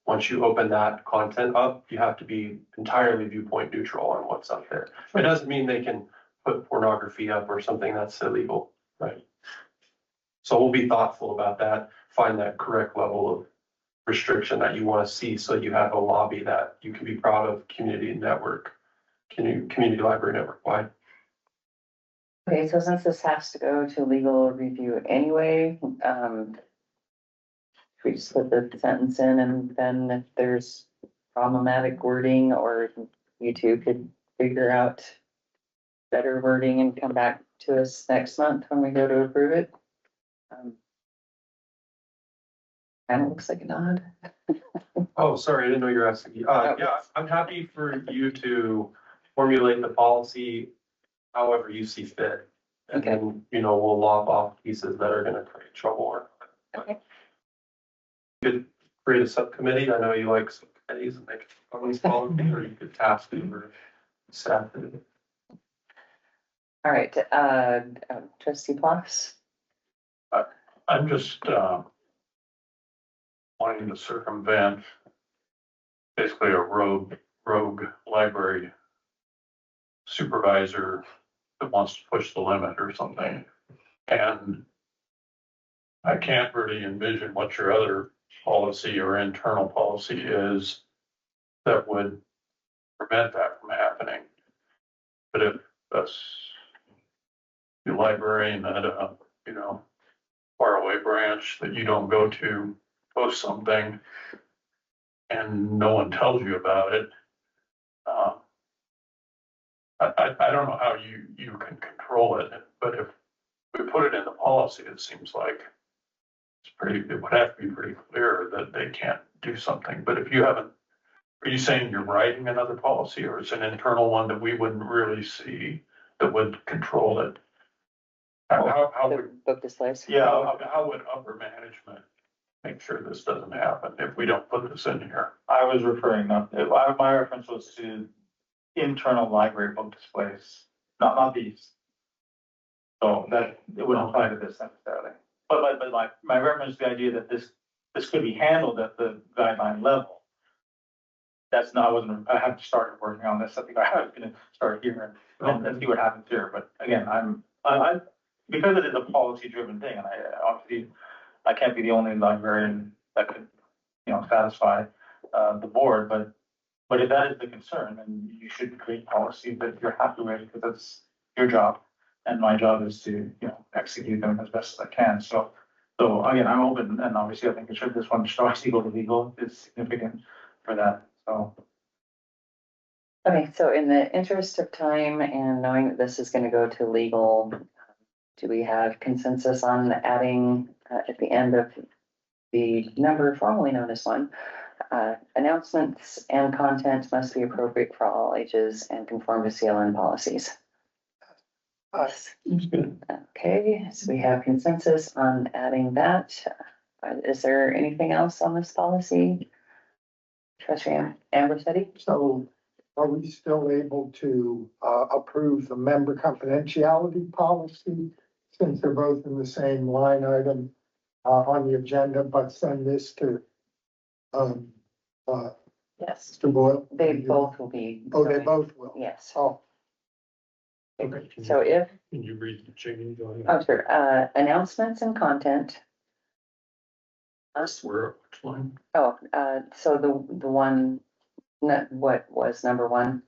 Once you open that content up, you have to be entirely viewpoint neutral on what's up there. It doesn't mean they can put pornography up or something that's illegal, right? So we'll be thoughtful about that, find that correct level of restriction that you want to see, so you have a lobby that you can be proud of, community library network wide. Okay, so since this has to go to legal review anyway, we just put the sentence in, and then if there's problematic wording, or you two could figure out better wording and come back to us next month when we go to approve it. Kind of looks like a nod. Oh, sorry, I didn't know you were asking. Yeah, I'm happy for you to formulate the policy however you see fit. And then, we'll lop off pieces that are gonna create trouble. Okay. You could create a subcommittee. I know you like subcommittees and make always policy, or you could task it or staff it. All right, trustee Ploss. I'm just, wanting to circumvent basically a rogue library supervisor that wants to push the limit or something. And I can't really envision what your other policy or internal policy is that would prevent that from happening. But if that's the librarian at a, faraway branch that you don't go to post something and no one tells you about it, I don't know how you can control it, but if we put it in the policy, it seems like it would have to be pretty clear that they can't do something. But if you haven't, are you saying you're writing another policy, or it's an internal one that we wouldn't really see that would control it? How would book displays? Yeah, how would upper management make sure this doesn't happen if we don't put this in here? I was referring, my reference was to internal library book displays, not these. So that, it wouldn't apply to this necessarily. But my reference to the idea that this could be handled at the guideline level. That's not, I haven't started working on this. I think I was gonna start here and see what happens here. But again, I because it is a policy driven thing, and I can't be the only librarian that could, satisfy the board, but if that is the concern, then you should create policy that you're happy with, because that's your job. And my job is to, execute them as best as I can. So again, I'm open, and obviously I think this one should obviously go to legal. It's significant for that, so. Okay, so in the interest of time and knowing that this is gonna go to legal, do we have consensus on adding, at the end of the number formerly known as 1, announcements and content must be appropriate for all ages and conform to CLN policies? Us. Okay, so we have consensus on adding that. Is there anything else on this policy? Trustee Ambersteady? So are we still able to approve the member confidentiality policy, since they're both in the same line item on the agenda, but send this to Yes. Mr. Boyle? They both will be. Oh, they both will? Yes. Oh. Okay, so if, Can you read the change? oh, sure, announcements and content That's where, which line? Oh, so the one, what was number one?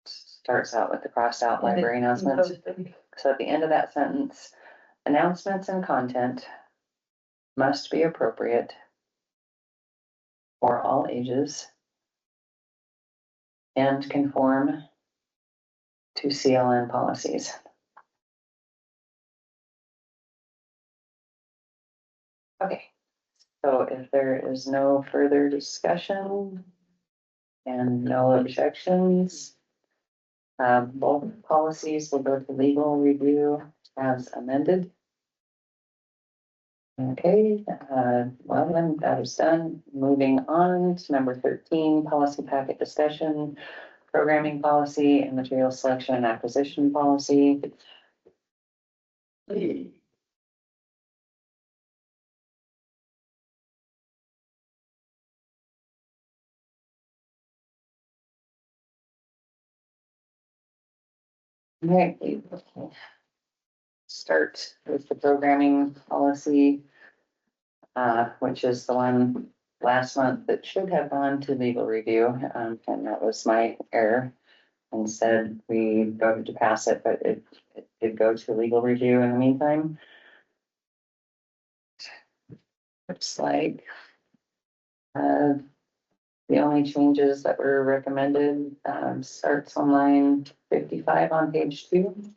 Starts out with the crossed out library announcements. So at the end of that sentence, announcements and content must be appropriate for all ages and conform to CLN policies. Okay, so if there is no further discussion and no objections, both policies will go to legal review as amended. Okay, well then that is done. Moving on to number 13, policy packet discussion, programming policy and material selection and acquisition policy. Right, we start with the programming policy, which is the one last month that should have gone to legal review, and that was my error. Instead, we voted to pass it, but it did go to legal review in the meantime. Looks like the only changes that were recommended starts on line 55 on page 2.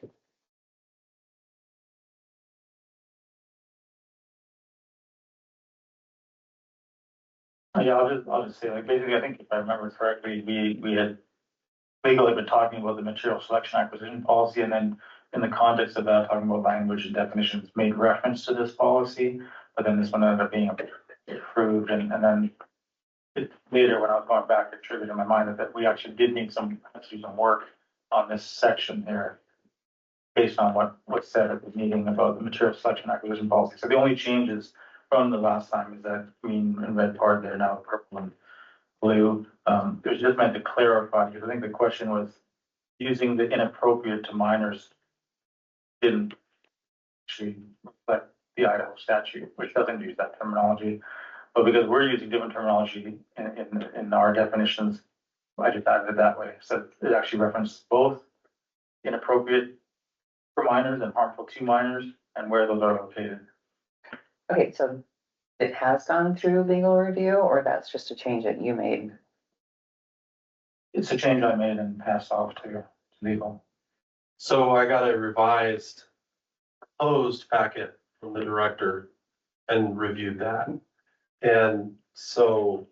Yeah, I'll just say, like, basically, I think if I remember correctly, we had legally been talking about the material selection acquisition policy, and then in the context of that, talking about language and definitions, made reference to this policy, but then this one ended up being approved, and then it later, when I was going back, it triggered in my mind that we actually did need to do some work on this section here, based on what was said at the meeting about the material selection acquisition policy. So the only changes from the last time is that green and red part there, now purple and blue. It was just meant to clarify, because I think the question was using the inappropriate to minors didn't actually reflect the Idaho statute, which doesn't use that terminology. But because we're using different terminology in our definitions, I just added it that way. So it actually referenced both inappropriate for minors and harmful to minors and where those are located. Okay, so it has gone through legal review, or that's just a change that you made? It's a change I made and passed off to legal. So I got a revised proposed packet from the director and reviewed that. And so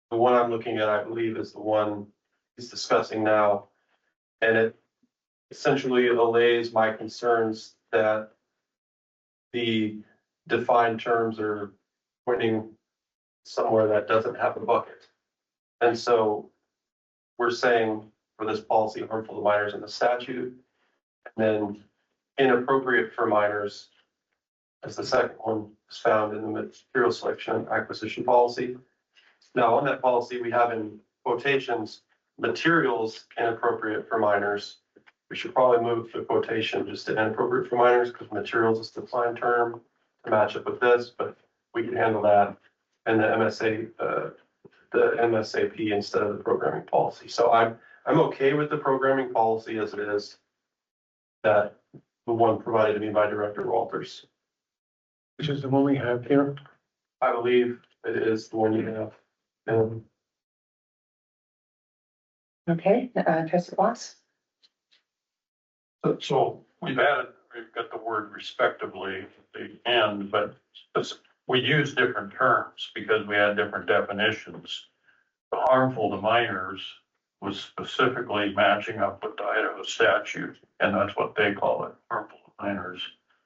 the one I'm looking at, I believe, is the one he's discussing now. And it essentially allays my concerns that the defined terms are pointing somewhere that doesn't have a bucket. And so we're saying for this policy, harmful to minors in the statute, and then inappropriate for minors as the second one is found in the material selection and acquisition policy. Now, on that policy, we have in quotations, materials inappropriate for minors. We should probably move the quotation just to inappropriate for minors, because materials is the defined term to match up with this, but we can handle that. And the MSAP instead of the programming policy. So I'm okay with the programming policy as it is, that the one provided to me by Director Walters. Which is the one we have here. I believe it is the one you have. Okay, Trustee Watts? So we've got the word respectively at the end, but we use different terms because we had different definitions. The harmful to minors was specifically matching up with the Idaho statute, and that's what they call it, harmful to minors.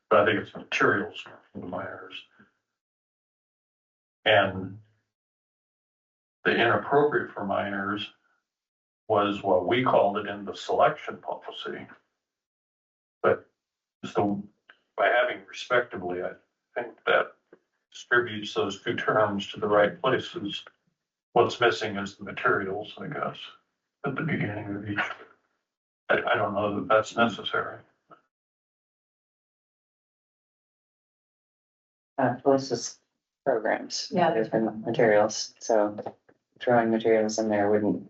But I think it's materials harmful to minors. And the inappropriate for minors was what we called it in the selection policy. But so by having respectively, I think that distributes those two terms to the right places. What's missing is the materials, I guess, at the beginning of each. I don't know that that's necessary. Melissa's programs. Yeah. Different materials, so throwing materials in there wouldn't.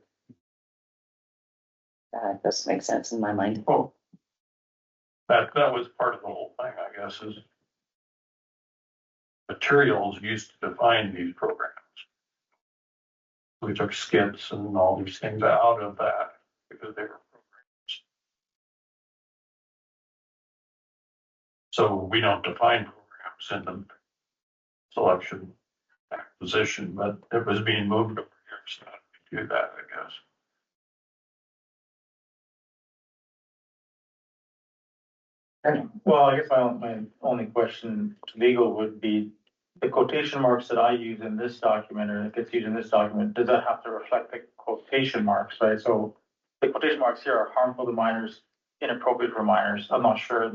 Doesn't make sense in my mind. Well, that was part of the whole thing, I guess, is materials used to define these programs. We took skits and all these things out of that because they were programs. So we don't define programs in the selection acquisition, but it was being moved over here, so we do that, I guess. Well, I guess my only question to legal would be, the quotation marks that I use in this document, or that gets used in this document, does that have to reflect the quotation marks, right? So the quotation marks here are harmful to minors, inappropriate for minors. I'm not sure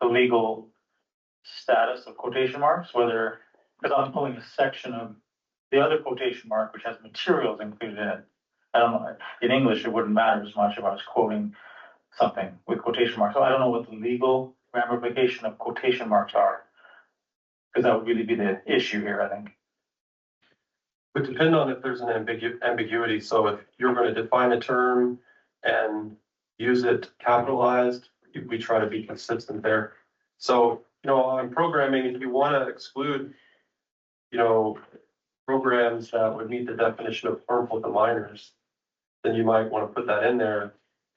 the legal status of quotation marks, whether, because I'm pulling a section of the other quotation mark, which has materials included in it. I don't know, in English, it wouldn't matter as much if I was quoting something with quotation marks. So I don't know what the legal ramification of quotation marks are. Because that would really be the issue here, I think. Would depend on if there's an ambiguity. So if you're going to define a term and use it capitalized, we try to be consistent there. So, on programming, if you want to exclude, programs that would meet the definition of harmful to minors, then you might want to put that in there.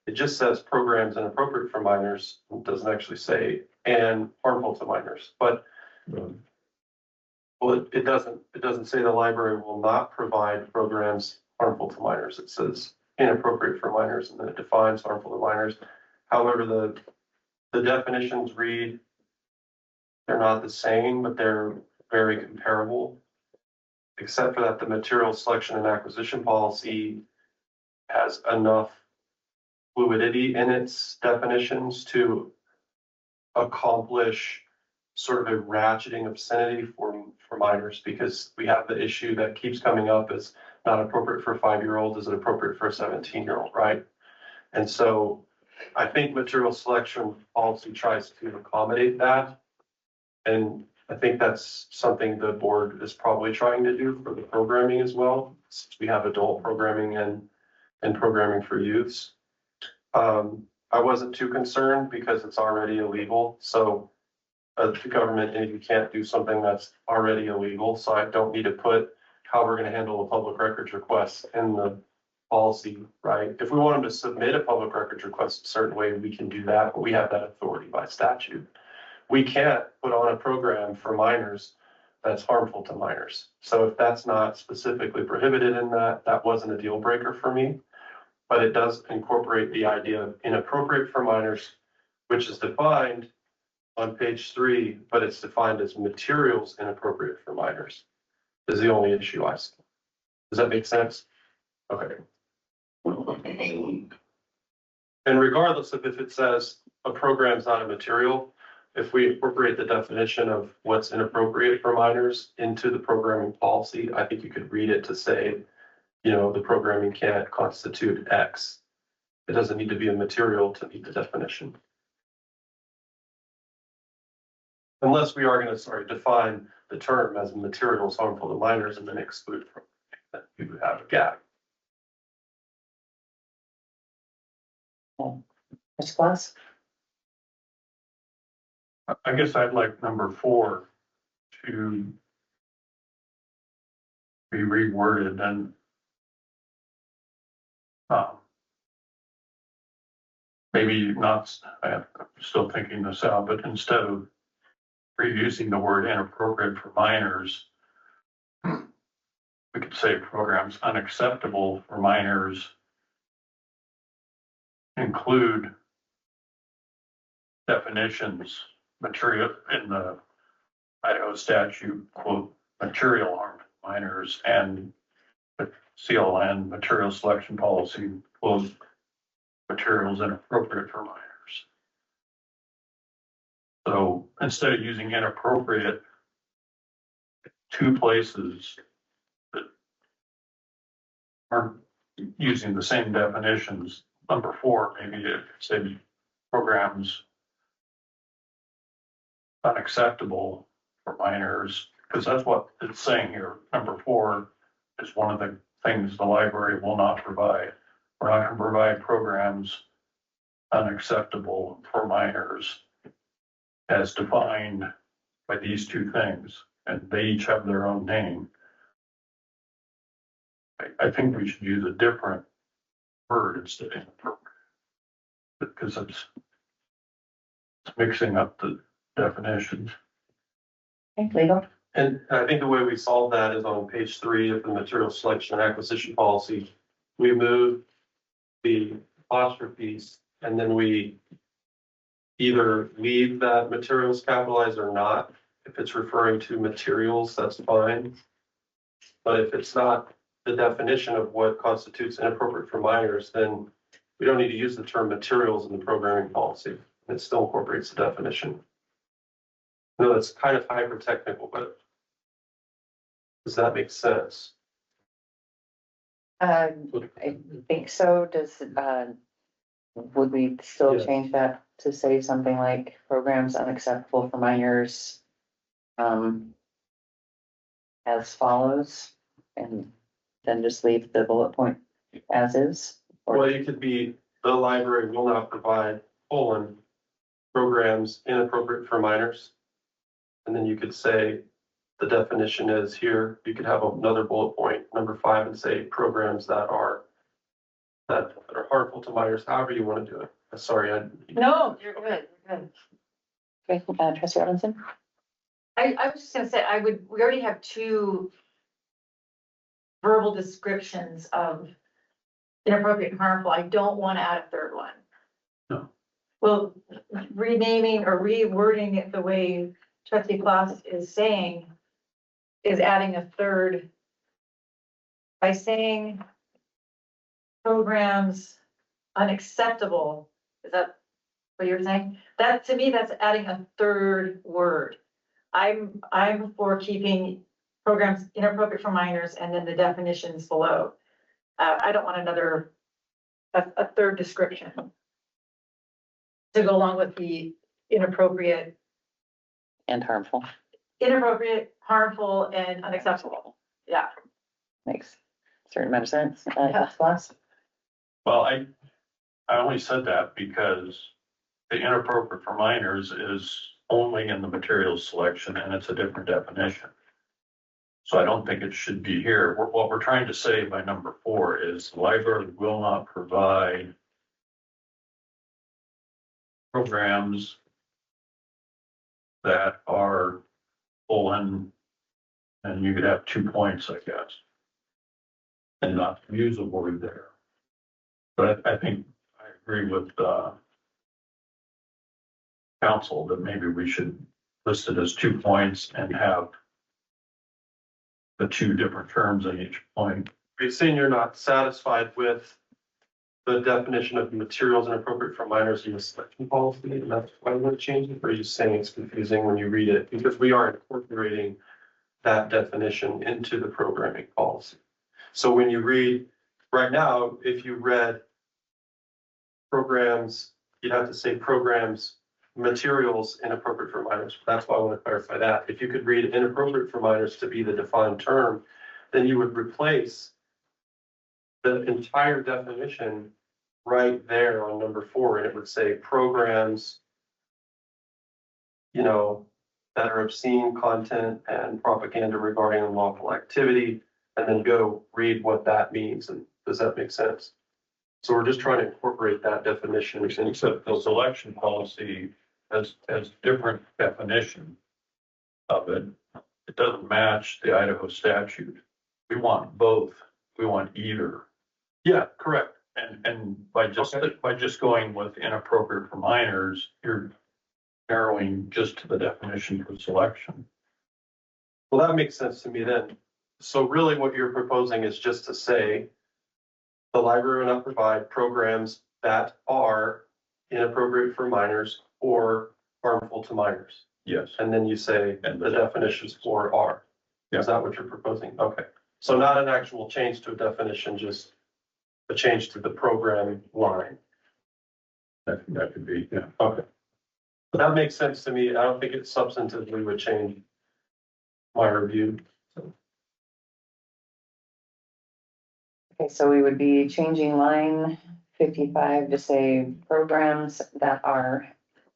It just says programs inappropriate for minors. It doesn't actually say and harmful to minors, but well, it doesn't say the library will not provide programs harmful to minors. It says inappropriate for minors, and then it defines harmful to minors. However, the definitions read, they're not the same, but they're very comparable, except for that the material selection and acquisition policy has enough fluidity in its definitions to accomplish sort of a ratcheting obscenity for minors, because we have the issue that keeps coming up is not appropriate for a 5-year-old, is it appropriate for a 17-year-old, right? And so I think material selection policy tries to accommodate that. And I think that's something the board is probably trying to do for the programming as well, since we have adult programming and programming for youths. I wasn't too concerned because it's already illegal. So the government entity can't do something that's already illegal. So I don't need to put how we're going to handle a public records request in the policy, right? If we want them to submit a public records request a certain way, we can do that, but we have that authority by statute. We can't put on a program for minors that's harmful to minors. So if that's not specifically prohibited in that, that wasn't a deal breaker for me. But it does incorporate the idea of inappropriate for minors, which is defined on page 3, but it's defined as materials inappropriate for minors is the only issue I see. Does that make sense? Okay. And regardless of if it says a program's not a material, if we incorporate the definition of what's inappropriate for minors into the programming policy, I think you could read it to say, the programming can't constitute X. It doesn't need to be a material to meet the definition. Unless we are going to, define the term as materials harmful to minors and then exclude from that, we would have a gap. Which class? I guess I'd like number 4 to be reworded and maybe not, I'm still thinking this out, but instead of reusing the word inappropriate for minors, we could say programs unacceptable for minors include definitions, material in the Idaho statute, quote, material harm to minors, and the CLN material selection policy, quote, materials inappropriate for minors. So instead of using inappropriate, 2 places that aren't using the same definitions, number 4, maybe if say programs unacceptable for minors Because that's what it's saying here. Number 4 is one of the things the library will not provide. We're not gonna provide programs unacceptable for minors as defined by these 2 things, and they each have their own name. I think we should use a different word instead of inappropriate, because it's mixing up the definitions. Okay, legal. And I think the way we solve that is on page 3 of the material selection and acquisition policy. We move the apostrophes and then we either leave that materials capitalized or not. If it's referring to materials, that's fine. But if it's not the definition of what constitutes inappropriate for minors, then we don't need to use the term materials in the programming policy. It still incorporates the definition. No, that's kind of hyper technical, but does that make sense? I think so. Would we still Yes. change that to say something like programs unacceptable for minors? As follows, and then just leave the bullet point as is? Well, it could be, the library will not provide programs inappropriate for minors. And then you could say, the definition is here, you could have another bullet point, number 5, and say programs that are harmful to minors, however you want to do it. Sorry, No, you're good, you're good. Okay, Trustee Robinson? I was just gonna say, we already have 2 verbal descriptions of inappropriate and harmful. I don't want to add a 3rd one. No. Well, renaming or rewording it the way Trustee Claus is saying is adding a 3rd by saying programs unacceptable. Is that what you're saying? That, to me, that's adding a 3rd word. I'm for keeping programs inappropriate for minors and then the definitions below. I don't want a 3rd description to go along with the inappropriate, harmful, and unacceptable. Yeah. Makes a certain amount of sense. Yeah. Class? Well, I only said that because the inappropriate for minors is only in the materials selection and it's a different definition. So I don't think it should be here. What we're trying to say by number 4 is the library will not provide programs that are full and you could have 2 points, I guess, and not use a word there. But I think I agree with council that maybe we should list it as 2 points and have the 2 different terms in each point. Are you saying you're not satisfied with the definition of materials inappropriate for minors in the selection policy, and that's why you want to change it? Or are you saying it's confusing when you read it? Because we are incorporating that definition into the programming policy. So when you read, right now, if you read programs, you'd have to say programs, materials inappropriate for minors. That's why I want to clarify that. If you could read inappropriate for minors to be the defined term, then you would replace the entire definition right there on number 4, and it would say programs, that are obscene content and propaganda regarding unlawful activity, and then go read what that means. And does that make sense? So we're just trying to incorporate that definition. Except the selection policy has different definition of it. It doesn't match the Idaho statute. We want both. We want either. Yeah, correct. And by just going with inappropriate for minors, you're narrowing just to the definition for selection. Well, that makes sense to me then. So really what you're proposing is just to say the library will not provide programs that are inappropriate for minors or harmful to minors. Yes. And then you say, and the definitions for are. Yeah. Is that what you're proposing? Okay. So not an actual change to a definition, just a change to the program line. That could be, yeah. Okay. But that makes sense to me. I don't think it substantively would change my review. Okay, so we would be changing line 55 to say programs that are,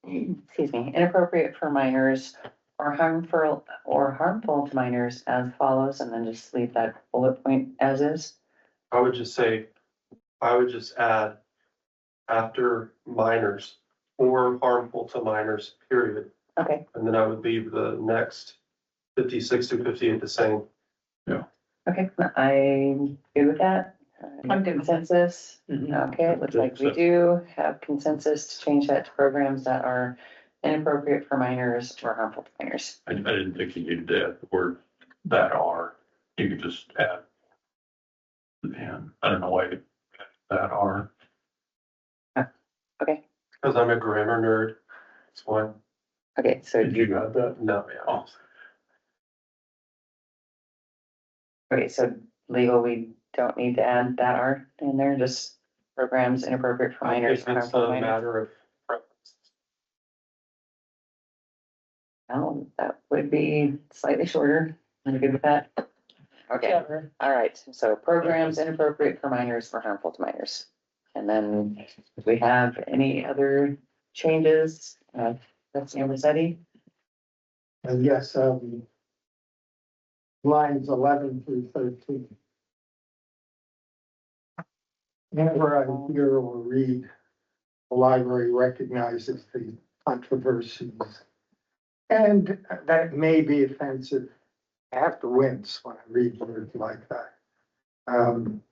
excuse me, inappropriate for minors or harmful to minors as follows, and then just leave that bullet point as is. I would just say, I would just add after minors or harmful to minors, period. Okay, And then I would leave the next 56 to 58 the same. okay, I'm good with that. I'm good with that. Consensus. Okay, it looks like we do have consensus to change that to programs that are inappropriate for minors or harmful to minors. I didn't think you needed to add the word that are, you could just add. And I don't know why you add that are. Okay, Because I'm a grammar nerd. That's why. okay, so Did you got that? No, yeah. Oh, okay, so legal, we don't need to add that are in there, just programs inappropriate for I minors. think or it's harmful to a minors. matter of preference. Oh, that would be slightly shorter. I'm good with that. Okay, all right, so programs inappropriate for minors or harmful to minors. And then if we have any other changes, that's Ambersetti. And yes, lines 11 through 13. Whenever I hear or read, the library recognizes the controversies and that it may be offensive. I have to wince when I read words like that.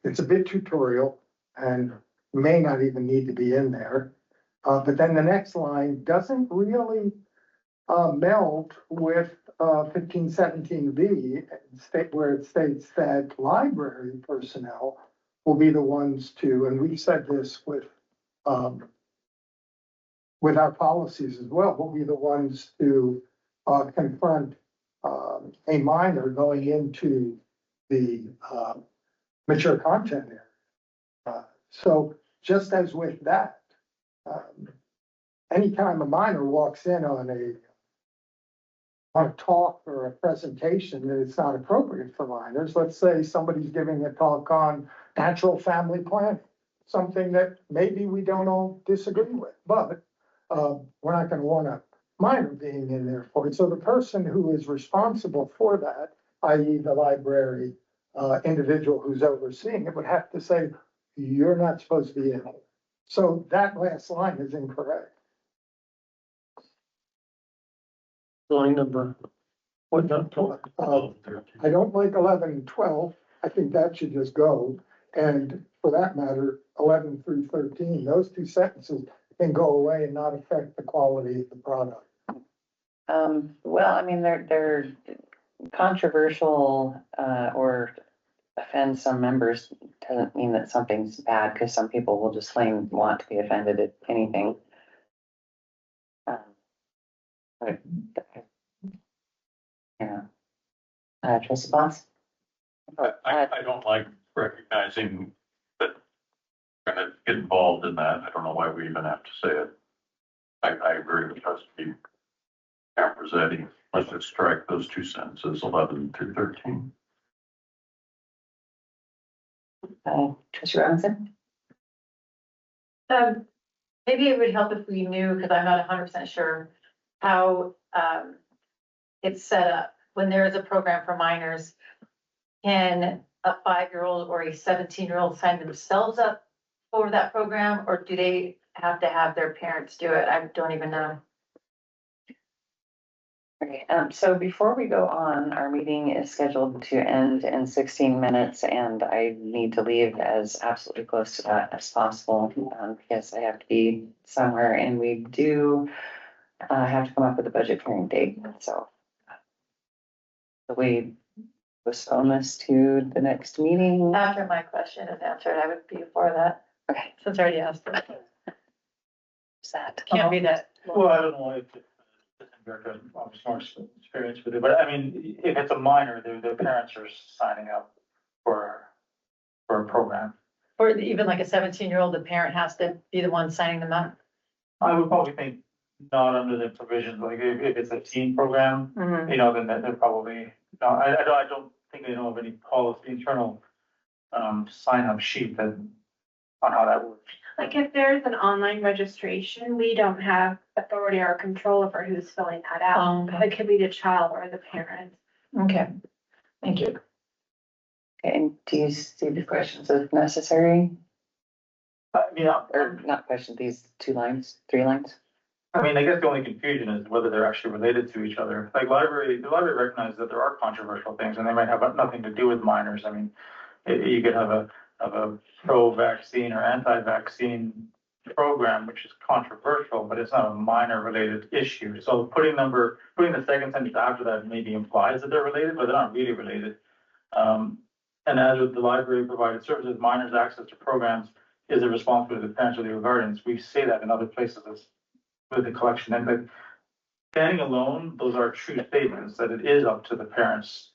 It's a bit tutorial and may not even need to be in there. But then the next line doesn't really meld with 1517B, where it states that library personnel will be the ones to, and we've said this with our policies as well, will be the ones to confront a minor going into the mature content area. So just as with that, anytime a minor walks in on a talk or a presentation that it's not appropriate for minors, let's say somebody's giving a talk on natural family planning, something that maybe we don't all disagree with, but we're not gonna want a minor being in there for it. So the person who is responsible for that, i.e. the library individual who's overseeing it, would have to say, you're not supposed to be in here. So that last line is incorrect. Line number, what, not 12? I don't like 11 and 12. I think that should just go. And for that matter, 11 through 13, those two sentences can go away and not affect the quality of the product. Well, I mean, they're controversial, or offend some members doesn't mean that something's bad, because some people will just plain want to be offended at anything. But, yeah. Trustee Boss? I don't like recognizing that we're gonna get involved in that. I don't know why we even have to say it. I agree with Trustee Ambersetti. Let's just strike those two sentences, 11 through 13. Trustee Robinson? Maybe it would help if we knew, because I'm not 100% sure, how it's set up. When there is a program for minors, can a 5-year-old or a 17-year-old sign themselves up for that program, or do they have to have their parents do it? I don't even know. Okay, so before we go on, our meeting is scheduled to end in 16 minutes, and I need to leave as absolutely close to that as possible, because I have to be somewhere, and we do have to come up with a budget hearing date, so we postpone this to the next meeting. After my question is answered, I would be for that. Okay. Since I already asked it. That. Can't be that. Well, I don't know if America obviously more experience with it, but I mean, if it's a minor, their parents are signing up for a program. Or even like a 17-year-old, the parent has to be the one signing them up. I would probably think not under the provisions, like if it's a teen program, you know, then they're probably No, I don't think they know of any policy, internal, sign up sheet that, on how that works. Like if there's an online registration, we don't have authority or control over who's filling that out. Okay, It could be the child or the parent. okay, thank you. Okay, and do you see the questions as necessary, Yeah, or not questions, these 2 lines, 3 lines? I mean, I guess the only confusion is whether they're actually related to each other. Like the library recognizes that there are controversial things and they might have nothing to do with minors. I mean, you could have a pro-vaccine or anti-vaccine program, which is controversial, but it's not a minor related issue. So putting the second sentence after that maybe implies that they're related, but they're not really related. And as with the library provided services, minors' access to programs is the responsibility of the parents or the guardians. We say that in other places as with the collection. And but standing alone, those are true statements that it is up to the parents,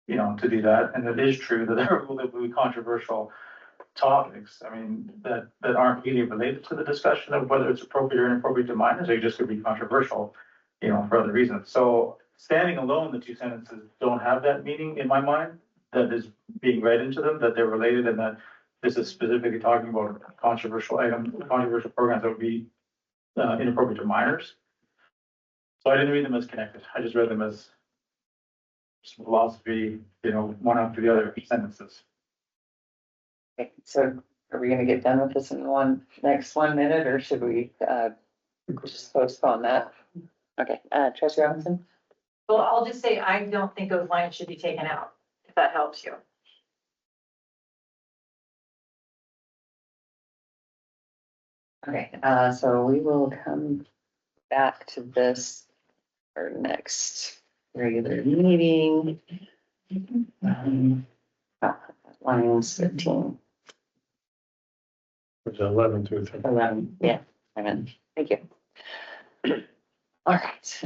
to do that. And it is true that there will be controversial topics. I mean, that aren't really related to the discussion of whether it's appropriate or inappropriate to minors. They just could be controversial, for other reasons. So standing alone, the 2 sentences don't have that meaning in my mind that is being read into them, that they're related and that this is specifically talking about controversial programs that would be inappropriate to minors. So I didn't read them as connected. I just read them as philosophy, one after the other sentences. Okay, so are we gonna get done with this in next 1 minute, or should we, just postpone that? Okay, Trustee Robinson? Well, I'll just say, I don't think those lines should be taken out, if that helps you. Okay, so we will come back to this for next regular meeting. Lines 13. It's 11 through 13. 11, yeah, I'm in, thank you. All right,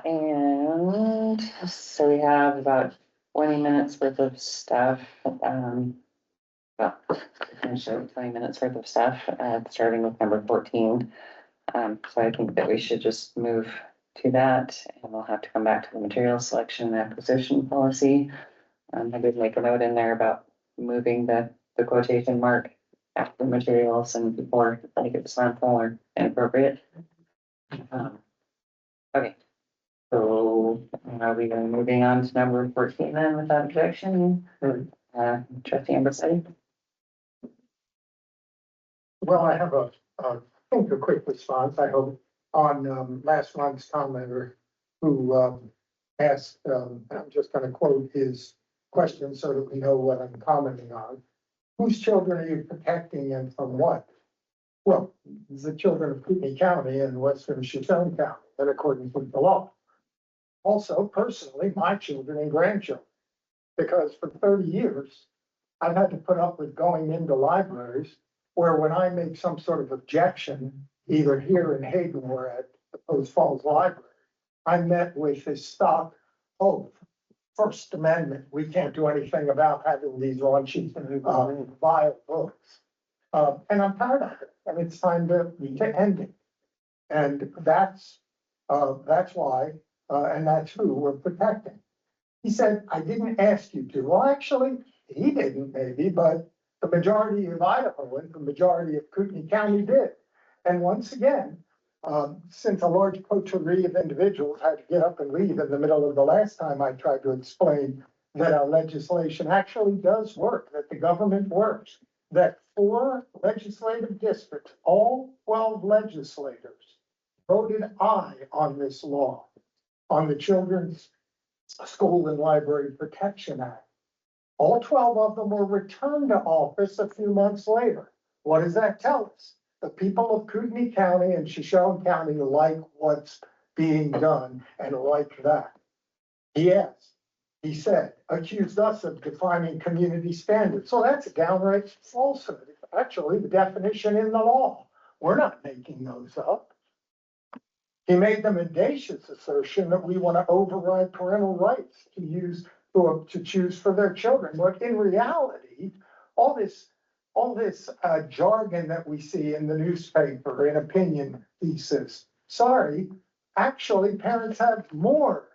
and so we have about 20 minutes worth of stuff, well, potentially 20 minutes worth of stuff, starting with number 14. So I think that we should just move to that, and we'll have to come back to the material selection and acquisition policy. I did make a note in there about moving the quotation mark after materials and before, I think it's harmful or inappropriate. Okay, so are we moving on to number 14 then without objection? Trustee Ambrosati? Well, I have I think a quick response, I hope, on last month's commenter who asked, I'm just gonna quote his question so that we know what I'm commenting on. Whose children are you protecting and from what? Well, the children of Kootenai County and Western Shoshone County, in accordance with the law. Also, personally, my children and grandchildren, because for 30 years, I've had to put up with going into libraries where when I make some sort of objection, either here in Hayden or at the Post Falls Library, I'm met with this stock, First Amendment, we can't do anything about having these raunchy, vile books. And I'm tired of it, and it's time to end it. And that's why, and that's who we're protecting. He said, I didn't ask you to. Well, actually, he didn't maybe, but the majority of Idaho and the majority of Kootenai County did. And once again, since a large coterie of individuals had to get up and leave in the middle of the last time I tried to explain that our legislation actually does work, that the government works, that 4 legislative districts, all 12 legislators, voted aye on this law, on the Children's School and Library Protection Act. All 12 of them were returned to office a few months later. What does that tell us? The people of Kootenai County and Shoshone County like what's being done and like that. He said, accused us of defining community standards. So that's a downright falsehood. It's actually the definition in the law. We're not making those up. He made the mendacious assertion that we want to override parental rights to choose for their children. But in reality, all this jargon that we see in the newspaper, in opinion pieces, actually parents have more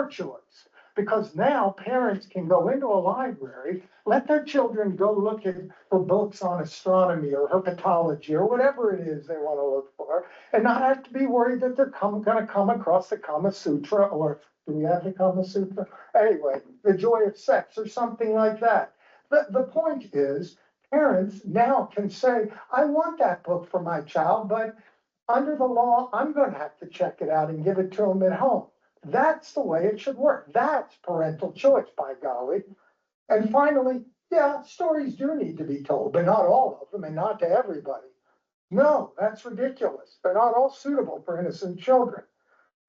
choice. because now parents can go into a library, let their children go looking for books on astronomy or herpetology or whatever it is they want to look for, and not have to be worried that they're gonna come across the Kama Sutra, or do we have the Kama Sutra? Anyway, the joy of sex or something like that. The point is, parents now can say, I want that book for my child, but under the law, I'm gonna have to check it out and give it to them at home. That's the way it should work. That's parental choice, by golly. And finally, yeah, stories do need to be told, but not all of them and not to everybody. No, that's ridiculous. They're not all suitable for innocent children.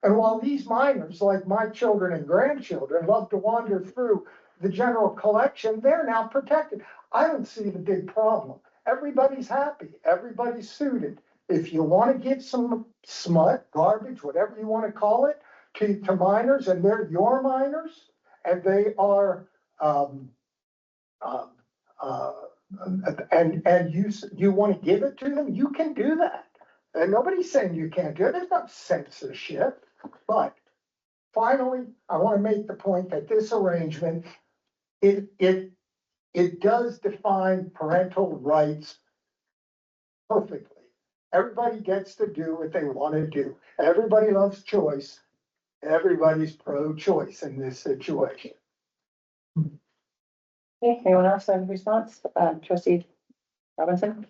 And while these minors, like my children and grandchildren, love to wander through the general collection, they're now protected. I don't see the big problem. Everybody's happy. Everybody's suited. If you want to give some smut, garbage, whatever you want to call it, to minors, and they're your minors, and they are, and you want to give it to them, you can do that. And nobody's saying you can't do it. There's no censorship. But finally, I want to make the point that this arrangement, it does define parental rights perfectly. Everybody gets to do what they want to do. Everybody loves choice. Everybody's pro-choice in this situation. Okay, anyone else have a response? Trustee Robinson?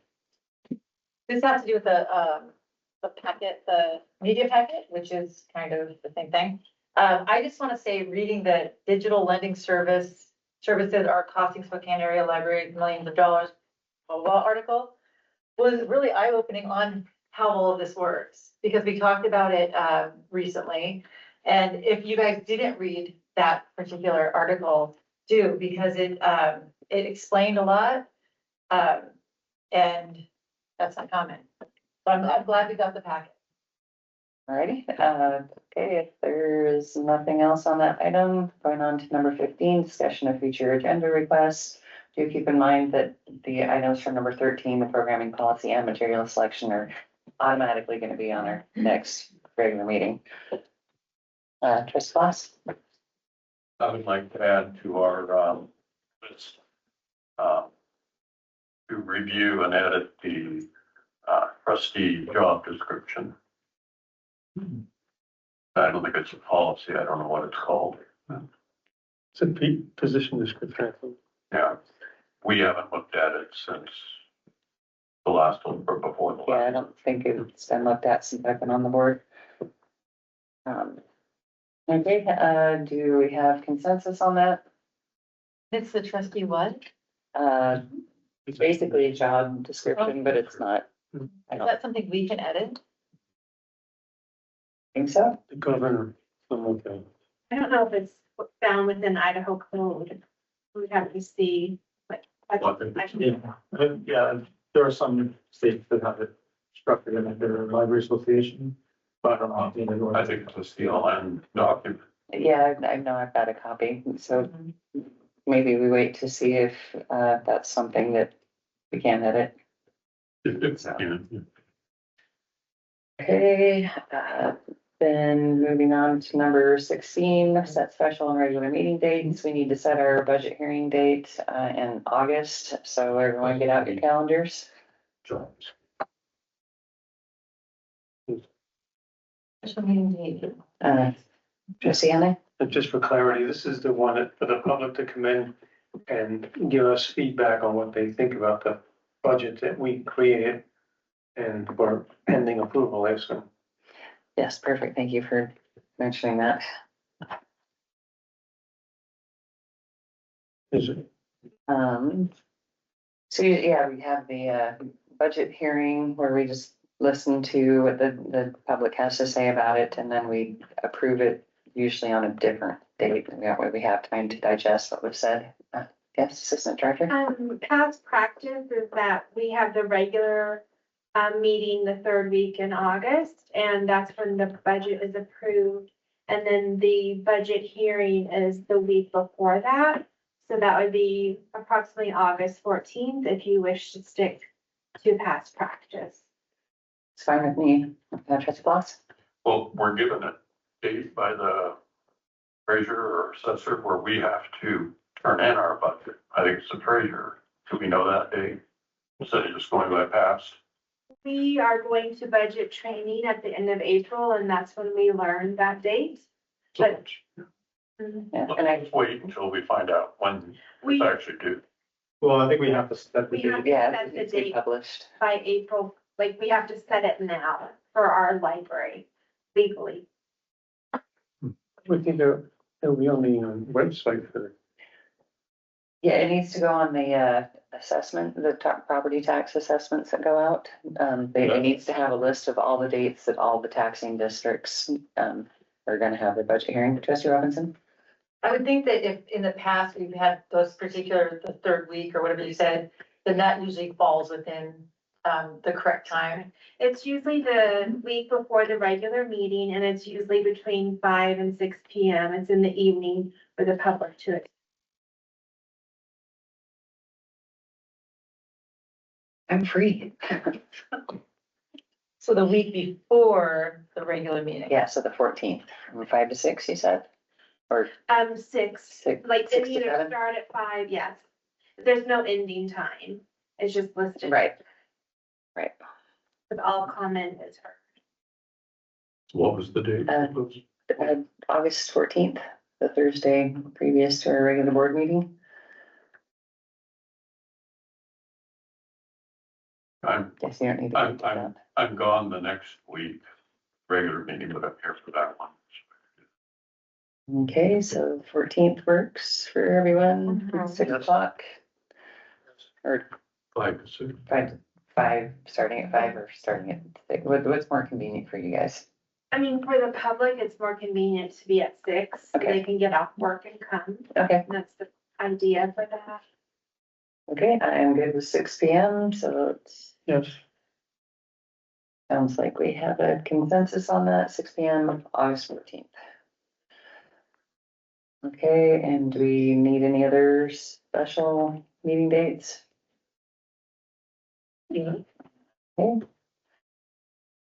This has to do with the packet, the media packet, which is kind of the same thing. I just want to say, reading the digital lending services are costing Spokane area libraries millions of dollars, blah, blah, article was really eye-opening on how all of this works, because we talked about it recently. And if you guys didn't read that particular article, do, because it explained a lot. And that's my comment. So I'm glad we got the packet. Alrighty, okay, if there's nothing else on that item, going on to number 15, discussion of future agenda requests. Do keep in mind that the items from number 13, the programming policy and material selection, are automatically going to be on our next regular meeting. Trustee Claus? I would like to add to our list to review and edit the trustee job description. I don't think it's a policy. I don't know what it's called. It's a position description. Yeah, we haven't looked at it since the last one or before the Yeah, I last. don't think it's been looked at since I've been on the board. Okay, do we have consensus on that? It's the trustee what? It's basically a job description, but it's not. I Is don't that something we can edit? think so. The governor, okay. I don't know if it's found within Idaho code. We would have to see, like. Yeah, there are some states that have it structured in their library association, but I don't know. I think it's a CLN document. Yeah, I know I've got a copy, so maybe we wait to see if that's something that we can edit. It's, Okay, then moving on to number 16, set special and regular meeting dates. We need to set our budget hearing date in August, so everyone get out your calendars. Special meeting date. Trustee Anna? And just for clarity, this is the one for the public to come in and give us feedback on what they think about the budget that we created and for pending approval, I assume. Yes, perfect. Thank you for mentioning that. Is it? So yeah, we have the budget hearing where we just listen to what the public has to say about it, and then we approve it usually on a different date. That way we have time to digest what was said. Yes, Assistant Director? Past practice is that we have the regular meeting the third week in August, and that's when the budget is approved. And then the budget hearing is the week before that. So that would be approximately August 14th if you wish to stick to past practice. It's fine with me. Trustee Claus? well, we're given a date by the treasurer or assessor where we have to turn in our budget. I think it's the treasurer. Do we know that date? Instead of just going by past. We are going to budget training at the end of April, and that's when we learn that date. But Yeah, and I, Let's wait until we find out when we, it's actually due. Well, I think we have to set the we have date. to yeah, set the it's been date published. by April, like we have to set it now for our library legally. We think it'll be on the website for. Yeah, it needs to go on the assessment, the property tax assessments that go out. It needs to have a list of all the dates that all the taxing districts are gonna have their budget hearing. Trustee Robinson? I would think that if in the past we've had those particular, the third week or whatever you said, then that usually falls within the correct time. It's usually the week before the regular meeting, and it's usually between 5 and 6 PM. It's in the evening for the public to. I'm free. So the week before the regular meeting. Yeah, so the 14th, from 5 to 6, you said? Or 6, 6? like they 6 to either 7? start at 5, yes. There's no ending time. It's just listed. Right. Right. With all comment is heard. What was the date? August 14th, the Thursday previous to our regular board meeting. Guess you don't need to. wait till that. I'm gone the next week, regular meeting, but I'm here for that one. Okay, so 14th works for everyone, 6 o'clock. Or 5 to 6. 5, starting at 5 or starting at 6. What's more convenient for you guys? I mean, for the public, it's more convenient to be at 6, so Okay. they can get off work and come. Okay, That's the idea for that. okay, I am good with 6 PM, so it's, Yes. sounds like we have a consensus on that, 6 PM, August 14th. Okay, and do we need any other special meeting dates? Yeah. Okay.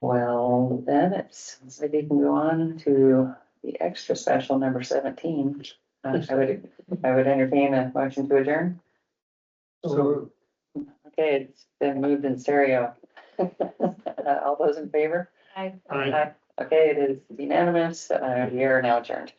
Well, then it sounds like we can go on to the extra special number 17. I would entertain a motion to adjourn. So Okay, it's been moved in stereo. All those in favor? Aye. I. Okay, it is unanimous. We are now adjourned.